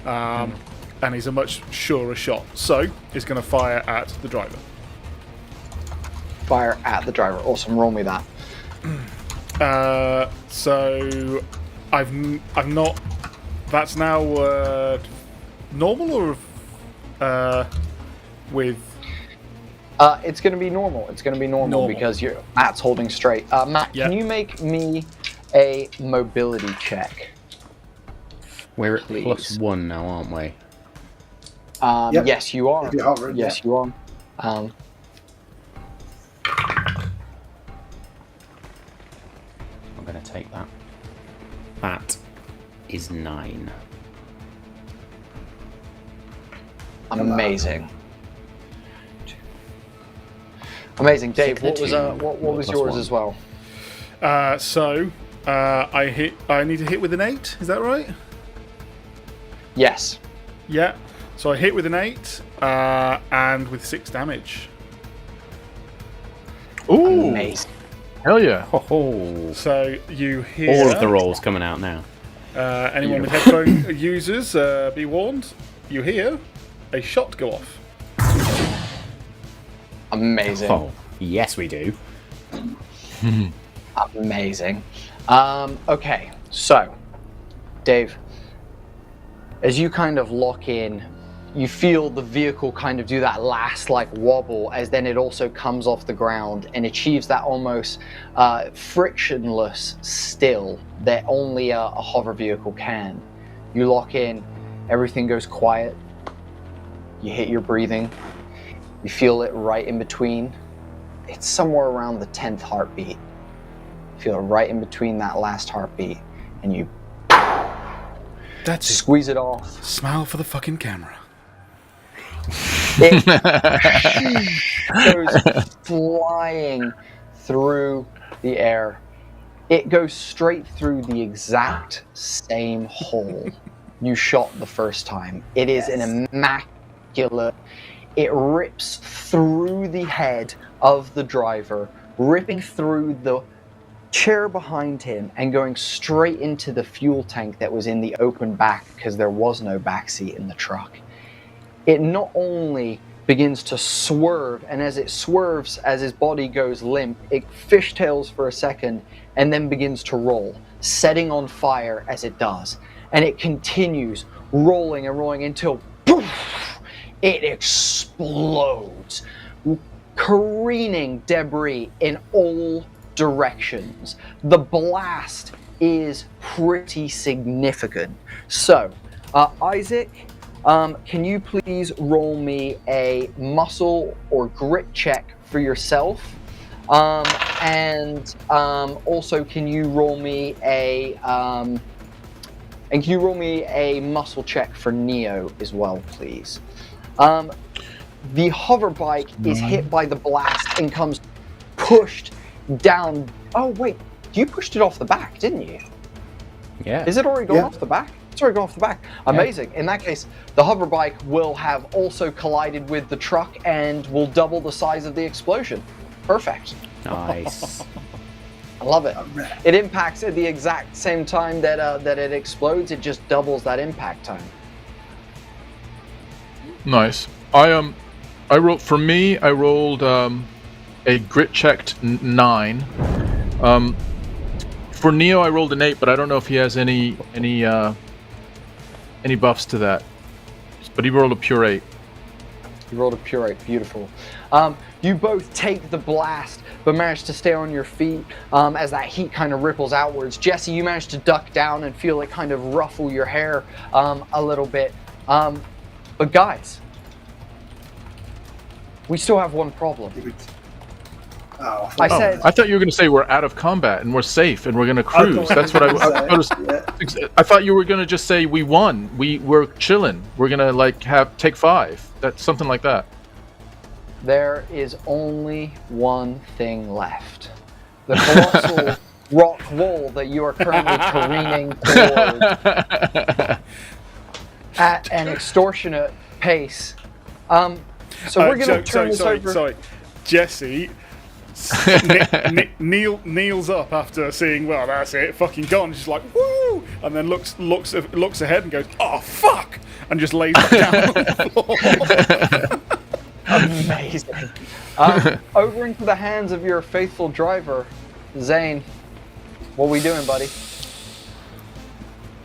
And he's a much surer shot. So, he's going to fire at the driver. Fire at the driver. Awesome. Roll me that. So, I've not... That's now normal or with... It's going to be normal. It's going to be normal because Matt's holding straight. Matt, can you make me a mobility check? We're at +1 now, aren't we? Yep. Yes, you are. If you're hovering, yes, you are. I'm going to take that. That is 9. Amazing. Amazing, Dave. What was Plus yours 1. as well? I need to hit with an 8. Is that right? Yes. Yeah. So I hit with an 8 and with 6 damage. Ooh, Amazing. hell yeah! Oh, So you hear all of the rolls coming out now. anyone with headphone users, be warned. You hear a shot go off. Amazing. Oh, yes, we do. Amazing. Okay, so, Dave, as you kind of lock in, you feel the vehicle kind of do that last like wobble as then it also comes off the ground and achieves that almost frictionless still that only a hover vehicle can. You lock in, everything goes quiet, you hit your breathing, you feel it right in between. It's somewhere around the 10th heartbeat. You feel it right in between that last heartbeat and you That's it. squeeze it off. Smile for the fucking camera. It goes flying through the air. It goes straight through the exact same hole you shot the first time. It is an immaculate. It rips through the head of the driver, ripping through the chair behind him and going straight into the fuel tank that was in the open back because there was no back seat in the truck. It not only begins to swerve, and as it swerves, as his body goes limp, it fishtails for a second and then begins to roll, setting on fire as it does. And it continues rolling and rolling until poof, it explodes, careening debris in all directions. The blast is pretty significant. So, Isaac, can you please roll me a muscle or grit check for yourself? Also, can you roll me a muscle check for Neo as well, please? The hover bike is hit by the blast and comes pushed down. Oh wait, you pushed it off the back, didn't you? Yeah. Is it already gone off the back? It's already gone off the back. Amazing. In that case, the hover bike will have also collided with the truck and will double the size of the explosion. Perfect. Nice. I love it. It impacts at the exact same time that it explodes. It just doubles that impact time. Nice. I rolled a grit checked 9. For Neo, I rolled an 8, but I don't know if he has any buffs to that. But he rolled a pure 8. You rolled a pure 8. Beautiful. You both take the blast, but manage to stay on your feet as that heat kind of ripples outwards. Jesse, you manage to duck down and feel it kind of ruffle your hair a little bit. But guys, we still have one problem. I thought you were going to say we're out of combat and we're safe and we're going to cruise. That's what I thought you were going to just say we won. We're chilling. We're going to take 5. That's something like that. There is only one thing left. The colossal rock wall that you are currently careening towards at an extortionate pace. So we're going to turn this over. Sorry, Jesse kneels up after seeing, well, that's it, fucking gone. She's like, woo, and then looks ahead and goes, oh fuck, and just lays back down on the floor. Amazing. Over into the hands of your faithful driver, Zane. What are we doing, buddy?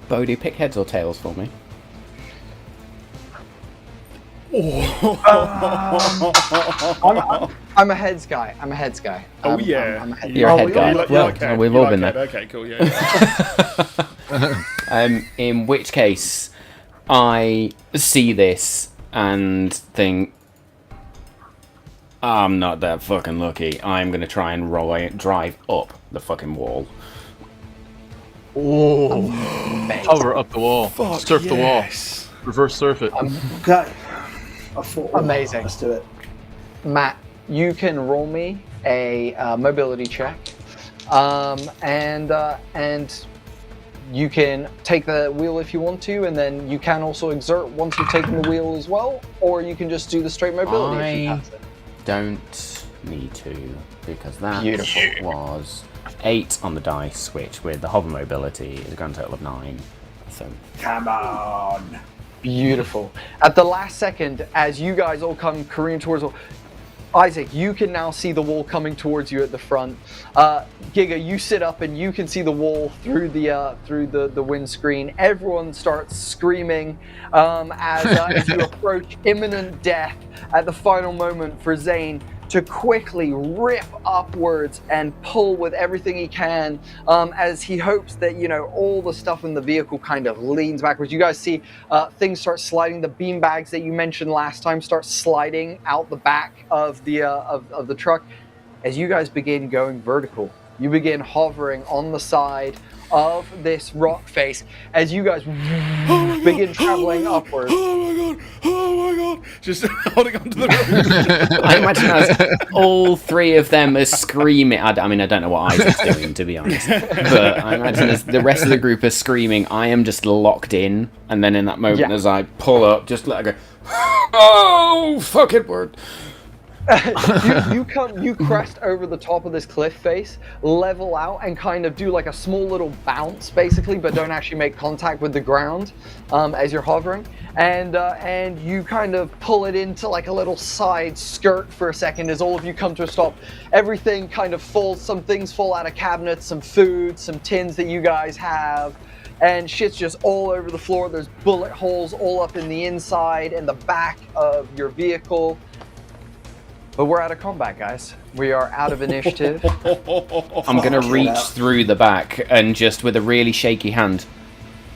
Bodhi, pick heads or tails for me. I'm a heads guy. Oh yeah, You're a head guy. We've all been there. Okay, cool. Yeah. In which case, I see this and think, I'm not that fucking lucky. I'm gonna try and drive up the fucking wall. Oh, hover up the wall, surf the wall, reverse surf it. Okay. Amazing. Let's do it. Matt, you can roll me a mobility check, and You can take the wheel if you want to, and then you can also exert once you've taken the wheel as well, or you can just do the straight mobility if you pass it. Don't need to, because that Beautiful. was 8 on the dice, which with the hover mobility is a grand total of 9. So Come on. Beautiful. At the last second, as you guys all come careening towards Isaac, you can now see the wall coming towards you at the front. Giga, you sit up and you can see the wall through the windscreen. Everyone starts screaming as you approach imminent death at the final moment for Zane to quickly rip upwards and pull with everything he can as he hopes that, you know, all the stuff in the vehicle kind of leans backwards. You guys see things start sliding. The bean bags that you mentioned last time start sliding out the back of the truck. As you guys begin going vertical, you begin hovering on the side of this rock face as you guys begin traveling upwards. Oh my god! Just holding onto the rope. I imagine as all 3 of them are screaming. I mean, I don't know what Isaac's doing, to be honest. But I imagine as the rest of the group are screaming, I am just locked in. And then in that moment, as I pull up, just let her go, oh, fucking word. You crest over the top of this cliff face, level out, and kind of do like a small little bounce, basically, but don't actually make contact with the ground as you're hovering. And you kind of pull it into like a little side skirt for a second as all of you come to a stop. Everything kind of falls. Some things fall out of cabinets, some food, some tins that you guys have. And shit's just all over the floor. There's bullet holes all up in the inside and the back of your vehicle. But we're out of combat, guys. We are out of initiative. I'm going to reach through the back and just with a really shaky hand,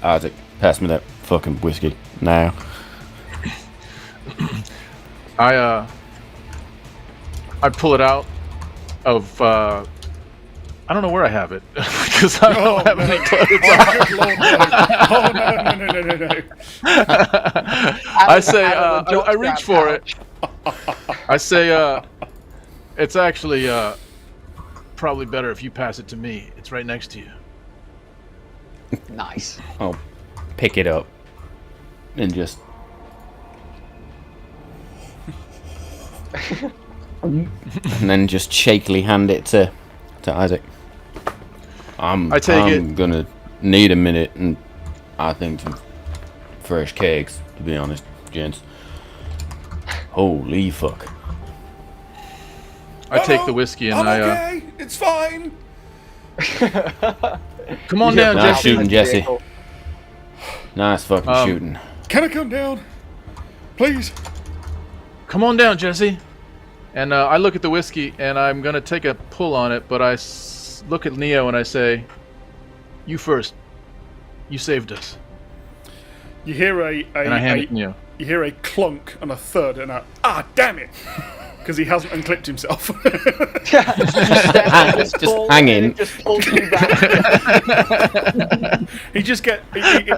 Isaac, pass me that fucking whiskey now. I pull it out of I don't know where I have it because I don't have any clothes on. No. I say I reach for it. I say it's actually probably better if you pass it to me. It's right next to you. Nice. I'll pick it up and just and then just shakily hand it to Isaac. I'm gonna need a minute and I think some fresh cakes, to be honest, gents. Holy fuck. I take the whiskey and I'm okay. It's fine. Come on down, Nice Jesse. shooting, Jesse. Nice fucking shooting. Can I come down? Please? Come on down, Jesse. And I look at the whiskey and I'm gonna take a pull on it, but I look at Neo and I say, "You first. You saved us." You hear And I hand it to Neo. You hear a clunk and a thud and a damn it, because he hasn't unclipped himself. Just hanging. Just pulls you back.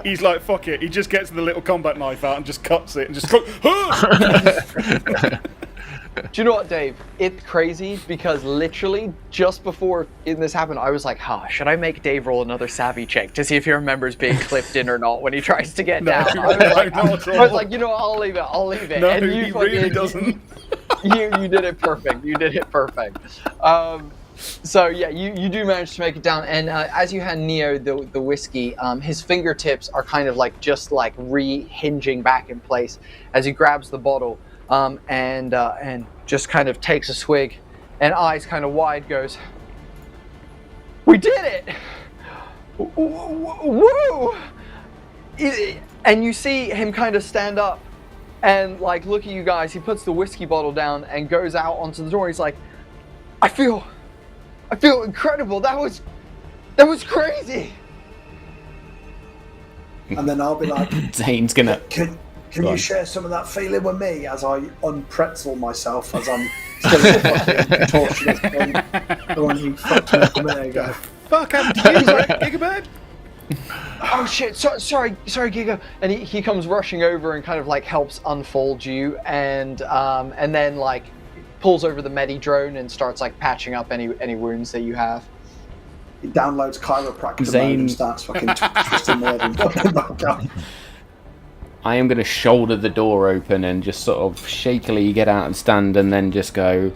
He's like, fuck it. He just gets the little combat knife out and just cuts it and just. Do you know what, Dave? It's crazy because literally just before this happened, I was like, should I make Dave roll another savvy check to see if he remembers being clipped in or not when he tries to get down? I was like, you know what, I'll leave it. No, and you he really doesn't. You did it perfect. So yeah, you do manage to make it down, and as you hand Neo the whiskey, his fingertips are kind of like just like re-hinging back in place as he grabs the bottle. And just kind of takes a swig, and eyes kind of wide goes, "We did it! Woo!" And you see him kind of stand up and like look at you guys. He puts the whiskey bottle down and goes out onto the door. He's like, I feel incredible. That was crazy." And then I'll be like, Zane's gonna. Can you share some of that feeling with me as I unpretzel myself as I'm still fucking tortured the one who fucked me up a minute ago? Fuck happened to you, Gigabed? Oh shit! Sorry, Giga. And he comes rushing over and kind of like helps unfold you, and then like pulls over the medi drone and starts like patching up any wounds that you have. He downloads chiropractor Zane- mode and starts fucking twisting the head and fucking back up. I am going to shoulder the door open and just sort of shakily get out and stand and then just go...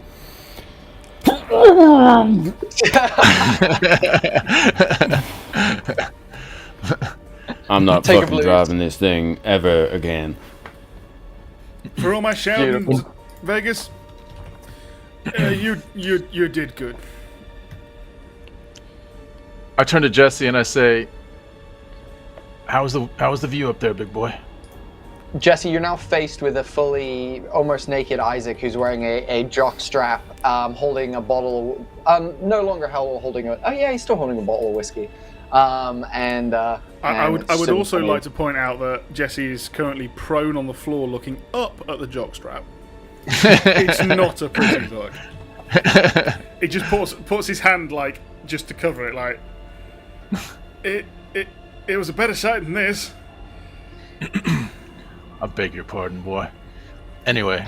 I'm not Take a fucking blue. driving this thing ever again. For all my shouting, Beautiful. Vegas, you did good. I turn to Jesse and I say, "How's the view up there, big boy?" Jesse, you're now faced with a fully, almost naked Isaac who's wearing a jock strap, holding a bottle. No longer holding a. Oh yeah, he's still holding a bottle of whiskey. I would still also funny. like to point out that Jesse is currently prone on the floor, looking up at the jockstrap. It's not a pretty look. He just puts his hand like just to cover it, like it was a better sight than this. I beg your pardon, boy. Anyway,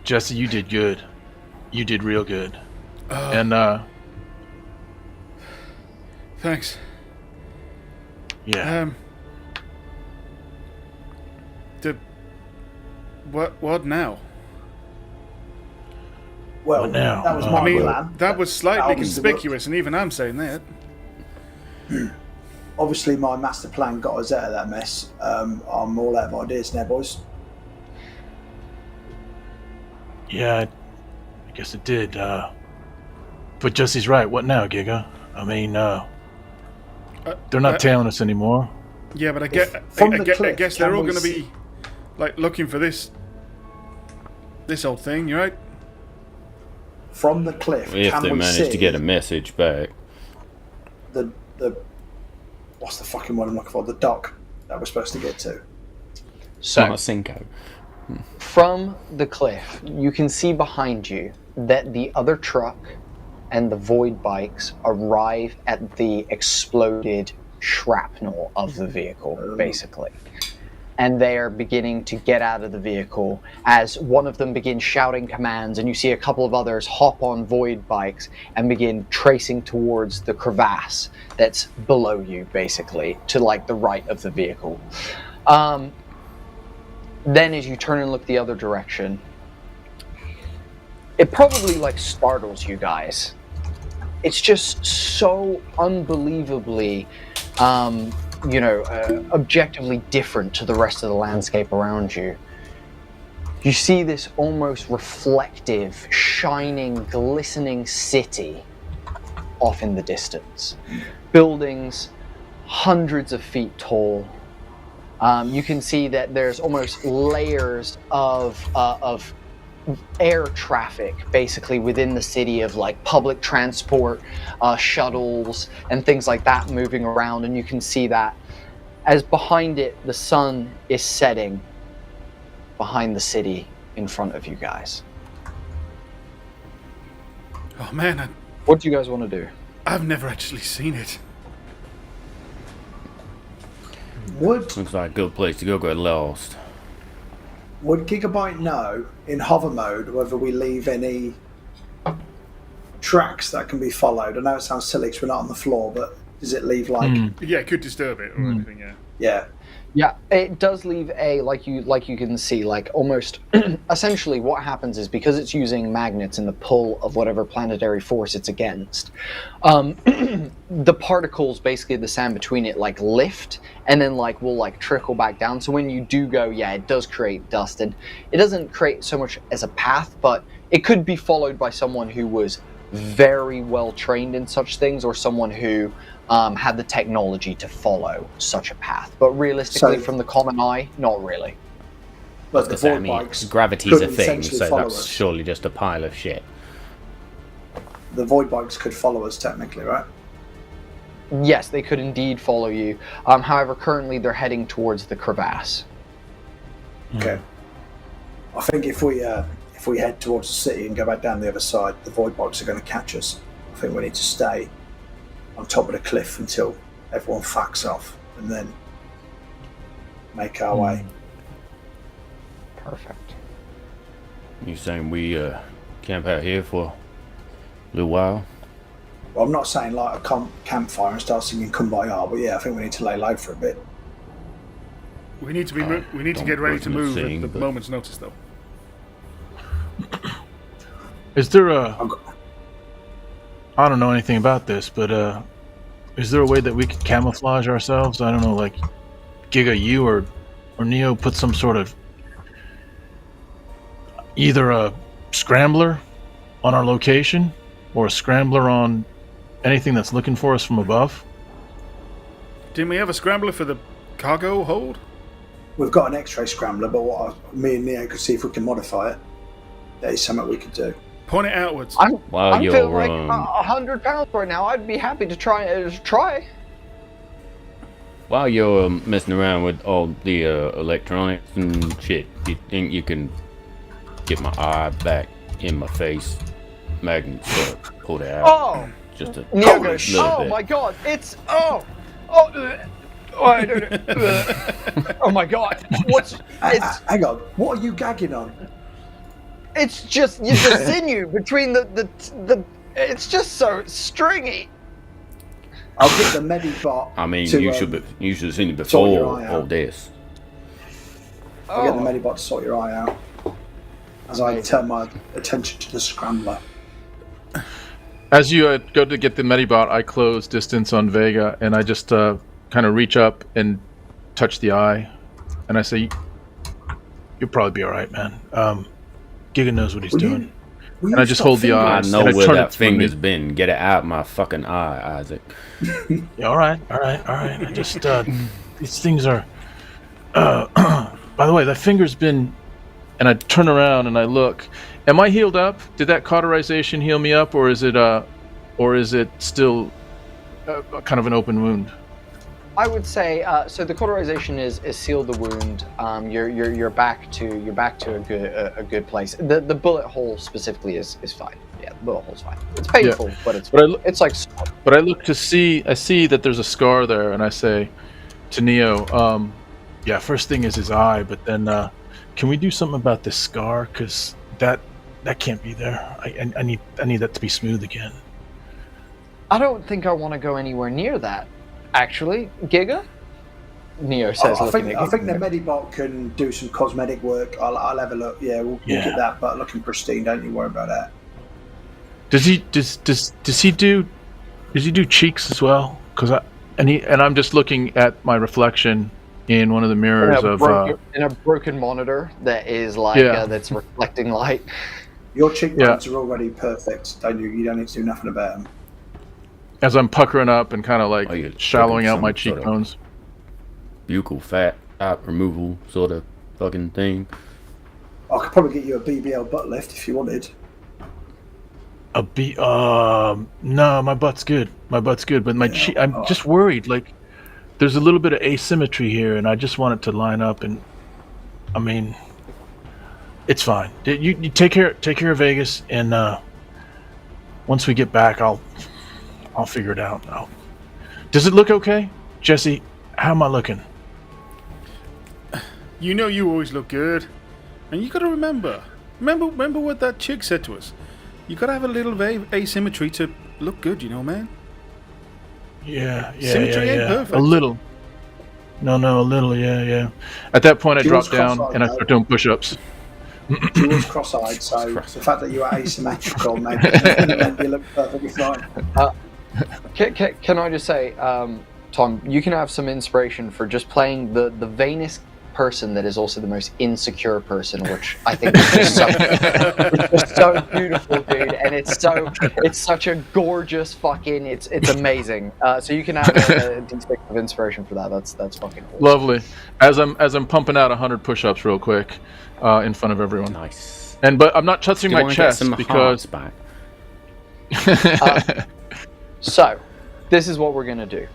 Jesse, you did good. You did real good. And Thanks. yeah. What now? Well, What now? that was I my I mean, plan. that was slightly obviously worked. conspicuous, and even I'm saying that. Obviously, my master plan got us out of that mess. I'm all out of ideas now, boys. Yeah, I guess it did. But Jesse's right. What now, Giga? I mean, they're not tailing us anymore. Yeah, but I From the guess cliff, they're can all we going to see- be like looking for this old thing, you right? From the cliff, If can they we manage see to get a message back. the what's the fucking word I'm looking for? The dock that we're supposed to get to. So, Mars Cinco. from the cliff, you can see behind you that the other truck and the void bikes arrive at the exploded shrapnel of the vehicle, basically. And they are beginning to get out of the vehicle as one of them begins shouting commands, and you see a couple of others hop on void bikes and begin tracing towards the crevasse that's below you, basically, to like the right of the vehicle. Then as you turn and look the other direction, it probably like startles you guys. It's just so unbelievably objectively different to the rest of the landscape around you. You see this almost reflective, shining, glistening city off in the distance. Buildings hundreds of feet tall. You can see that there's almost layers of air traffic basically within the city of like public transport, shuttles and things like that moving around, and you can see that as behind it the sun is setting behind the city in front of you guys. Oh man, What do you guys want to do? I've never actually seen it. Would Looks like a good place to go get lost. Gigabyte know in hover mode whether we leave any tracks that can be followed? I know it sounds silly because we're not on the floor, but does it leave like Yeah, it could disturb it or anything. Yeah. yeah? Yeah, it does leave a like you can see like almost essentially what happens is because it's using magnets and the pull of whatever planetary force it's against, the particles basically the sand between it like lift and then like will like trickle back down. So when you do go, yeah, it does create dust, and it doesn't create so much as a path, but it could be followed by someone who was very well trained in such things or someone who had the technology to follow such a path, but realistically, So- from the common eye, not really. But the I void mean, bikes gravity's could a thing, essentially so follow that's us. surely just a pile of shit. The void bikes could follow us technically, right? Yes, they could indeed follow you. However, currently they're heading towards the crevasse. Okay. I think if we head towards the city and go back down the other side, the void bikes are going to catch us. I think we need to stay on top of the cliff until everyone fucks off and then make our way. Perfect. You saying we camp out here for a little while? Well, I'm not saying light a campfire and start singing Kumbaya, but yeah, I think we need to lay low for a bit. We need to be. We need to get ready to move at the moment's notice, though. Is there a... I don't know anything about this, but is there a way that we could camouflage ourselves? I don't know, like Giga, you or Neo put some sort of either a scrambler on our location or a scrambler on anything that's looking for us from above? Didn't we have a scrambler for the cargo hold? We've got an X-ray scrambler, but me and Neo could see if we can modify it. That is something we could do. Point it outwards. I'm feeling like 100 pounds right now. I'd be happy to try. While you're messing around with all the electronics and shit, you think you can get my eye back in my face? Magnet, pull it out. Oh! Just a Neo goes, little bit. My god, it's... Oh, I don't know. Oh my god. Hang on, what are you gagging on? It's just the sinew between the it's just so stringy. I'll get the Medibot. I mean, you should have seen it sort your before eye all out. this. I'll get the Medibot to sort your eye out. As I turn my attention to the scrambler. As you go to get the Medibot, I close distance on Vega, and I just kind of reach up and touch the eye, and I say, "You'll probably be all right, man. Giga knows what he's doing." And I just hold the eye. I know where that finger's been. Get it out my fucking eye, Isaac. Yeah, all right. I just these things are. By the way, that finger's been. And I turn around and I look. Am I healed up? Did that cauterization heal me up, or is it still kind of an open wound? I would say so. The cauterization is sealed the wound. You're back to a good place. The bullet hole specifically is fine. Yeah, the bullet hole's fine. It's painful, but it's fine. It's like. But I look to see. I see that there's a scar there, and I say to Neo, "Yeah, first thing is his eye, but then can we do something about this scar? Because that can't be there. I need that to be smooth again." I don't think I want to go anywhere near that. Actually, Giga? Neo says. I think the Medibot can do some cosmetic work. I'll have a look. Yeah, we'll get that. But looking pristine. Don't you worry about that. Does he do cheeks as well? I'm just looking at my reflection in one of the mirrors in a broken monitor that is like that's reflecting light. Your cheekbones are already perfect. Don't you? You don't need to do nothing about them. As I'm puckering up and kind of like shallowing out my cheekbones. Buccal fat removal sort of fucking thing. I could probably get you a BBL butt lift if you wanted. No, my butt's good. But my cheek, I'm just worried. Like, there's a little bit of asymmetry here, and I just want it to line up. And I mean, it's fine. You take care of Vegas, and once we get back, I'll figure it out. Does it look okay, Jesse? How am I looking? You know you always look good, and you got to remember what that chick said to us. You got to have a little asymmetry to look good, you know, man. Yeah. Symmetry ain't perfect. A little. No, a little. Yeah. At that point, I drop down and I start doing push-ups. She was cross-eyed, so the fact that you are asymmetrical made you look perfectly fine. Can I just say, Tom, you can have some inspiration for just playing the vainest person that is also the most insecure person, which I think is just so beautiful, dude, and it's such a gorgeous fucking it's amazing. So you can have a D6 of inspiration for that. That's fucking awesome. Lovely. As I'm pumping out 100 push-ups real quick in front of everyone. Nice. But I'm not touching my chest because. Back? So, this is what we're gonna do.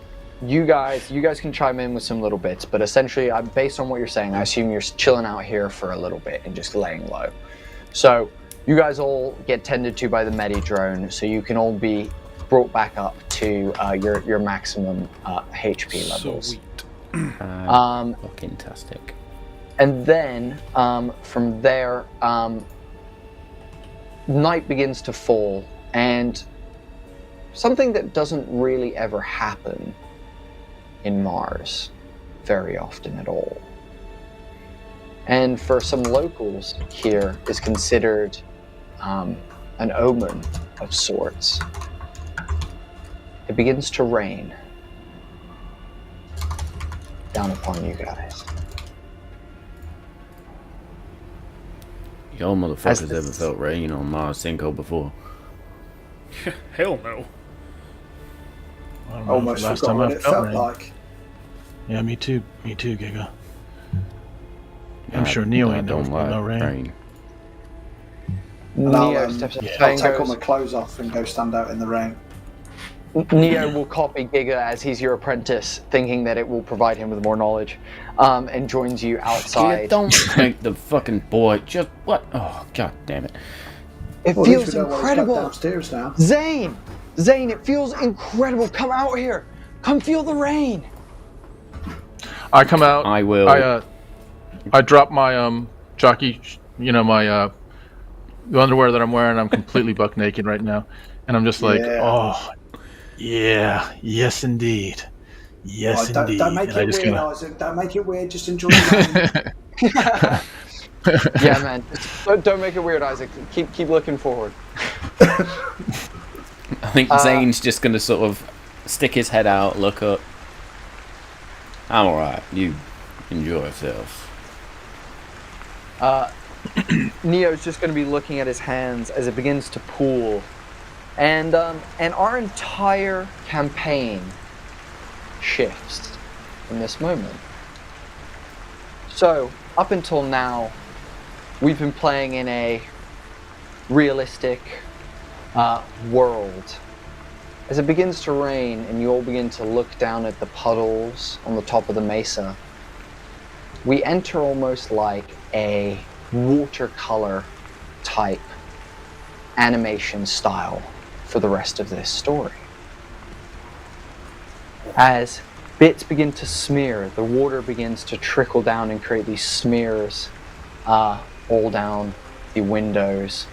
You guys can chime in with some little bits, but essentially, based on what you're saying, I assume you're chilling out here for a little bit and just laying low. So, you guys all get tended to by the Medi drone, so you can all be brought back up to your maximum HP levels. Sweet. Fucking tastic. And then from there, night begins to fall, and something that doesn't really ever happen in Mars very often at all. And for some locals here is considered an omen of sorts. It begins to rain down upon you guys. Y'all motherfuckers ever felt rain on Mars Cinco before? Hell no. I don't know Almost the last forgot time what I it felt felt rain. like. Yeah, me too, Giga. I'm sure Neo I ain't don't no like rain. And I'll, Neo steps up I'll and take all goes, my clothes off and go stand out in the rain. Neo will copy Giga as he's your apprentice, thinking that it will provide him with more knowledge, and joins you Yeah, outside. don't make the fucking boy just what? Oh, god damn it! It Well, at least feels we know what he's got incredible. downstairs now. Zane, it feels incredible. Come out here. Come feel the rain. I come out. I will. I drop my jockey. My the underwear that I'm wearing. I'm completely buck naked right now, and I'm just like, Yeah. oh, yeah, yes indeed, yes Oh, indeed. don't make And I it just weird, kinda- Isaac. Don't make it weird. Just enjoy the rain. Yeah, man. Don't make it weird, Isaac. Keep looking forward. I think Zane's just gonna sort of stick his head out, look up. I'm alright. You enjoy yourself. Neo's just going to be looking at his hands as it begins to pool, and our entire campaign shifts in this moment. So up until now, we've been playing in a realistic world. As it begins to rain and you all begin to look down at the puddles on the top of the mesa, we enter almost like a watercolor type animation style for the rest of this story. As bits begin to smear, the water begins to trickle down and create these smears all down the windows.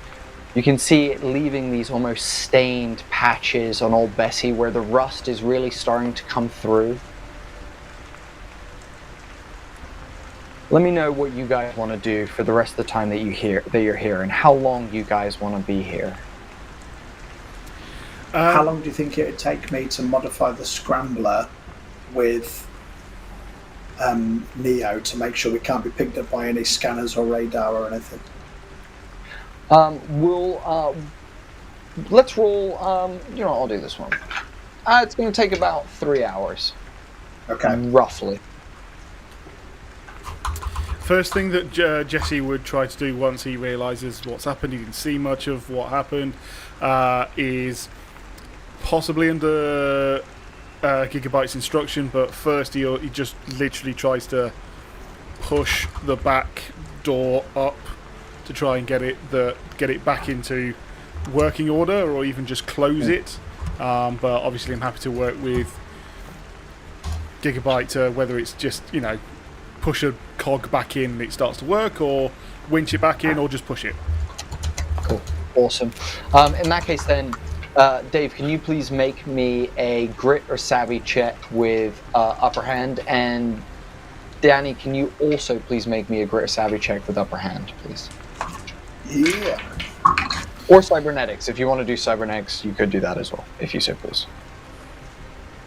You can see it leaving these almost stained patches on old Bessie where the rust is really starting to come through. Let me know what you guys want to do for the rest of the time that you're here, and how long you guys want to be here. How long do you think it would take me to modify the scrambler with Neo to make sure we can't be picked up by any scanners or radar or anything? Let's roll. I'll do this one. It's going to take about 3 hours, Okay. roughly. First thing that Jesse would try to do once he realises what's happened, he didn't see much of what happened, is possibly under Gigabyte's instruction, but first he just literally tries to push the back door up to try and get it back into working order, or even just close it. But obviously I'm happy to work with Gigabyte, whether it's just, push a cog back in and it starts to work, or winch it back in, or just push it. Cool. Awesome. In that case then, Dave, can you please make me a grit or savvy check with upper hand? And Danny, can you also please make me a grit or savvy check with upper hand, please? Yeah. Or cybernetics. If you want to do cybernetics, you could do that as well, if you so please.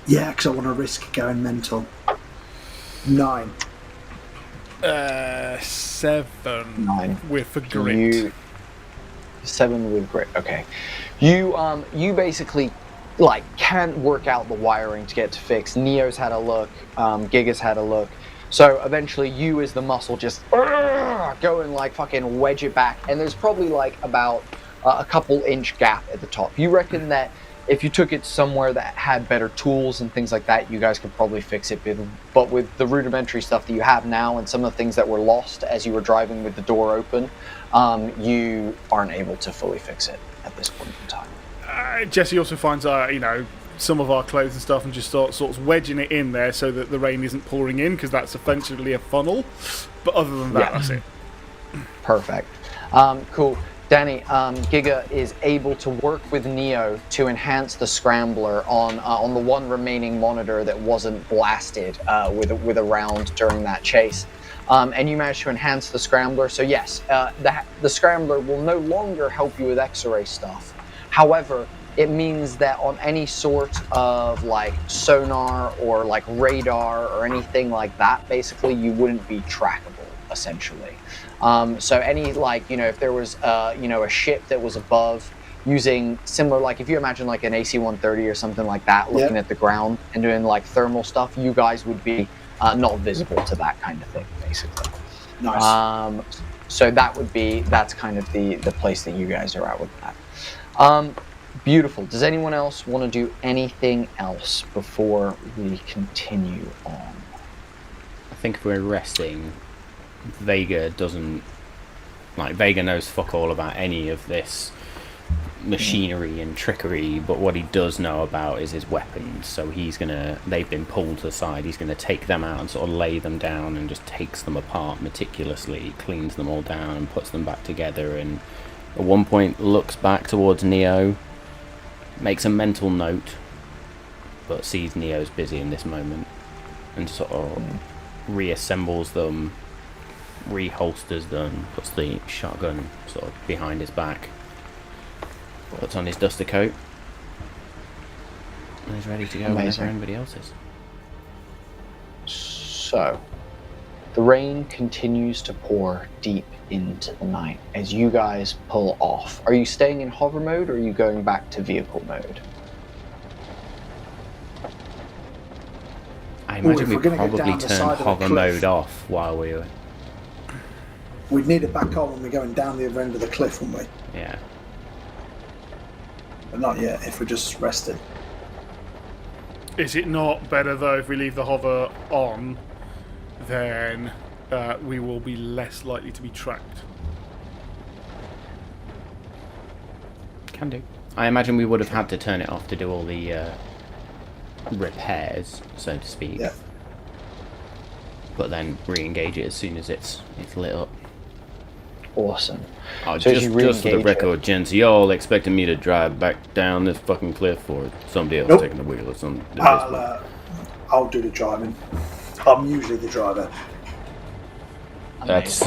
Yeah, because I want to risk going mental. 9. 7 9. with a grit. 7 with grit. Okay. You basically can't work out the wiring to get it to fix. Neo's had a look. Giga's had a look. So eventually, you as the muscle just go and fucking wedge it back, and there's probably about a couple inch gap at the top. You reckon that if you took it somewhere that had better tools and things like that, you guys could probably fix it. But with the rudimentary stuff that you have now and some of the things that were lost as you were driving with the door open, you aren't able to fully fix it at this point in time. Jesse also finds some of our clothes and stuff, and just starts sort of wedging it in there so that the rain isn't pouring in, because that's essentially a funnel. But other than that, that's it. Perfect. Cool. Danny, Giga is able to work with Neo to enhance the scrambler on the one remaining monitor that wasn't blasted with a round during that chase. And you managed to enhance the scrambler. So yes, the scrambler will no longer help you with X-ray stuff. However, it means that on any sort of like sonar or like radar or anything like that, basically you wouldn't be trackable, essentially. So any like, if there was a ship that was above, using similar, like if you imagine like an AC-130 or something like that, looking at the ground and doing like thermal stuff, you guys would be not visible to that kind of thing, basically. Nice. So that's kind of the place that you guys are at with that. Beautiful. Does anyone else want to do anything else before we continue on? I think if we're resting, Vega knows fuck all about any of this machinery and trickery, but what he does know about is his weapons. So they've been pulled aside, he's gonna take them out and sort of lay them down and just takes them apart meticulously, cleans them all down and puts them back together, and at one point looks back towards Neo, makes a mental note, but sees Neo's busy in this moment and sort of reassembles them, reholsters them, puts the shotgun sort of behind his back, puts on his duster coat, and is ready to go whenever anybody else is. So, the rain continues to pour deep into the night as you guys pull off. Are you staying in hover mode or are you going back to vehicle mode? I imagine we probably turn hover mode off while we were... We'd need it back on when we're going down the other end of the cliff, wouldn't we? Yeah. But not yet, if we're just rested. Is it not better, though, if we leave the hover on, then we will be less likely to be tracked? Can do. I imagine we would have had to turn it off to do all the repairs, so to speak. Yeah. But then re-engage it as soon as it's lit up. Awesome. Oh, So just for the record, gents, y'all expecting me to drive back down this fucking cliff, or somebody else taking the wheel or something? I'll do the driving. I'm usually the driver. That's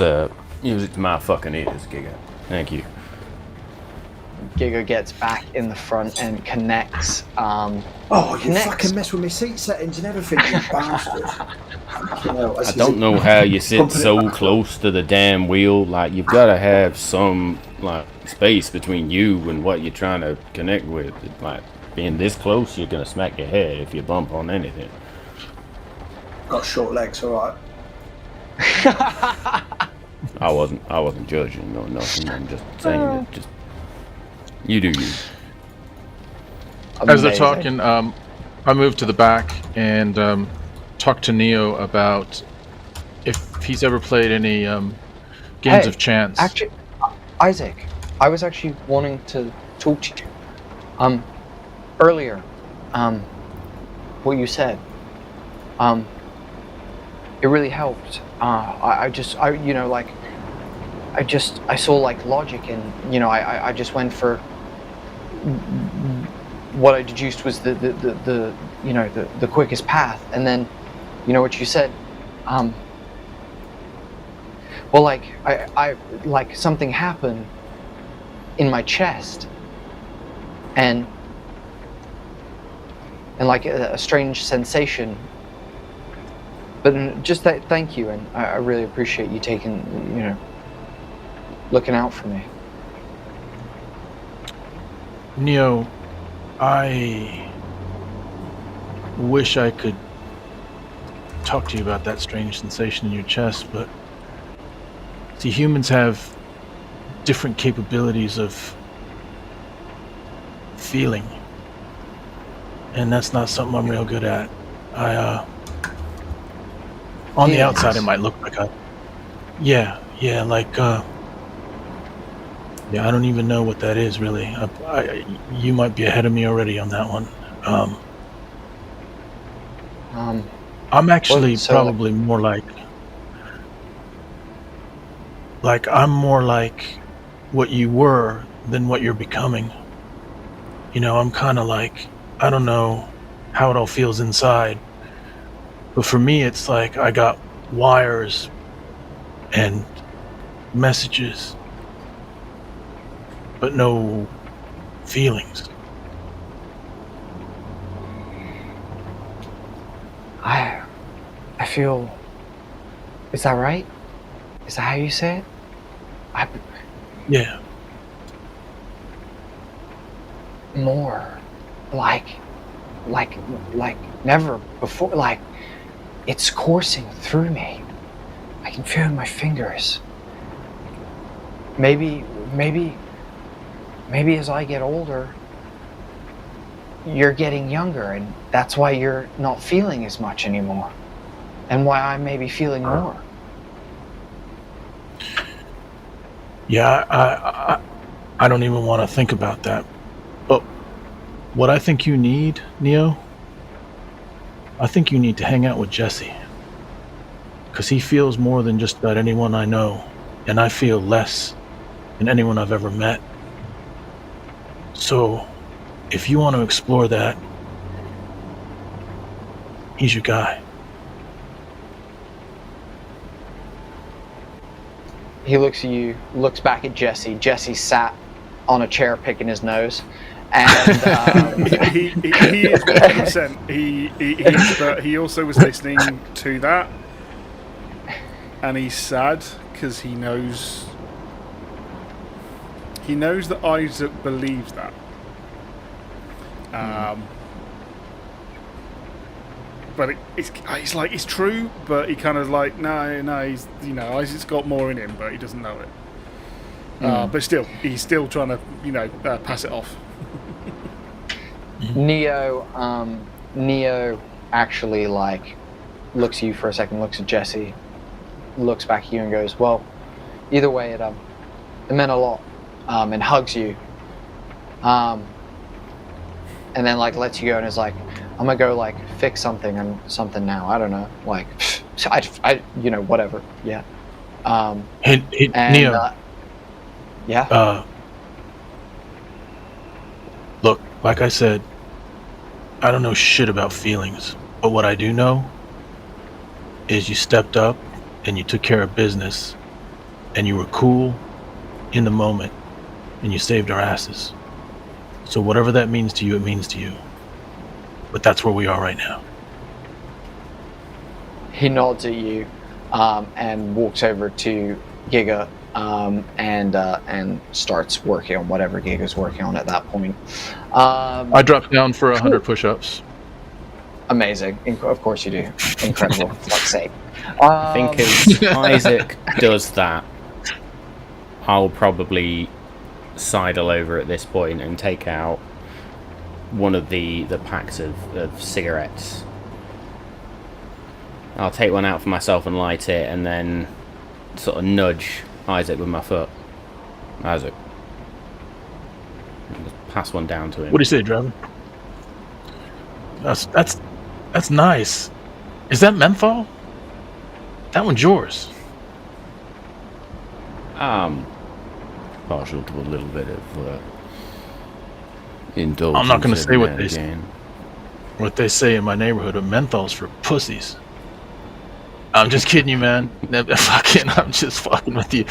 music to my fucking ears, Giga. Thank you. Giga gets back in the front and connects. You fucking mess with my seat settings and everything, you bastard. I don't know how you sit so close to the damn wheel. Like, you've got to have some like space between you and what you're trying to connect with. Like, being this close, you're gonna smack your head if you bump on anything. Got short legs, all right. I wasn't judging or nothing. I'm just saying that just you do you. As they're talking, I move to the back and talk to Neo about if he's ever played any games of chance. Actually, Isaac, I was actually wanting to talk to you. Earlier, what you said, it really helped. I saw like logic, and I just went for what I deduced was the quickest path, and then what you said. Well, like I like something happened in my chest, and like a strange sensation. But just thank you, and I really appreciate you taking, looking out for me. Neo, I wish I could talk to you about that strange sensation in your chest, but see, humans have different capabilities of feeling, and that's not something I'm real good at. On the outside, it might look like I don't even know what that is really. You might be ahead of me already on that one. I'm actually probably more like I'm more like what you were than what you're becoming. You know, I'm kind of like, I don't know how it all feels inside, but for me, it's like I got wires and messages, but no feelings. I feel. Is that right? Is that how you say it? Yeah. More like never before. Like it's coursing through me. I can feel it in my fingers. Maybe as I get older, you're getting younger, and that's why you're not feeling as much anymore, and why I may be feeling more. Yeah, I don't even want to think about that. But what I think you need, Neo, I think you need to hang out with Jesse. Because he feels more than just about anyone I know, and I feel less than anyone I've ever met. So, if you want to explore that, he's your guy. He looks at you, looks back at Jesse. Jesse sat on a chair picking his nose. And he is 100%. He is, but he also was listening to that, and he's sad because he knows that Isaac believes that. But it's like it's true, but he kind of like no, he's Isaac's got more in him, but he doesn't know it. But still, he's still trying to pass it off. Neo actually like looks at you for a second, looks at Jesse, looks back at you and goes, "Well, either way, it meant a lot," and hugs you, and then like lets you go and is like, "I'm gonna go like fix something now. I don't know, like I whatever." Yeah. Hey, Neo. Yeah. Look, like I said, I don't know shit about feelings, but what I do know is you stepped up and you took care of business, and you were cool in the moment, and you saved our asses. So whatever that means to you, it means to you. But that's where we are right now. He nods at you and walks over to Giga and starts working on whatever Giga's working on at that point. I dropped down for 100 push-ups. Amazing. Of course you do. Incredible. Fuck's sake. I think as Isaac does that, I'll probably sidle over at this point and take out one of the packs of cigarettes. I'll take one out for myself and light it, and then sort of nudge Isaac with my foot. Isaac. And just pass one down to him. What do you say, Draven? That's nice. Is that menthol? That one's yours. Partial to a little bit of indulgence. I'm not going to say again. what they say in my neighborhood, but menthol's for pussies. I'm just kidding you, man. I'm just fucking with you.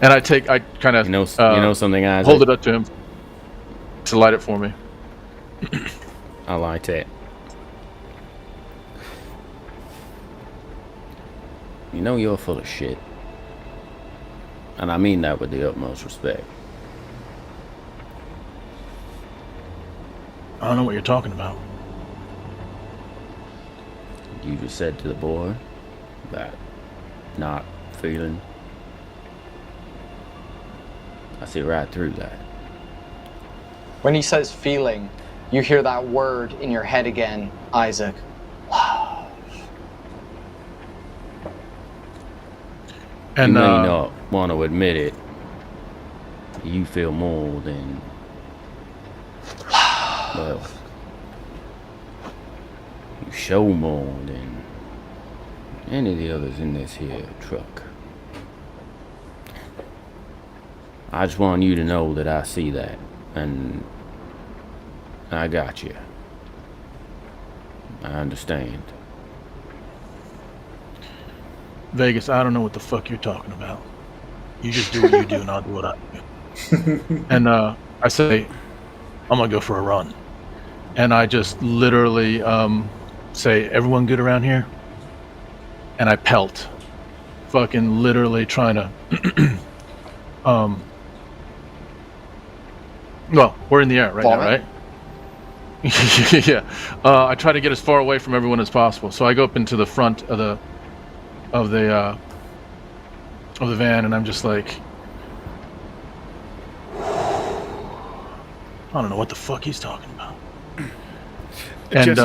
And I kind of you know something, Isaac? Hold it up to him to light it for me. I light it. You know you're full of shit. And I mean that with the utmost respect. I don't know what you're talking about. You just said to the boy that not feeling. I see right through that. When he says feeling, you hear that word in your head again, Isaac. Love. You And may not want to admit it. You feel more than... Well... You show more than any of the others in this here truck. I just want you to know that I see that, and I got you. I understand. Vegas, I don't know what the fuck you're talking about. You just do what you do, and I'll do what I do. And I say, I'm gonna go for a run. And I just literally say, everyone good around here? And I pelt. Fucking literally trying to... well, we're in the air right now, right? Yeah. I try to get as far away from everyone as possible. So I go up into the front of the van, and I'm just like, I don't know what the fuck he's talking about. And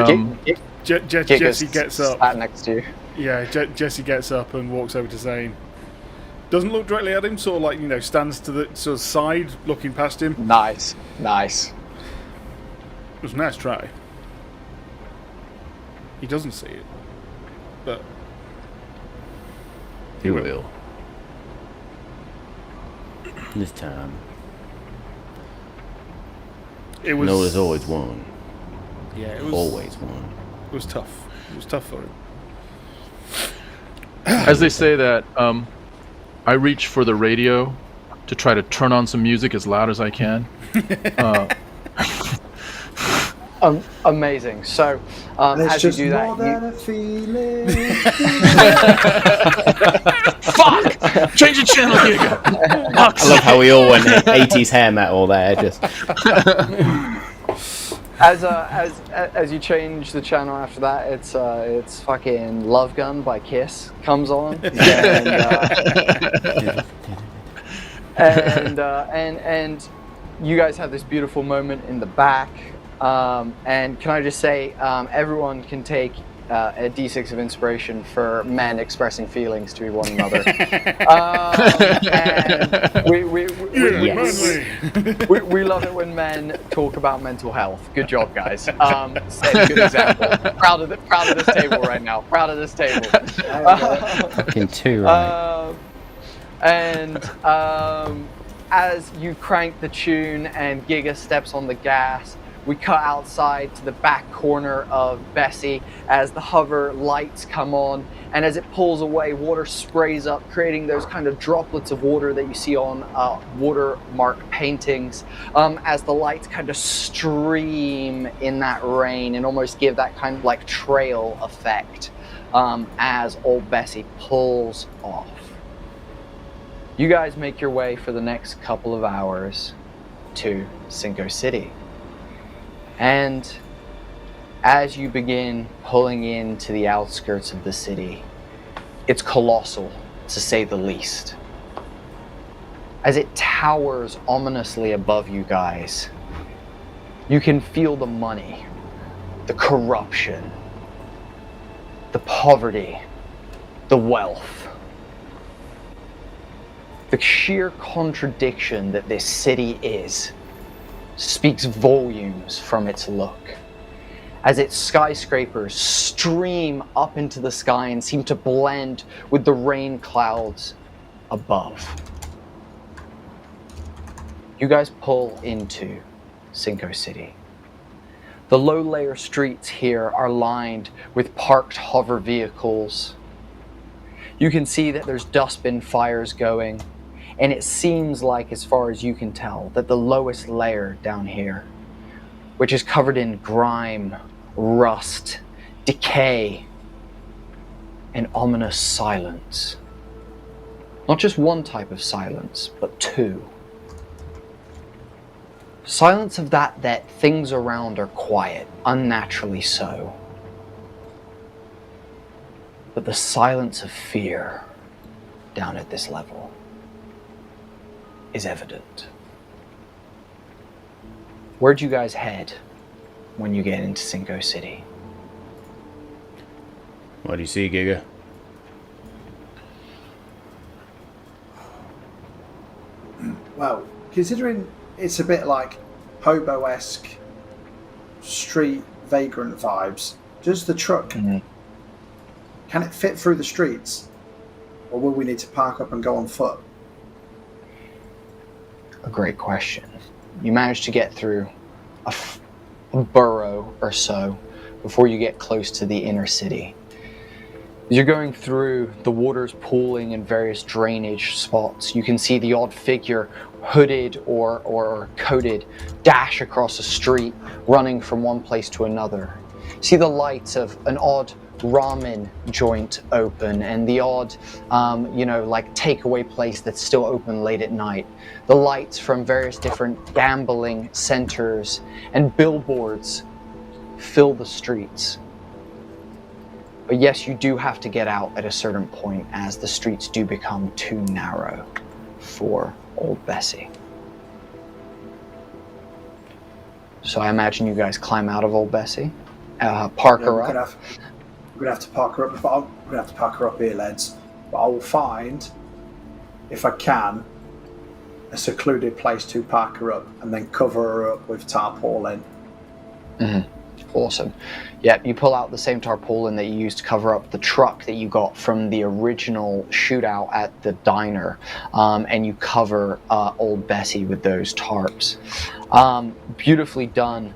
Jesse gets up. Sat next to you. Yeah, Jesse gets up and walks over to Zane. Doesn't look directly at him, sort of like, stands to the sort of side, looking past him. Nice. It was a nice try. He doesn't see it, but He will. This time. it was. No, there's always one. Yeah, it was Always one. It was tough. It was tough for him. as they say that, I reach for the radio to try to turn on some music as loud as I can. Amazing. So, as you do that, more than a feeling. Fuck! Change the channel, Giga! I love how we all went 80s hair metal there. Just as you change the channel after that, it's fucking Love Gun by Kiss comes on, and you guys have this beautiful moment in the back. And can I just say, everyone can take a D6 of inspiration for men expressing feelings to one another. And we love it when men talk about mental health. Good job, guys. Set a good example. Proud of this table right now. Proud of this table. fucking two, right? As you crank the tune and Giga steps on the gas, we cut outside to the back corner of Bessie as the hover lights come on, and as it pulls away, water sprays up, creating those kind of droplets of water that you see on watermark paintings, as the lights kind of stream in that rain and almost give that kind of like trail effect as old Bessie pulls off. You guys make your way for the next couple of hours to Cinco City. And as you begin pulling into the outskirts of the city, it's colossal, to say the least. As it towers ominously above you guys, you can feel the money, the corruption, the poverty, the wealth, the sheer contradiction that this city is. Speaks volumes from its look, as its skyscrapers stream up into the sky and seem to blend with the rain clouds above. You guys pull into Cinco City. The low-layer streets here are lined with parked hover vehicles. You can see that there's dustbin fires going. And it seems like, as far as you can tell, that the lowest layer down here, which is covered in grime, rust, decay, and ominous silence. Not just one type of silence, but two. Silence of that things around are quiet, unnaturally so. But the silence of fear down at this level is evident. Where'd you guys head when you get into Cinco City? What do you see, Giga? Well, considering it's a bit like hobo-esque street vagrant vibes, does the truck, can it fit through the streets? Or will we need to park up and go on foot? a great question. You manage to get through a borough or so before you get close to the inner city. As you're going through, the water's pooling in various drainage spots. You can see the odd figure, hooded or coated, dash across the street, running from one place to another. See the lights of an odd ramen joint open and the odd, like takeaway place that's still open late at night. The lights from various different gambling centers and billboards fill the streets. But yes, you do have to get out at a certain point as the streets do become too narrow for Old Bessie. So I imagine you guys climb out of Old Bessie, park her up. We're gonna have to park her up. I'm gonna have to park her up here, lads. But I will find, if I can, a secluded place to park her up, and then cover her up with tarpaulin. Mm-hmm. Awesome. Yeah, you pull out the same tarpaulin that you used to cover up the truck that you got from the original shootout at the diner, and you cover Old Bessie with those tarps. Beautifully done.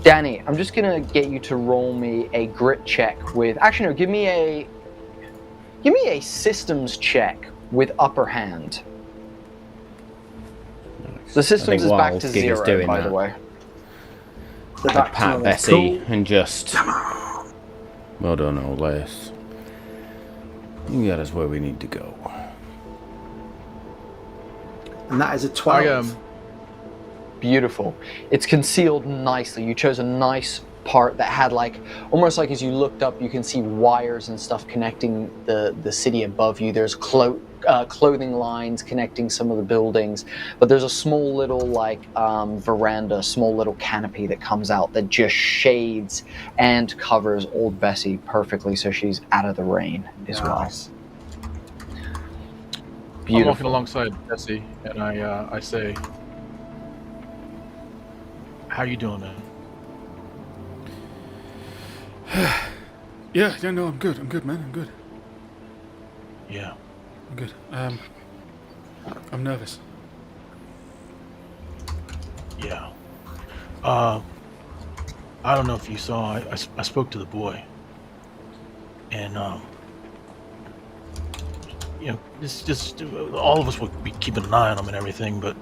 Danny, I'm just gonna get you to roll me a grit check with. Actually, no, give me a systems check with upper hand. The systems is back to 0, by the way. I pat Bessie and just... Well done, old lass. You got us where we need to go. And that is a 12. Beautiful. It's concealed nicely. You chose a nice part that had almost like as you looked up, you can see wires and stuff connecting the city above you. There's clothing lines connecting some of the buildings, but there's a small little veranda, small little canopy that comes out that just shades and covers Old Bessie perfectly, so she's out of the rain as well. Beautiful. I'm walking alongside Bessie, and I say, "How you doing, man?" Yeah, no, I'm good, man, I'm good. Yeah. I'm good. I'm nervous. Yeah. I don't know if you saw, I spoke to the boy. And, just all of us will be keeping an eye on him and everything, but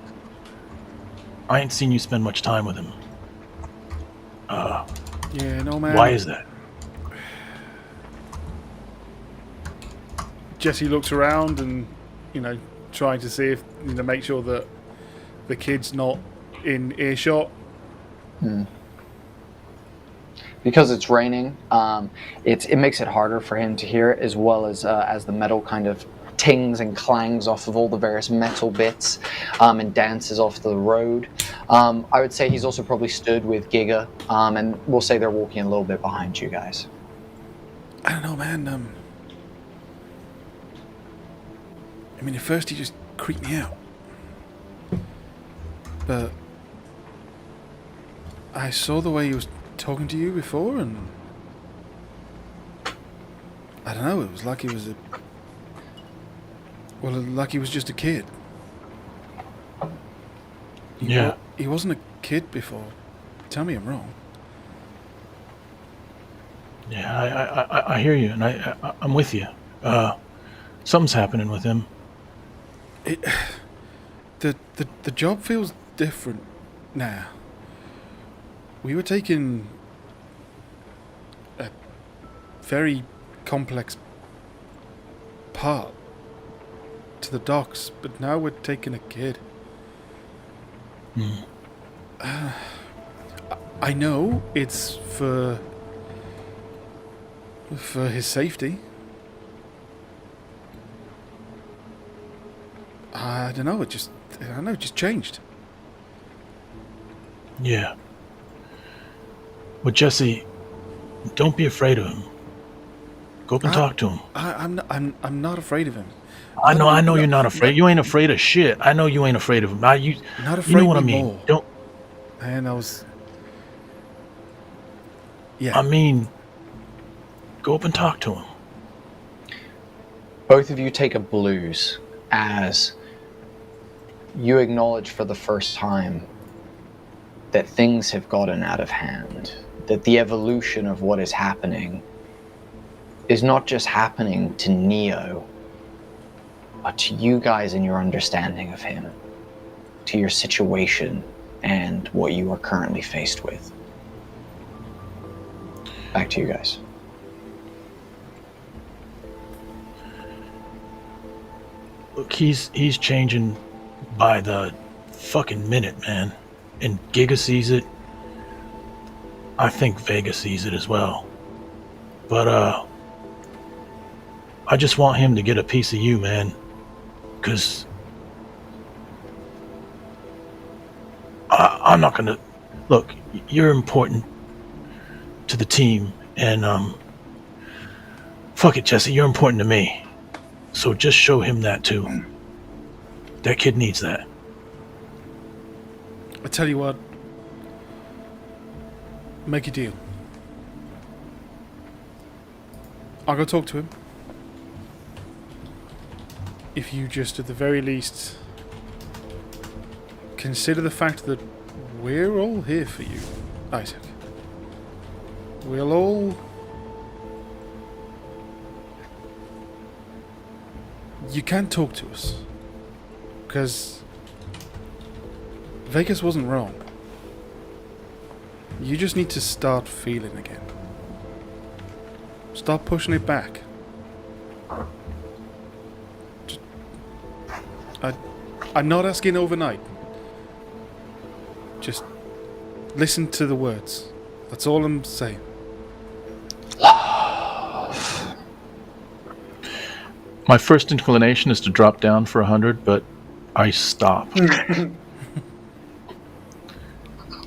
I ain't seen you spend much time with him. Yeah, no, man. Why is that? Jesse looks around and, trying to see if, make sure that the kid's not in earshot. Because it's raining, it makes it harder for him to hear it, as well as the metal kind of tings and clangs off of all the various metal bits and dances off the road. I would say he's also probably stood with Giga, and we'll say they're walking a little bit behind you guys. I don't know, man. At first he just creeped me out. But I saw the way he was talking to you before, and I don't know, it was like he was like he was just a kid. He wasn't a kid before. Tell me I'm wrong. Yeah, I hear you, and I'm with you. Something's happening with him. The job feels different now. We were taking a very complex part to the docks, but now we're taking a kid. I know it's for his safety. I don't know, it just changed. Yeah. But Jesse, don't be afraid of him. Go up and talk to him. I'm not afraid of him. I know you're not afraid. You ain't afraid of shit. I know you ain't afraid of him. Not afraid. You know what I mean? More. Don't. And I was. Yeah. I mean, go up and talk to him. Both of you take a blues as you acknowledge for the first time that things have gotten out of hand, that the evolution of what is happening is not just happening to Neo, but to you guys and your understanding of him, to your situation and what you are currently faced with. Back to you guys. Look, he's changing by the fucking minute, man. And Giga sees it. I think Vega sees it as well. But, I just want him to get a piece of you, man. 'Cause I'm not gonna... Look, you're important to the team, and, fuck it, Jesse, you're important to me. So just show him that, too. That kid needs that. I tell you what, make a deal. I'll go talk to him. If you just, at the very least, consider the fact that we're all here for you, Isaac. We'll all... You can talk to us. Because Vegas wasn't wrong. You just need to start feeling again. Start pushing it back. I'm not asking overnight. Just listen to the words. That's all I'm saying. My first inclination is to drop down for 100, but I stop.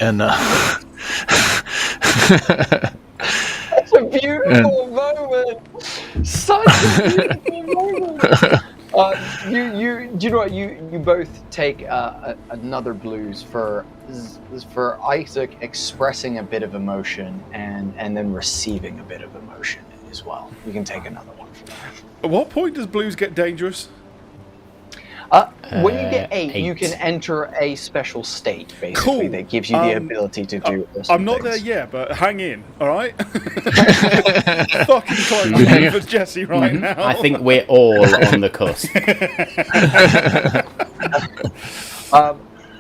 And That's a beautiful moment. Such a beautiful moment. You know what? You both take another blues for Isaac expressing a bit of emotion and then receiving a bit of emotion as well. You can take another one for that. At what point does blues get dangerous? When you get 8, you can enter a special state, basically, Cool. that gives you the ability to do awesome I'm not things. there yet, but hang in, alright? Fucking close for Jesse right now. I think we're all on the cusp.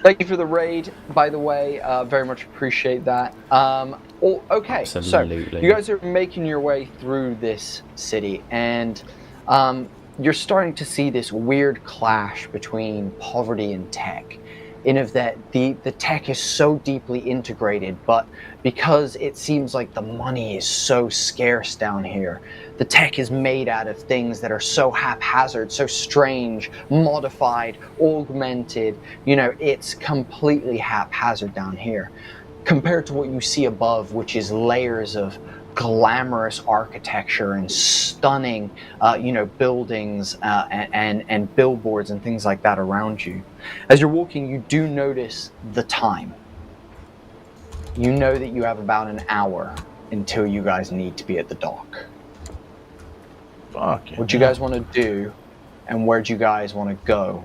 Thank you for the raid, by the way. Very much appreciate that. Okay, Absolutely. so you guys are making your way through this city, and you're starting to see this weird clash between poverty and tech. In of that the tech is so deeply integrated, but because it seems like the money is so scarce down here, the tech is made out of things that are so haphazard, so strange, modified, augmented. You know, it's completely haphazard down here compared to what you see above, which is layers of glamorous architecture and stunning, buildings and billboards and things like that around you. As you're walking, you do notice the time. You know that you have about an hour until you guys need to be at the dock. Fuck. What do you guys want to do, and where do you guys want to go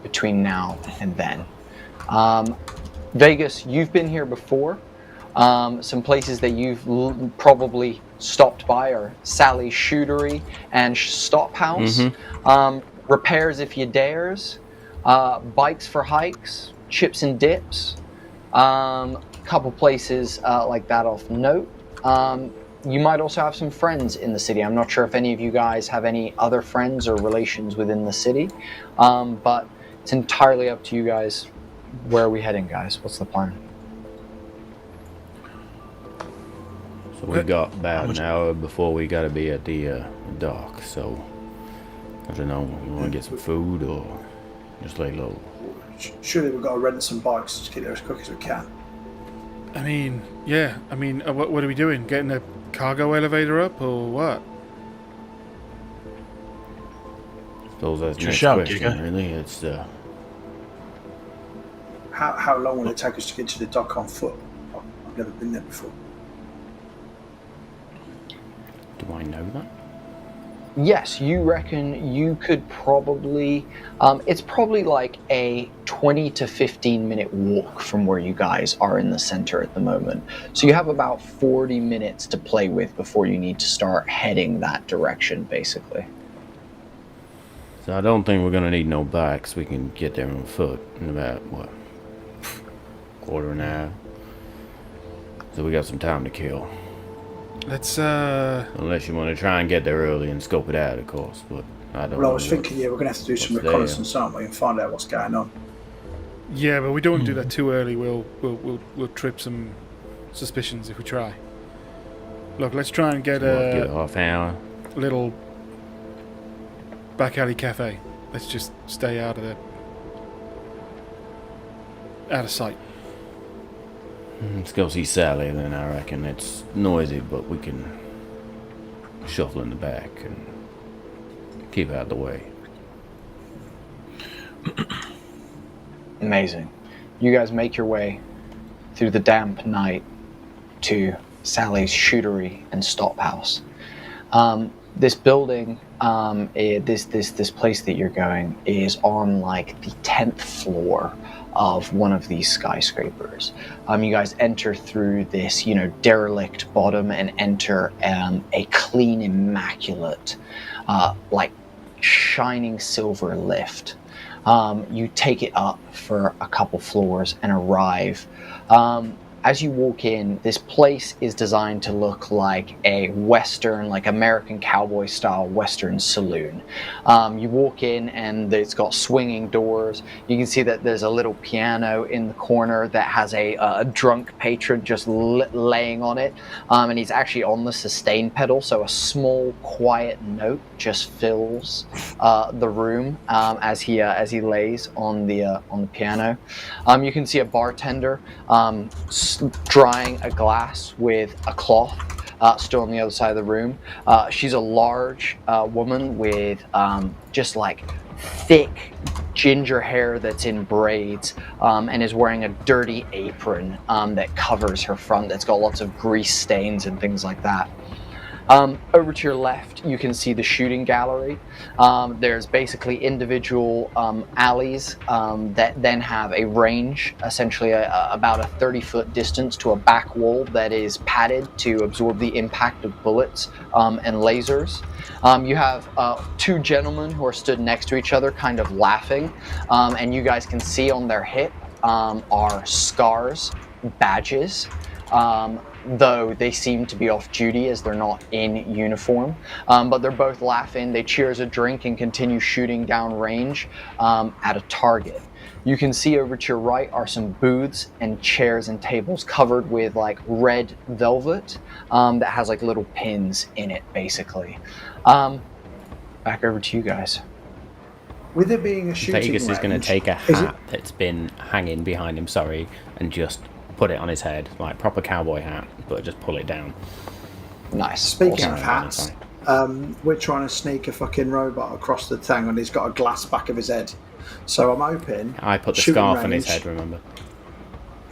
between now and then? Vegas, you've been here before. Some places that you've probably stopped by are Sally's Shootery and Stop House. Repairs If You Dares. Bikes for Hikes. Chips and Dips. Couple places like that off note. You might also have some friends in the city. I'm not sure if any of you guys have any other friends or relations within the city, but it's entirely up to you guys. Where are we heading, guys? What's the plan? So we've got about an hour before we gotta be at the dock, so I don't know, you wanna get some food or just lay low? Surely we've got to rent some bikes to get there as quick as we can. I mean, yeah. I mean, what are we doing? Getting a cargo elevator up or what? Those are the Just next shout, question, Giga. really. It's How long will it take us to get to the dock on foot? I've never been there before. do I know that? Yes, you reckon you could probably. It's probably like a 20 to 15 minute walk from where you guys are in the center at the moment. So you have about 40 minutes to play with before you need to start heading that direction, basically. So I don't think we're gonna need no bikes. We can get there on foot in about what, quarter of an hour. So we got some time to kill. Let's Unless you want to try and get there early and scope it out, of course. But I don't. Well, I know was thinking, we're going to have to do some what's reconnaissance, aren't we, and find out what's going on. yeah, but we don't want to do that too early. We'll trip some suspicions if we try. Look, let's try and get Get a a half hour. little back alley cafe. Let's just stay out of sight. Let's go see Sally then. I reckon it's noisy, but we can shuffle in the back and keep out of the way. Amazing. You guys make your way through the damp night to Sally's Shootery and Stop House. This building, this place that you're going is on like the 10th floor of one of these skyscrapers. You guys enter through this, derelict bottom and enter a clean, immaculate, like shining silver lift. You take it up for a couple floors and arrive. As you walk in, this place is designed to look like a Western, like American cowboy style Western saloon. You walk in and it's got swinging doors. You can see that there's a little piano in the corner that has a drunk patron just laying on it. And he's actually on the sustain pedal, so a small quiet note just fills the room as he lays on the piano. You can see a bartender drying a glass with a cloth still on the other side of the room. She's a large woman with just like thick ginger hair that's in braids and is wearing a dirty apron that covers her front that's got lots of grease stains and things like that. Over to your left, you can see the shooting gallery. There's basically individual alleys that then have a range, essentially about a 30-foot distance to a back wall that is padded to absorb the impact of bullets and lasers. You have two gentlemen who are stood next to each other, kind of laughing, and you guys can see on their hip are scars, badges. Though they seem to be off duty as they're not in uniform. But they're both laughing, they cheers a drink and continue shooting down range at a target. You can see over to your right are some booths and chairs and tables covered with like red velvet that has like little pins in it, basically. Back over to you guys. With there being a shooting Vegas is going range, to take a hat that's been hanging behind him, and just put it on his head, like proper cowboy hat, but just pull it down. Nice. Speaking Awesome. of hats, we're trying to sneak a fucking robot across the thing and he's got a glass back of his head. So I'm hoping... I put the shooting scarf range, on his head, remember?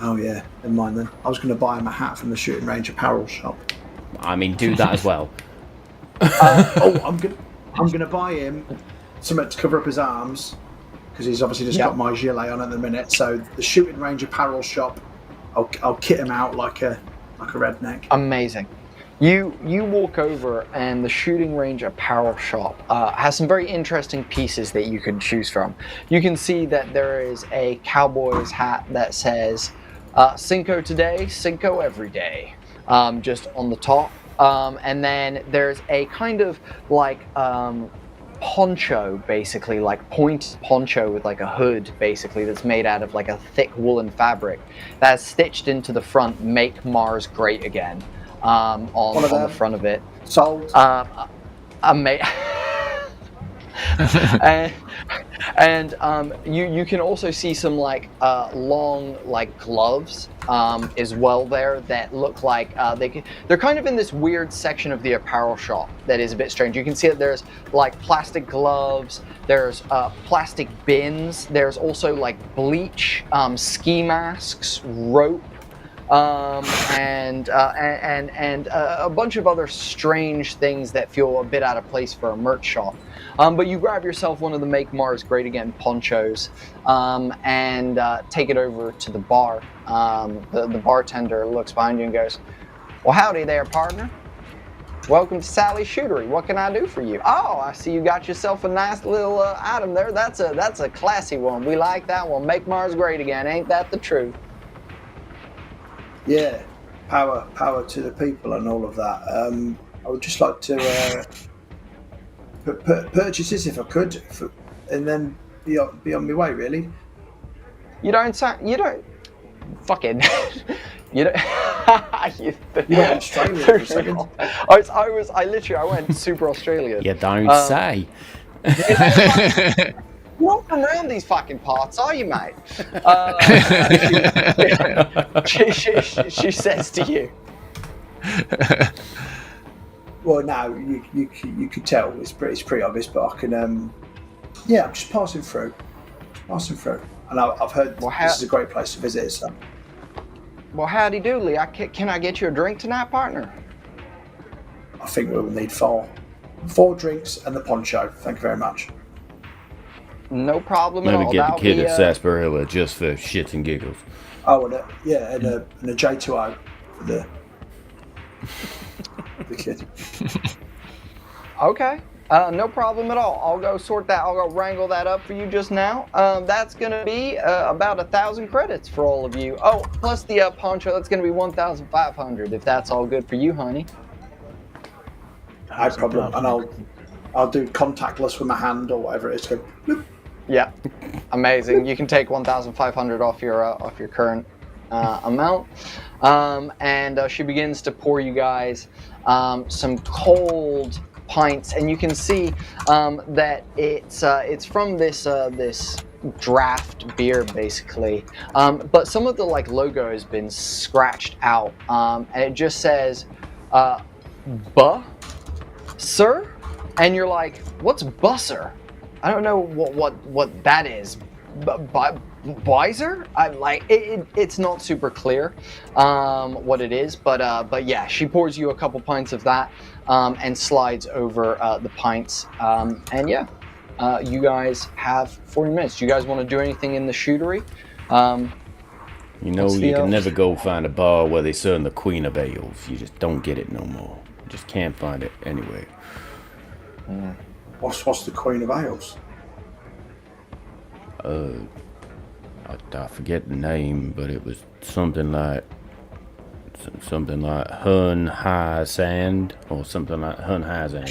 Oh yeah, never mind then. I was going to buy him a hat from the shooting range apparel shop. I mean, do that as well. I'm gonna buy him something to cover up his arms because he's obviously just got my gilet on at the minute. So the shooting range apparel shop, I'll kit him out like a redneck. Amazing. You walk over and the shooting range apparel shop has some very interesting pieces that you can choose from. You can see that there is a cowboy's hat that says Cinco today, Cinco every day, just on the top. And then there's a kind of like poncho, basically, like point poncho with like a hood, basically, that's made out of like a thick woolen fabric that's stitched into the front, "Make Mars Great Again," on the front of it. Sold. And you can also see some like long like gloves as well there that look like they're kind of in this weird section of the apparel shop that is a bit strange. You can see that there's like plastic gloves, there's plastic bins, there's also like bleach, ski masks, rope, and a bunch of other strange things that feel a bit out of place for a merch shop. But you grab yourself one of the Make Mars Great Again ponchos and take it over to the bar. The bartender looks behind you and goes, "Well, howdy there, partner. Welcome to Sally's Shootery. What can I do for you?" "Oh, I see you got yourself a nice little item there. That's a classy one. We like that one. Make Mars great again. Ain't that the truth?" Yeah, power to the people and all of that. I would just like to purchase this if I could, and then be on my way. Really. You don't fucking you don't. You went Australia for a second. I went super Australian. You don't say. You're not from around these fucking parts, are you, mate? She says to you. Well, now you could tell it's pretty obvious, but I can. I'm just passing through, and I've heard this is a great place to visit. So. Well, howdy doodly. Can I get you a drink tonight, partner? I think we will need four drinks and the poncho. Thank you very much. No problem at all. Maybe get the kid a sarsaparilla just for shits and giggles. Oh, and a J2O for the kid. Okay. No problem at all. I'll go sort that. I'll go wrangle that up for you just now. That's going to be about 1,000 credits for all of you. Oh, plus the poncho, that's going to be 1,500 if that's all good for you, honey. No problem. And I'll do contactless with my hand or whatever it is. Go, bloop. Yeah, amazing. You can take 1,500 off your current amount. And she begins to pour you guys some cold pints, and you can see that it's from this draft beer basically, but some of the logo has been scratched out, and it just says sir, and you're like, what's busser? I don't know what that is. Wiser? It's not super clear what it is, but yeah, she pours you a couple pints of that and slides over the pints, and yeah, you guys have 40 minutes. Do you guys want to do anything in the shootery? You can never go find a bar where they serve the Queen of Ales. You just don't get it no more. You just can't find it anywhere. What's the Queen of Ales? I forget the name, but it was something like Hun High Sand or something like Hun High Sand.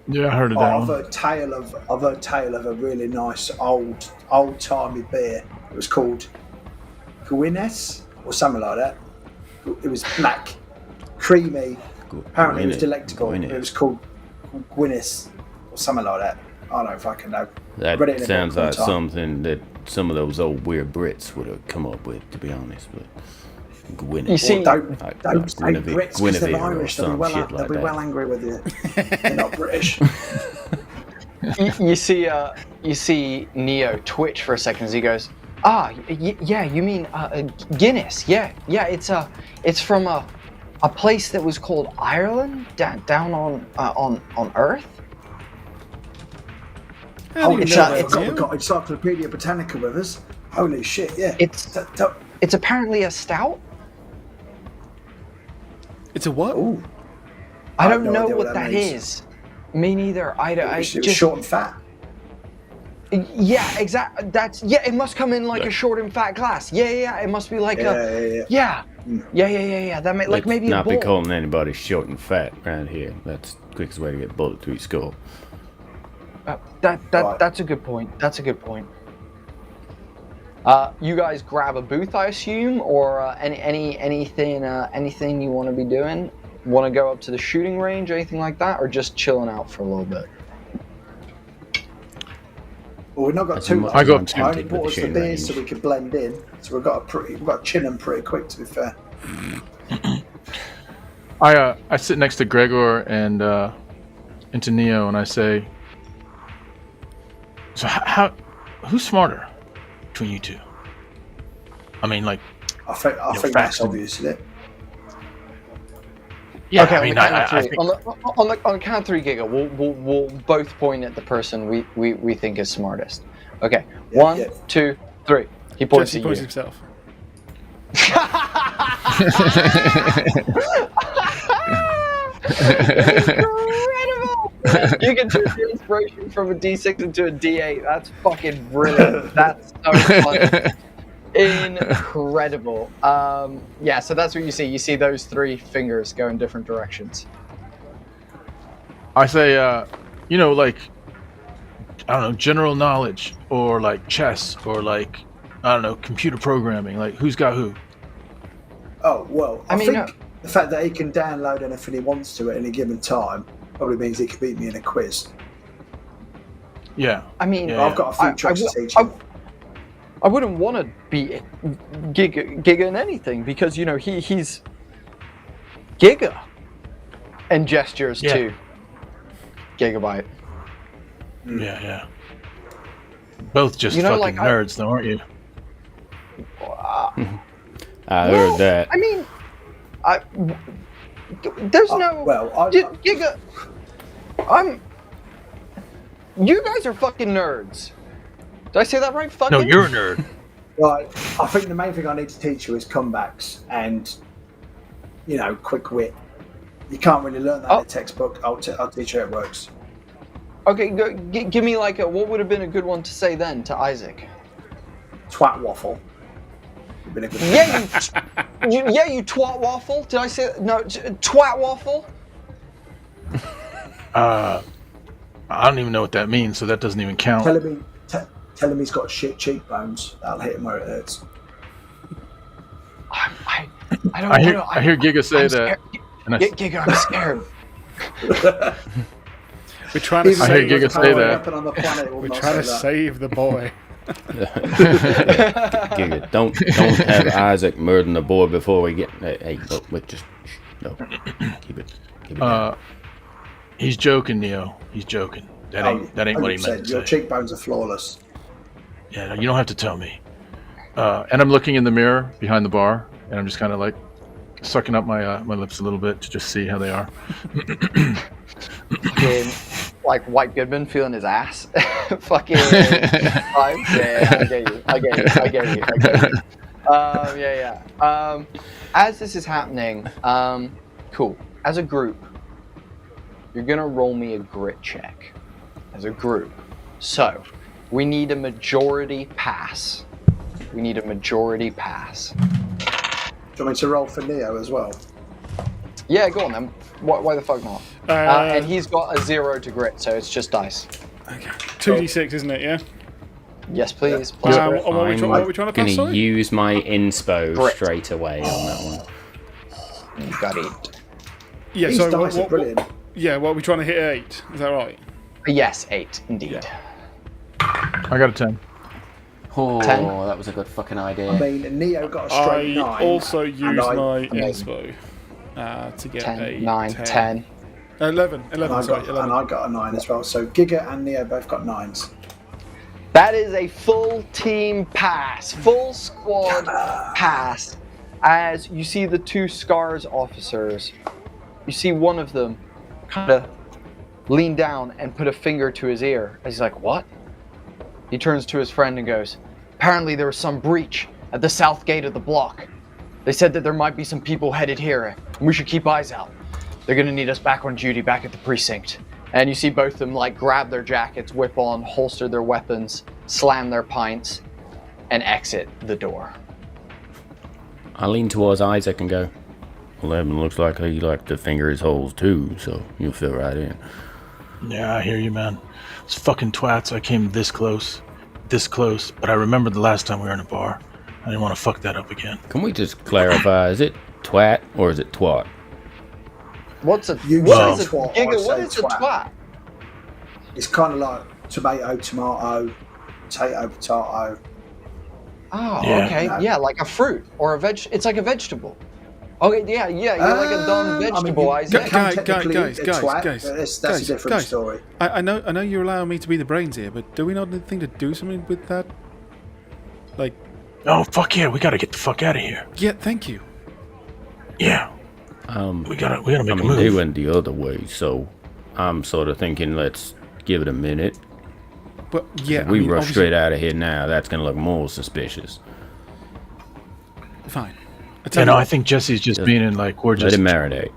Yeah, I heard of that. I've heard tale of a really nice old timey beer. It was called Guinness or something like that. It was black, creamy. Apparently, it was delectable. It was called Guinness or something like that. I don't know if I can know. That sounds like something that some of those old weird Brits would have come up with, to be honest. But Gwyneth. You see, don't say Brits because they're Irish. They'll be well angry with you. They're not British. You see Neo twitch for a second as he goes, yeah, you mean Guinness? Yeah, it's from a place that was called Ireland down on Earth. We've got Encyclopedia Britannica with us. Holy shit! Yeah, it's apparently a stout. It's a what? Ooh. I don't know what that is. Me neither. It was short and fat. Yeah, exactly. It must come in like a short and fat glass. Yeah. It must be like Yeah. That maybe not a bowl. be calling anybody short and fat around here. That's the quickest way to get a bullet through your skull. That's a good point. You guys grab a booth, I assume, or anything you want to be doing? Want to go up to the shooting range, anything like that, or just chilling out for a little bit? Well, we've not got too much. I got I only bought us the beers so we could blend in. So we've got to chin them pretty quick, to be fair. I sit next to Gregor and into Neo, and I say, "So who's smarter between you two?" I mean, like, I think fast that's and- obvious, isn't it? yeah. Okay, I mean, on the count I of three, think on the count of three, Giga, we'll both point at the person we think is smartest. Okay, Yeah, 1, yeah. 2, 3. He points Jesse at points you. himself. Incredible! You can turn your inspiration from a D6 into a D8. That's fucking brilliant. That's so funny. Incredible. Yeah, so that's what you see. You see those 3 fingers go in different directions. I say, like, I don't know, general knowledge, or like chess, or like, I don't know, computer programming. Like, who's got who? Oh, well, I mean, think the fact that he can download anything he wants to at any given time probably means he can beat me in a quiz. Yeah. I mean, Yeah, I've got a few tricks to teach him. I wouldn't want to beat Giga in anything because, he's Giga. And gestures to Gigabyte. Yeah. Both just You know, fucking like, nerds, though, aren't you? I heard that. I mean, there's no... Giga... You guys are fucking nerds. Did I say that right? Fucking? No, you're a nerd. Right, I think the main thing I need to teach you is comebacks and, quick wit. You can't really learn that in a textbook. I'll teach you how it works. Okay, give me like what would have been a good one to say then to Isaac? Twat waffle. Been a good you twat waffle. Did I say no? Twat waffle. I don't even know what that means, so that doesn't even count. Tell him he's got shit cheekbones. That'll hit him where it hurts. I don't know. I hear Giga say that. Giga, I'm scared. We're trying to I hear Giga say that. We're trying to save the boy. Giga, don't have Isaac murdering the boy before we get. Hey, look, just no. Keep it down. He's joking, Neo. He's joking. That ain't what he meant to Your say. cheekbones are flawless. Yeah, no, you don't have to tell me. And I'm looking in the mirror behind the bar, and I'm just kind of like sucking up my lips a little bit to just see how they are. Fucking, like White Goodman feeling his ass. Fucking. Yeah, I get you. As this is happening, cool. As a group, you're gonna roll me a grit check. As a group. So, we need a majority pass. Do you want me to roll for Neo as well? Yeah, go on then. Why the fuck not? And he's got a 0 to grit, so it's just dice. Okay. 2d6, isn't it? Yeah. Yes, please. What are we trying to I'm pass? gonna use my inspo Grit. straight away on that one. You got it. Yeah. These So dice are brilliant. what are we trying to hit 8? Is that right? Yes, 8, indeed. I got a 10. Oh, 10? that was a good fucking idea. I mean, Neo got a straight 9. I also used my Amazing. inspo to get 10, a 9, 10. 11. And I got a 9 as well. So Giga and Neo both got 9s. That is a full team pass, full squad pass. As you see the 2 SCARS officers, you see one of them kind of lean down and put a finger to his ear. As he's like, what? He turns to his friend and goes, apparently there was some breach at the south gate of the block. They said that there might be some people headed here, and we should keep eyes out. They're gonna need us back on duty back at the precinct. And you see both of them like grab their jackets, whip on, holster their weapons, slam their pints, and exit the door. I lean towards Isaac and go, well, Evan looks like he liked to finger his holes too, so you'll fit right in. Yeah, I hear you, man. It's fucking twats. I came this close, but I remember the last time we were in a bar. I didn't want to fuck that up again. Can we just clarify, is it twat or is it twat? What's a You what say is a twat, I Giga? What say is a twat. twat? It's kind of like tomato, potato. Oh, Yeah. okay. Yeah, like a fruit or a veg. It's like a vegetable. Okay, yeah. You're like a dumb vegetable, Isaac. Guys, That's a different story. I know you're allowing me to be the brains here, but do we not think to do something with that? Like, Oh, fuck yeah, we gotta get the fuck out of here. Yeah, thank you. Yeah, we gotta make a move. They went the other way, so I'm sort of thinking let's give it a minute. But yeah, If we rush obviously- straight out of here now, that's gonna look more suspicious. Fine. I think Jesse's just meaning like we're Let just. it marinate.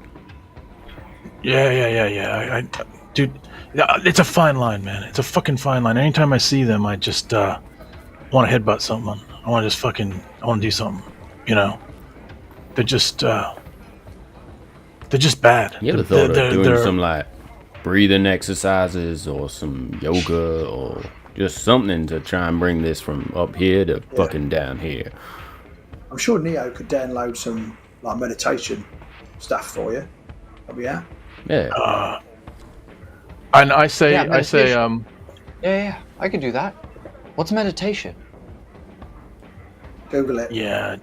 Yeah. Dude, it's a fine line, man. It's a fucking fine line. Anytime I see them, I just want to headbutt someone. I want to do something. You know, they're just bad. You ever thought of doing some like breathing exercises or some yoga or just something to try and bring this from up here to fucking down here? I'm sure Neo could download some like meditation stuff for you. That'll be out. Yeah. And I say, Yeah, I could do that. What's meditation? Google it. yeah.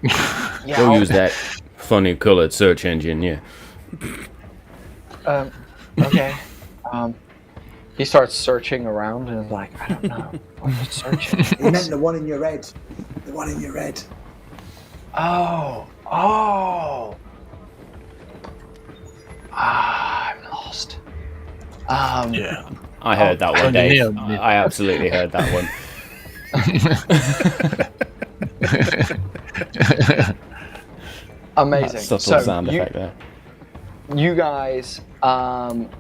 Yeah, Go use that funny colored search engine, yeah. Okay. He starts searching around and is like, I don't know. I'm not searching. He meant the one in your head. The one in your head. Oh. I'm lost. Yeah. I heard that one, turn to Dave. Neo. I absolutely heard that one. Amazing. That subtle So sound effect there. you guys hang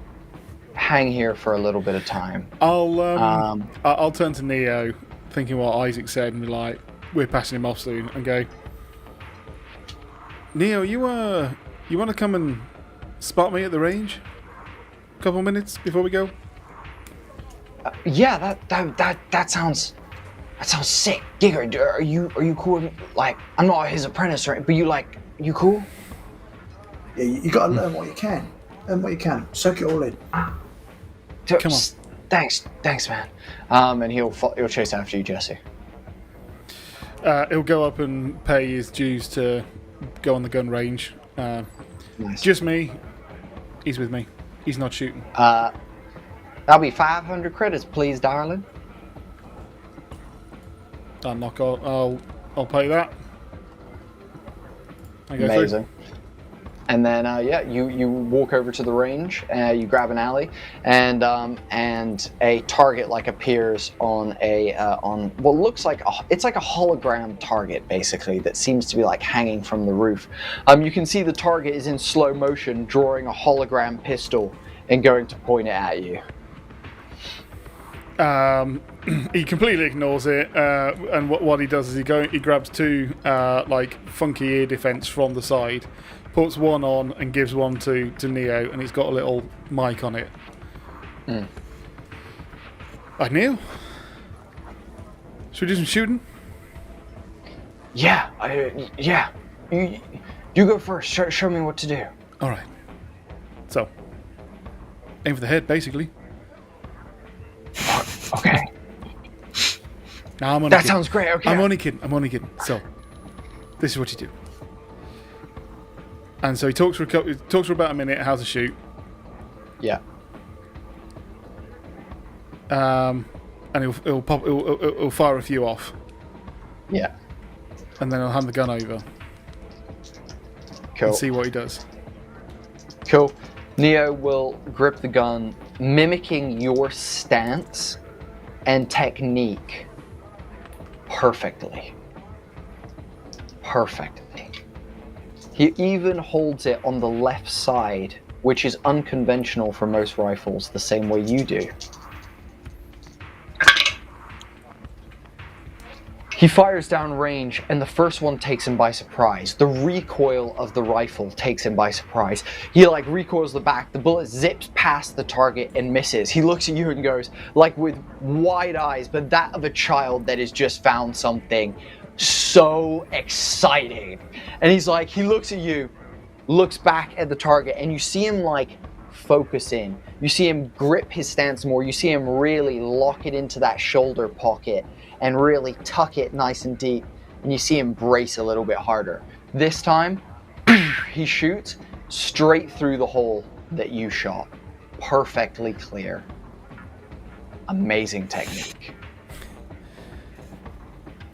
here for a little bit of time. I'll turn to Neo, thinking what Isaac said, and be like, we're passing him off soon, and go, Neo, you want to come and spot me at the range? A couple minutes before we go? Yeah, that sounds sick. Giga, are you cool? With, like, I'm not his apprentice, right? But you cool? Yeah, you got to learn what you can. Learn what you can. Soak it all in. Come on. Thanks, man. And he'll chase after you, Jesse. He'll go up and pay his dues to go on the gun range. Nice. Just me. He's with me. He's not shooting. That'll be 500 credits, please, darling. I'll pay that. I go Amazing. through. And then you walk over to the range. You grab an alley, and a target like appears on what looks like it's like a hologram target basically that seems to be like hanging from the roof. You can see the target is in slow motion, drawing a hologram pistol and going to point it at you. He completely ignores it, and what he does is he grabs two like funky ear defense from the side, puts one on and gives one to Neo, and he's got a little mic on it. Right, Neo? Should we do some shooting? Yeah. You go first. Show me what to do. All right. So, aim for the head, basically. Okay. No, I'm only That kidding. sounds great. Okay. I'm only kidding. So, this is what you do. And so he talks for about a minute how to shoot. Yeah. And he'll fire a few off, Yeah. and then he'll hand the gun over Cool. and see what he does. Cool. Neo will grip the gun, mimicking your stance and technique perfectly. He even holds it on the left side, which is unconventional for most rifles, the same way you do. He fires down range, and the first one takes him by surprise. The recoil of the rifle takes him by surprise. He recoils the back, the bullet zips past the target and misses. He looks at you and goes, like with wide eyes, but that of a child that has just found something so exciting. And he looks at you, looks back at the target, and you see him focus in. You see him grip his stance more. You see him really lock it into that shoulder pocket and really tuck it nice and deep, and you see him brace a little bit harder. This time, he shoots straight through the hole that you shot. Perfectly clear. Amazing technique.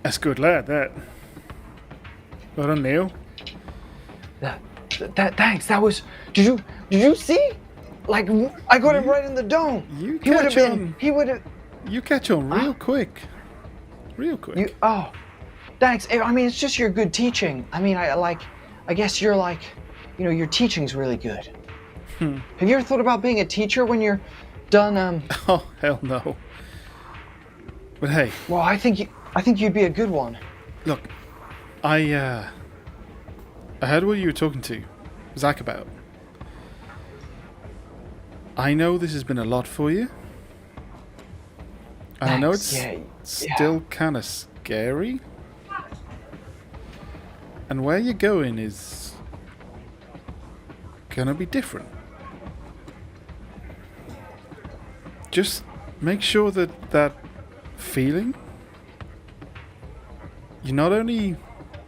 That's good lad, that. Well done, Neil. Thanks. That was. Did you see? Like, I got him right in the dome. You He would have catch been. on. He would have. You catch on real quick. Real quick. Thanks. I mean, it's just your good teaching. I mean, I guess you're like, your teaching's really good. Have you ever thought about being a teacher when you're done? Oh, hell no. But hey. Well, I think you'd be a good one. Look, I heard what you were talking to Zach about. I know this has been a lot for you. And I know it's still kind of scary. And where you're going is gonna be different. Just make sure that feeling, you not only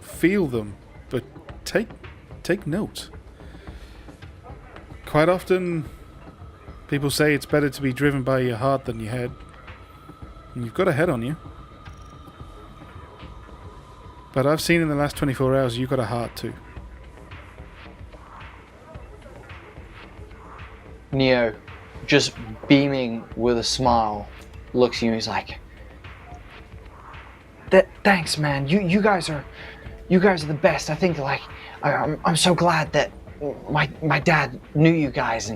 feel them, but take note. Quite often, people say it's better to be driven by your heart than your head. And you've got a head on you. But I've seen in the last 24 hours you've got a heart too. Neo, just beaming with a smile, looks at you and he's like, thanks, man. You guys are the best. I think I'm so glad that my dad knew you guys,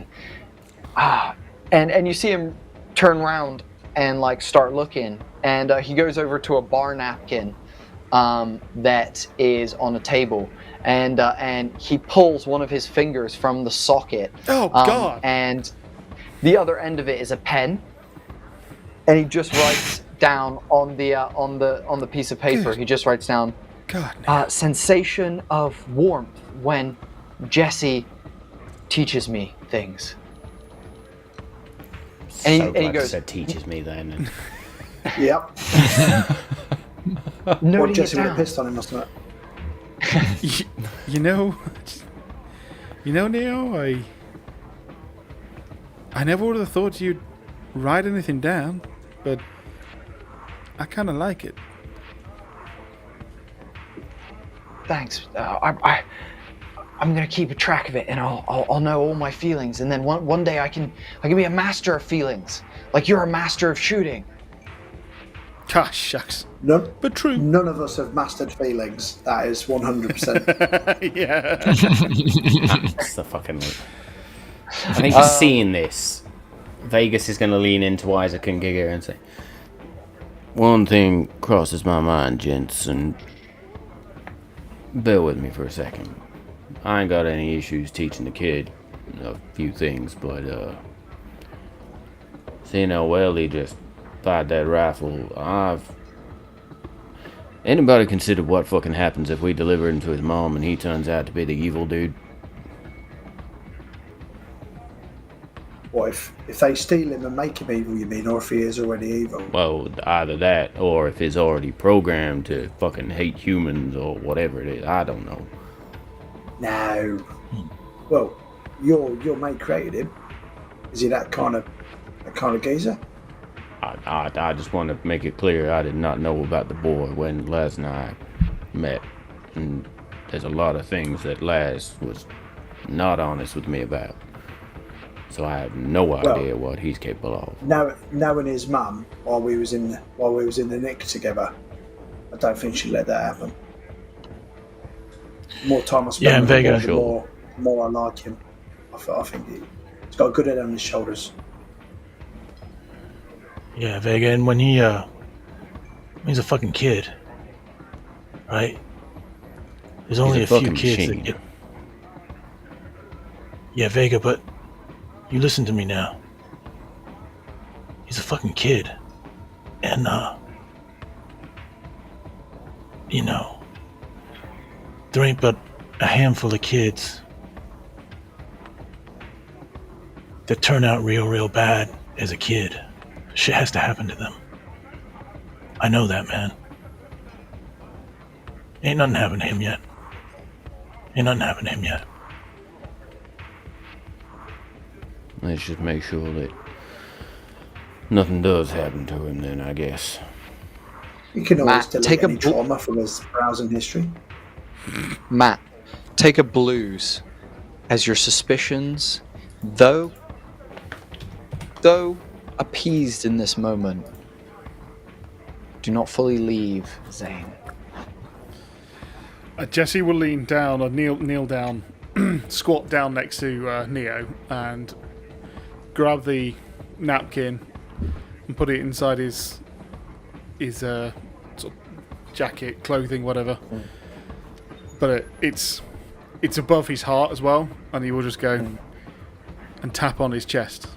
and you see him turn around and start looking, and he goes over to a bar napkin that is on a table, and he pulls one of his fingers from the socket. Oh God! And the other end of it is a pen, and he just writes down on the piece of paper. Good. He just writes down, God, sensation of warmth when Jesse teaches me things. And he goes, said teaches me then. Yep. What Jesse would have pissed on him, mustn't it? you know, Neo, I never would have thought you'd write anything down, but I kind of like it. Thanks. I'm gonna keep a track of it, and I'll know all my feelings, and then one day I can be a master of feelings, like you're a master of shooting. Gosh, shucks. None, but true. None of us have mastered feelings. That is 100%. Yeah. That's the fucking. I think seeing this, Vegas is going to lean into Isaac and Giga and say, "One thing crosses my mind, gents, and bear with me for a second. I ain't got any issues teaching the kid a few things, but seeing how well he just fired that rifle, anybody considered what fucking happens if we deliver him to his mom and he turns out to be the evil dude?" What if they steal him and make him evil, you mean, or if he is already evil? Well, either that, or if he's already programmed to fucking hate humans or whatever it is. I don't know. No. Well, your mate created him. Is he that kind of geezer? I just want to make it clear I did not know about the boy when Laz and I met. And there's a lot of things that Laz was not honest with me about. So I have no idea what he's capable of. Knowing his mum while we was in the nick together, I don't think she let that happen. More time I spend with him, the more I like him. I think he's got a good head on his shoulders. Yeah, Vega, and when he's a fucking kid, right? There's only a few kids that get. Yeah, Vega, but you listen to me now. He's a fucking kid, and there ain't but a handful of kids that turn out real bad as a kid. Shit has to happen to them. I know that, man. Ain't nothing happened to him yet. Let's just make sure that nothing does happen to him then, I guess. You can always Matt, delete take a any trauma from his browsing history. Matt, take a blues as your suspicions, though appeased in this moment, do not fully leave Zane. Jesse will lean down or kneel down, squat down next to Neo and grab the napkin and put it inside his sort of jacket, clothing, whatever. But it's above his heart as well, and he will just go and tap on his chest.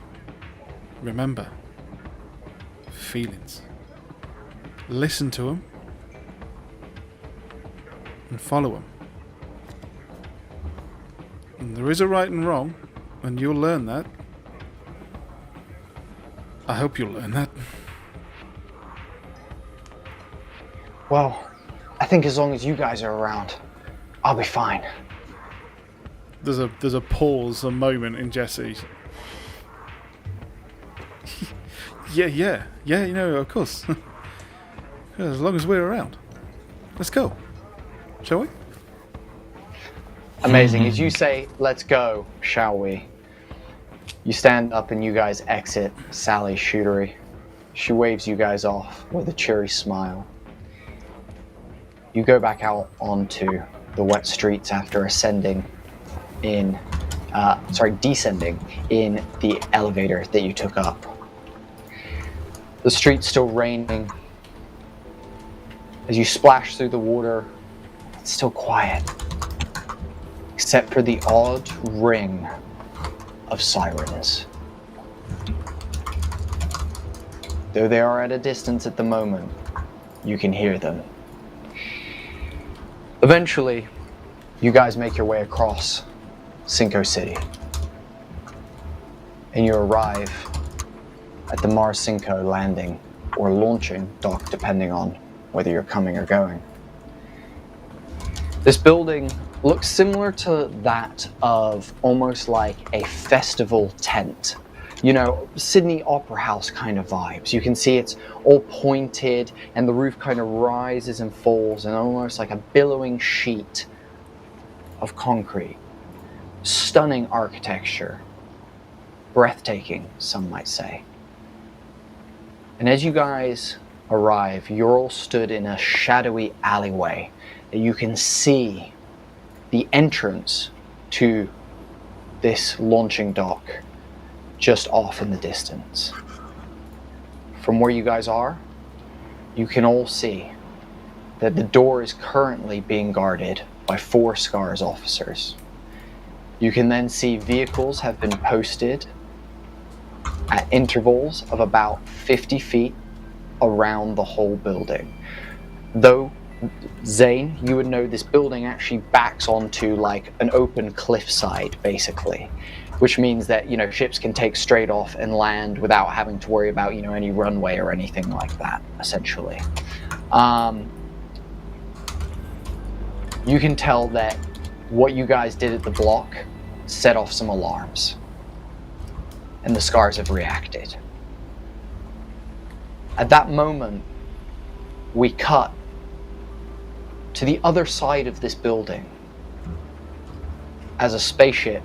Remember, feelings. Listen to them and follow them. And there is a right and wrong, and you'll learn that. I hope you'll learn that. Well, I think as long as you guys are around, I'll be fine. There's a pause, a moment in Jesse. yeah, you know, of course. As long as we're around. Let's go. Shall we? Amazing. As you say, let's go, shall we? You stand up and you guys exit Sally's shootery. She waves you guys off with a cheery smile. You go back out onto the wet streets after descending in the elevator that you took up. The street's still raining. As you splash through the water, it's still quiet, except for the odd ring of sirens. Though they are at a distance at the moment, you can hear them. Eventually, you guys make your way across Cinco City, and you arrive at the Mars Cinco landing, or launching dock, depending on whether you're coming or going. This building looks similar to that of almost like a festival tent. You know, Sydney Opera House kind of vibes. You can see it's all pointed and the roof kind of rises and falls and almost like a billowing sheet of concrete. Stunning architecture. Breathtaking, some might say. And as you guys arrive, you're all stood in a shadowy alleyway that you can see the entrance to this launching dock just off in the distance. From where you guys are, you can all see that the door is currently being guarded by 4 SCARS officers. You can then see vehicles have been posted at intervals of about 50 feet around the whole building. Though, Zane, you would know this building actually backs onto like an open cliffside, basically, which means that, you know, ships can take straight off and land without having to worry about, you know, any runway or anything like that, essentially. You can tell that what you guys did at the block set off some alarms, and the SCARS have reacted. At that moment, we cut to the other side of this building as a spaceship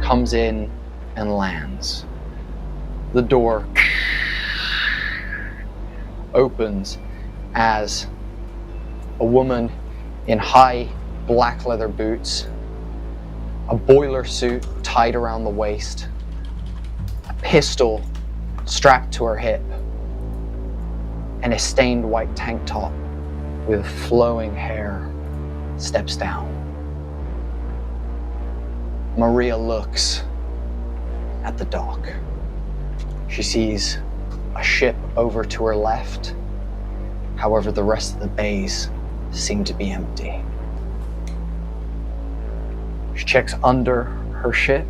comes in and lands. The door opens as a woman in high black leather boots, a boiler suit tied around the waist, a pistol strapped to her hip, and a stained white tank top with flowing hair steps down. Maria looks at the dock. She sees a ship over to her left. However, the rest of the bays seem to be empty. She checks under her ship,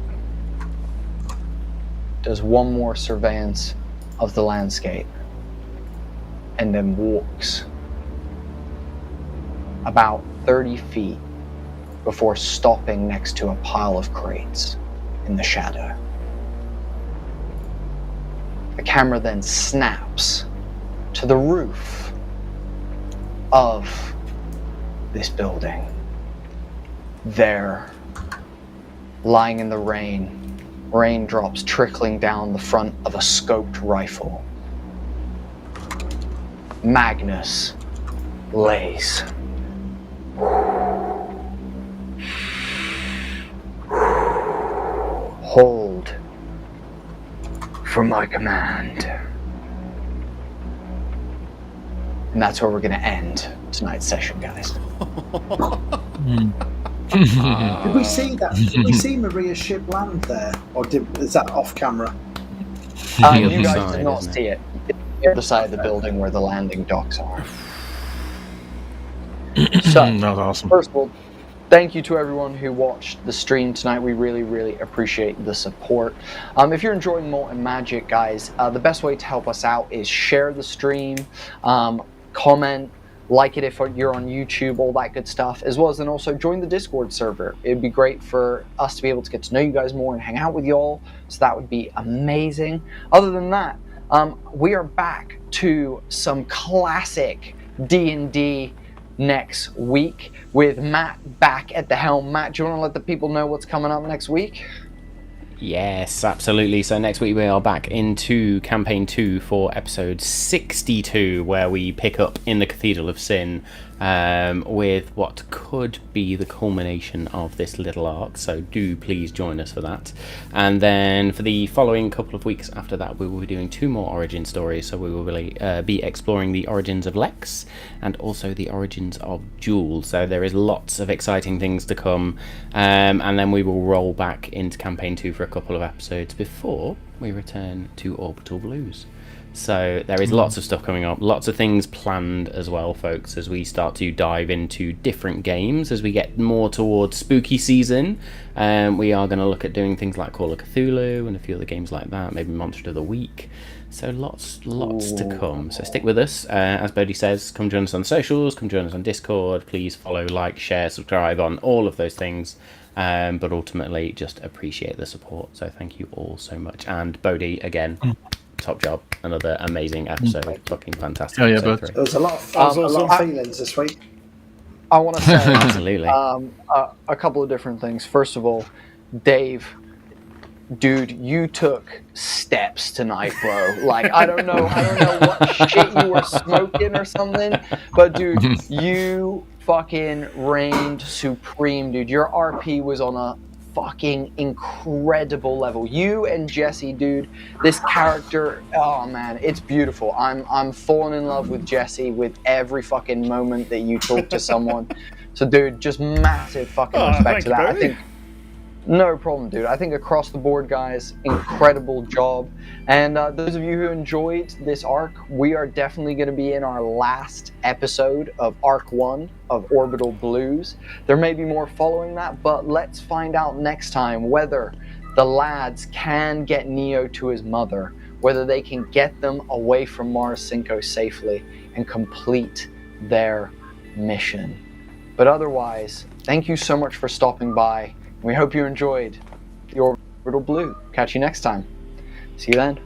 does one more surveillance of the landscape, and then walks about 30 feet before stopping next to a pile of crates in the shadow. The camera then snaps to the roof of this building. There, lying in the rain, raindrops trickling down the front of a scoped rifle. Magnus lays. Hold for my command. And that's where we're going to end tonight's session, guys. Did we see that? Did we see Maria's ship land there, or is that off camera? You guys did not see it. The other side of the building where the landing docks are. So, That was awesome. first of all, thank you to everyone who watched the stream tonight. We really, really appreciate the support. If you're enjoying Malt and Magic, guys, the best way to help us out is share the stream, comment, like it if you're on YouTube, all that good stuff, as well as then also join the Discord server. It'd be great for us to be able to get to know you guys more and hang out with y'all, so that would be amazing. Other than that, we are back to some classic D&D next week with Matt back at the helm. Matt, do you want to let the people know what's coming up next week? Yes, absolutely. So next week we are back into Campaign 2 for episode 62, where we pick up in the Cathedral of Sin with what could be the culmination of this little arc. So do please join us for that. And then for the following couple of weeks after that, we will be doing 2 more origin stories. So we will really be exploring the origins of Lex and also the origins of Jules. So there is lots of exciting things to come. And then we will roll back into Campaign 2 for a couple of episodes before we return to Orbital Blues. So there is lots of stuff coming up, lots of things planned as well, folks, as we start to dive into different games. As we get more towards spooky season, we are going to look at doing things like Call of Cthulhu and a few other games like that, maybe Monster of the Week. So lots to come. So stick with us. As Bodhi says, come join us on socials, come join us on Discord. Please follow, like, share, subscribe on all of those things. But ultimately, just appreciate the support. So thank you all so much. And Bodhi, again, top job. Another amazing episode. Fucking fantastic. Oh, yeah, episode but 3. There was a lot of feelings this week. I want to say Absolutely. a couple of different things. First of all, Dave, dude, you took steps tonight, bro. Like, I don't know what shit you were smoking or something, but dude, you fucking reigned supreme, dude. Your RP was on a fucking incredible level. You and Jesse, dude, this character, oh man, it's beautiful. I'm falling in love with Jesse with every fucking moment that you talk to someone. So dude, just massive fucking respect to that. I think no problem, dude. I think across the board, guys, incredible job. And those of you who enjoyed this arc, we are definitely going to be in our last episode of Arc 1 of Orbital Blues. There may be more following that, but let's find out next time whether the lads can get Neo to his mother, whether they can get them away from Mars Cinco safely and complete their mission. But otherwise, thank you so much for stopping by. We hope you enjoyed the Orbital Blue. Catch you next time. See you then.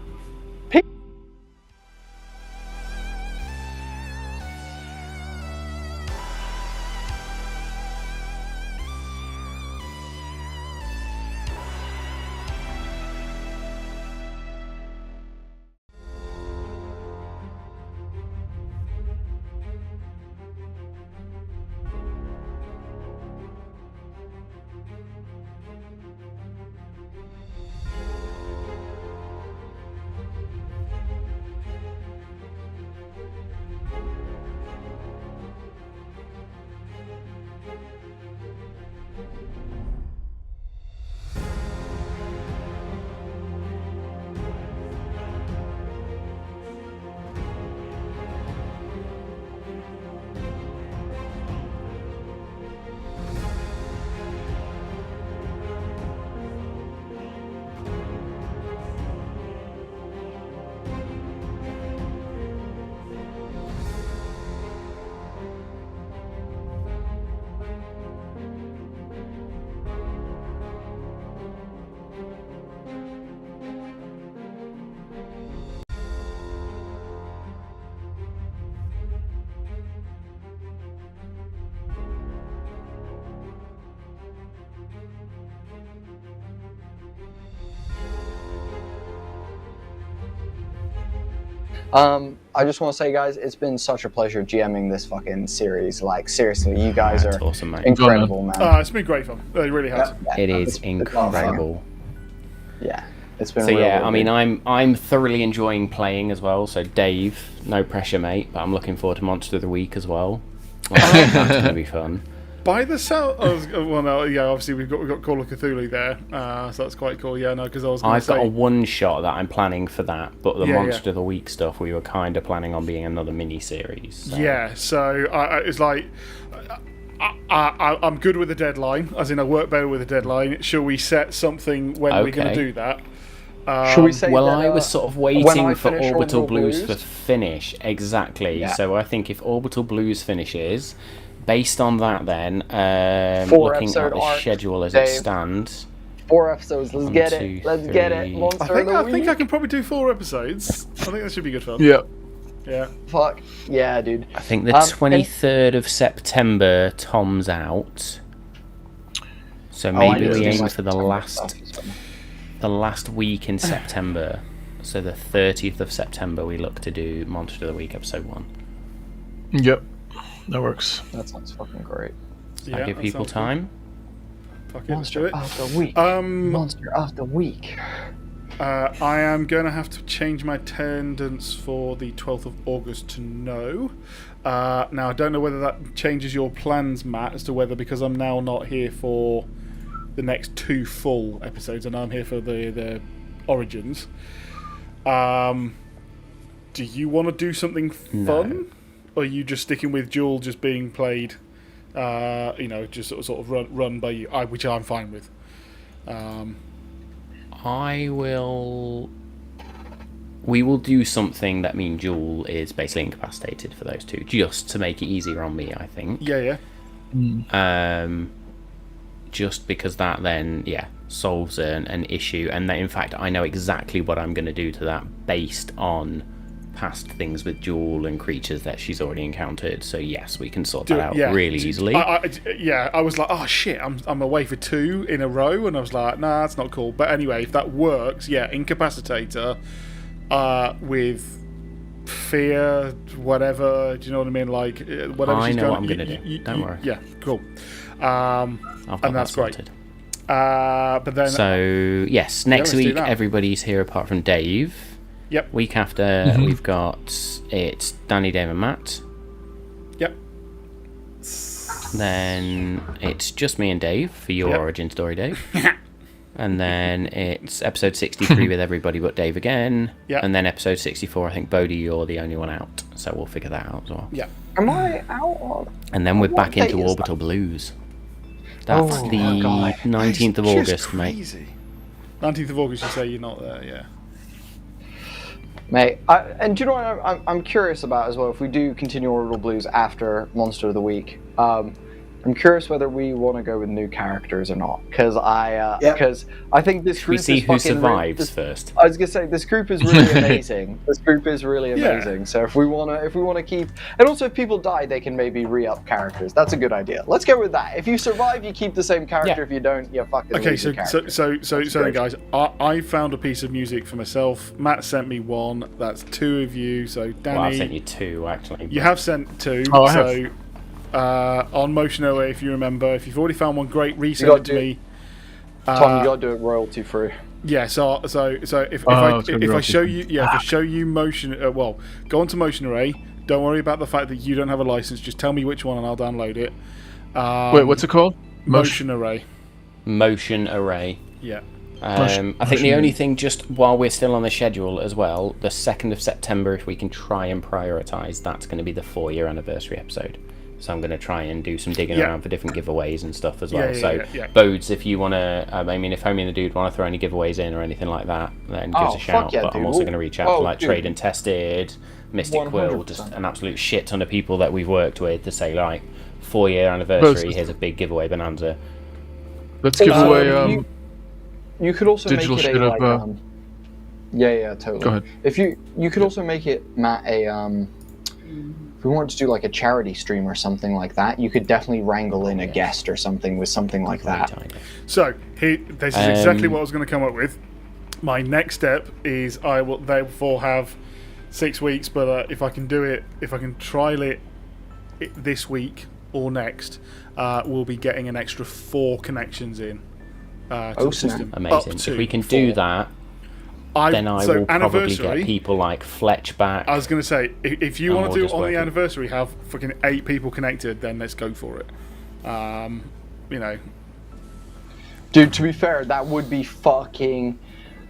I just want to say, guys, it's been such a pleasure GMing this fucking series. Like, seriously, you guys are awesome, mate. incredible, man. It's been great fun. It really has. It is incredible. Yeah, it's been. So real, yeah, real I mean, good. I'm thoroughly enjoying playing as well. So Dave, no pressure, mate, but I'm looking forward to Monster of the Week as well. That's going to be fun. By the sound, obviously we've got Call of Cthulhu there, so that's quite cool. Yeah, no, because I was going to I've say got a one shot that I'm planning for that, but the Yeah, Monster of the Week stuff we were kind of planning on being another mini series. So. yeah. So it's like I'm good with the deadline, as in I work better with the deadline. Shall we set something when we're going to do that? Should we say Well, that, I was sort of when waiting I for finish Orbital Orbital Blues Blues? to finish, exactly. Yeah. So I think if Orbital Blues finishes, based on that then, looking at Four-episode the arc, schedule as Dave. it stands... 4 episodes. Let's get two, it. Let's get it. three. Monster I of the think I Week. can probably do 4 episodes. I think that should be good fun. Yeah. Yeah. Fuck yeah, dude. I think the and- 23rd of September, Tom's out. So I maybe just we do aim my for the September last week in September. So the 30th of September, we look to do Monster of the Week episode 1. Yep. That works. That sounds fucking great. Does that give people sounds good. time? Fuck it, let's do Monster it. of the Week. Um, Monster of the Week. I am going to have to change my attendance for the 12th of August to no. Now, I don't know whether that changes your plans, Matt, as to whether, because I'm now not here for the next 2 full episodes, and I'm here for the Origins. Do you want to do something fun? Or are you just sticking with Jewel just being played, just sort of run by you, which I'm fine with. We will do something that means Jewel is basically incapacitated for those two, just to make it easier on me, I think. Yeah. Just because that then, solves an issue, and that, in fact, I know exactly what I'm going to do to that based on past things with Jewel and creatures that she's already encountered. So yes, we can sort that out really easily. I was like, oh shit, I'm away for 2 in a row, and I was like, nah, that's not cool. But anyway, if that works, incapacitator with fear, whatever. Do you know what I mean? Like whatever I she's know going. what I'm gonna do. Don't worry. Yeah, cool. I've got and that's that great. sorted. But then So yes, next let's do week that. everybody's here apart from Dave. Yep. Week after we've got it's Danny, Dave, and Matt. Yep. Then it's just me and Dave for your origin story, Dave. And then it's episode 63 with everybody but Dave again. Yeah. And then episode 64, I think, Bodhi, you're the only one out. So we'll figure that out as well. Yeah. Am I out on? And then we're What back date into is Orbital Blues. That's Oh, the God. 19th of It's August, just mate. crazy. 19th of August, you say you're not there, yeah. Mate, and do you know what I'm curious about as well? If we do continue Orbital Blues after Monster of the Week, I'm curious whether we want to go with new characters or not. Because I think this group We see is who fucking survives first. I was gonna say this group is really amazing. This group is really amazing. So if we wanna keep, and also if people die, they can maybe re-up characters. That's a good idea. Let's go with that. If you survive, you keep the same character. Yeah. If you don't, you fucking Okay, lose your character. so guys, I found a piece of music for myself. Matt sent me 1. That's 2 of you. So Danny, Well, I've sent you 2, actually. you have sent 2. Oh, I so on Motion OA, if you remember, if you've already found one, great, resend gotta it to do- me. Tom, you gotta do it royalty free. Yeah, so if it's I gonna be show royalty. you, if I show you Motion, go onto Motion Array. Don't worry about the fact that you don't have a license. Just tell me which one, and I'll download it. Wait, what's it called? Motion Array. Motion Array. Yeah. I think the only thing, just while we're still on the schedule as well, the 2nd of September, if we can try and prioritise, that's going to be the 4-year anniversary episode. So I'm going to try and do some digging around for different giveaways and stuff as well. Bodes, if you want to, if Homie and the Dude want to throw any giveaways in or anything like that, then give us a shout. fuck yeah, But I'm dude. also going to reach out to like dude. Trade and Tested, Mystic Quill, just 100%. an absolute shit ton of people that we've worked with to say, like, 4-year anniversary, here's a big giveaway bonanza. Let's give away. You could also digital make it shit a of, like. Yeah, totally. Go ahead. If you could also make it, Matt, a if we wanted to do like a charity stream or something like that, you could definitely wrangle in a guest or something with something like that. So this is exactly what I was going to come up with. My next step is I will therefore have 6 weeks, but if I can do it, if I can trial it this week or next, we'll be getting an extra 4 connections in to the system. Amazing. If we can do that, then I will probably get people like Fletch back. I was going to say, if you want to do it on the anniversary, have fucking 8 people connected, then let's go for it. You know. Dude, to be fair, that would be fucking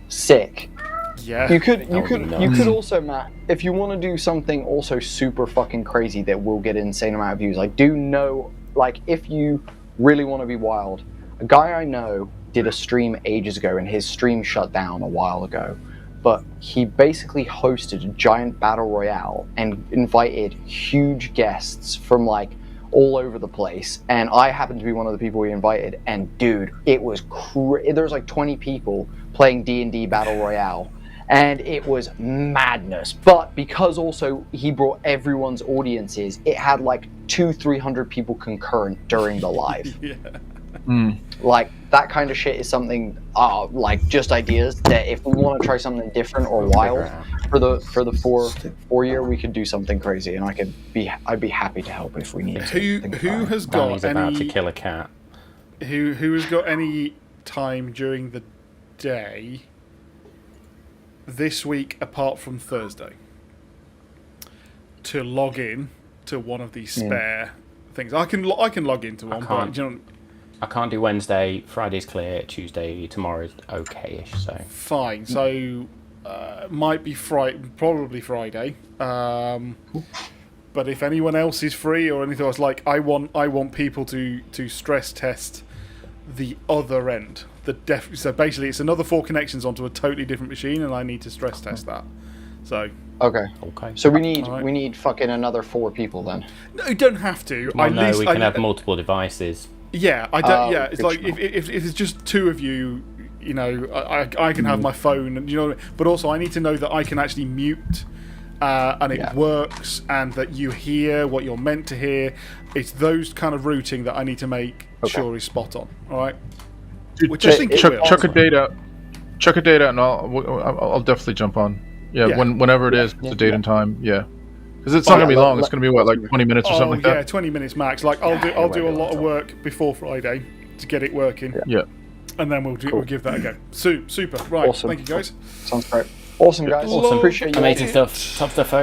sick. Yeah. You could also, Matt, if you want to do something also super fucking crazy that will get an insane amount of views, like if you really want to be wild, a guy I know did a stream ages ago and his stream shut down a while ago, but he basically hosted a giant battle royale and invited huge guests from like all over the place, and I happened to be one of the people he invited, and dude, it was there was like 20 people playing D&D battle royale, and it was madness. But because also he brought everyone's audiences, it had like 200-300 people concurrent during the live. Yeah. Like that kind of shit is something like just ideas that if we want to try something different or wild for the 4 year, we could do something crazy, and I'd be happy to help if we need to. Who has got Danny's about to kill a cat. Who has got any time during the day this week apart from Thursday to log in to one of these spare things? I can log into one, but you know. I can't do Wednesday. Friday's clear. Tuesday, tomorrow's okay-ish. So fine. So might be probably Friday. But if anyone else is free or anything else, like I want people to stress test the other end. So basically, it's another 4 connections onto a totally different machine, and I need to stress test that. So okay. So we need fucking another 4 people then. No, you don't have to. Well, we can have multiple devices. Yeah, I don't. Yeah, it's like if it's just 2 of you, you know, I can have my phone, and you know, but also I need to know that I can actually mute, and it works, and that you hear what you're meant to hear. It's those kind of routing that I need to make sure is spot on. All right. Which I think chuck a date out, and I'll definitely jump on. Yeah. Whenever it is, the date and time. Yeah. Because it's not going to be long. It's going to be what, like 20 minutes or something like that? Yeah, 20 minutes max. Like I'll do a lot of work before Friday to get it working. Yeah. And then we'll give that a go. Super. Right. Awesome. Thank you, guys. Sounds great. Awesome, guys. Awesome. Appreciate you. Amazing stuff. Top stuff, folks.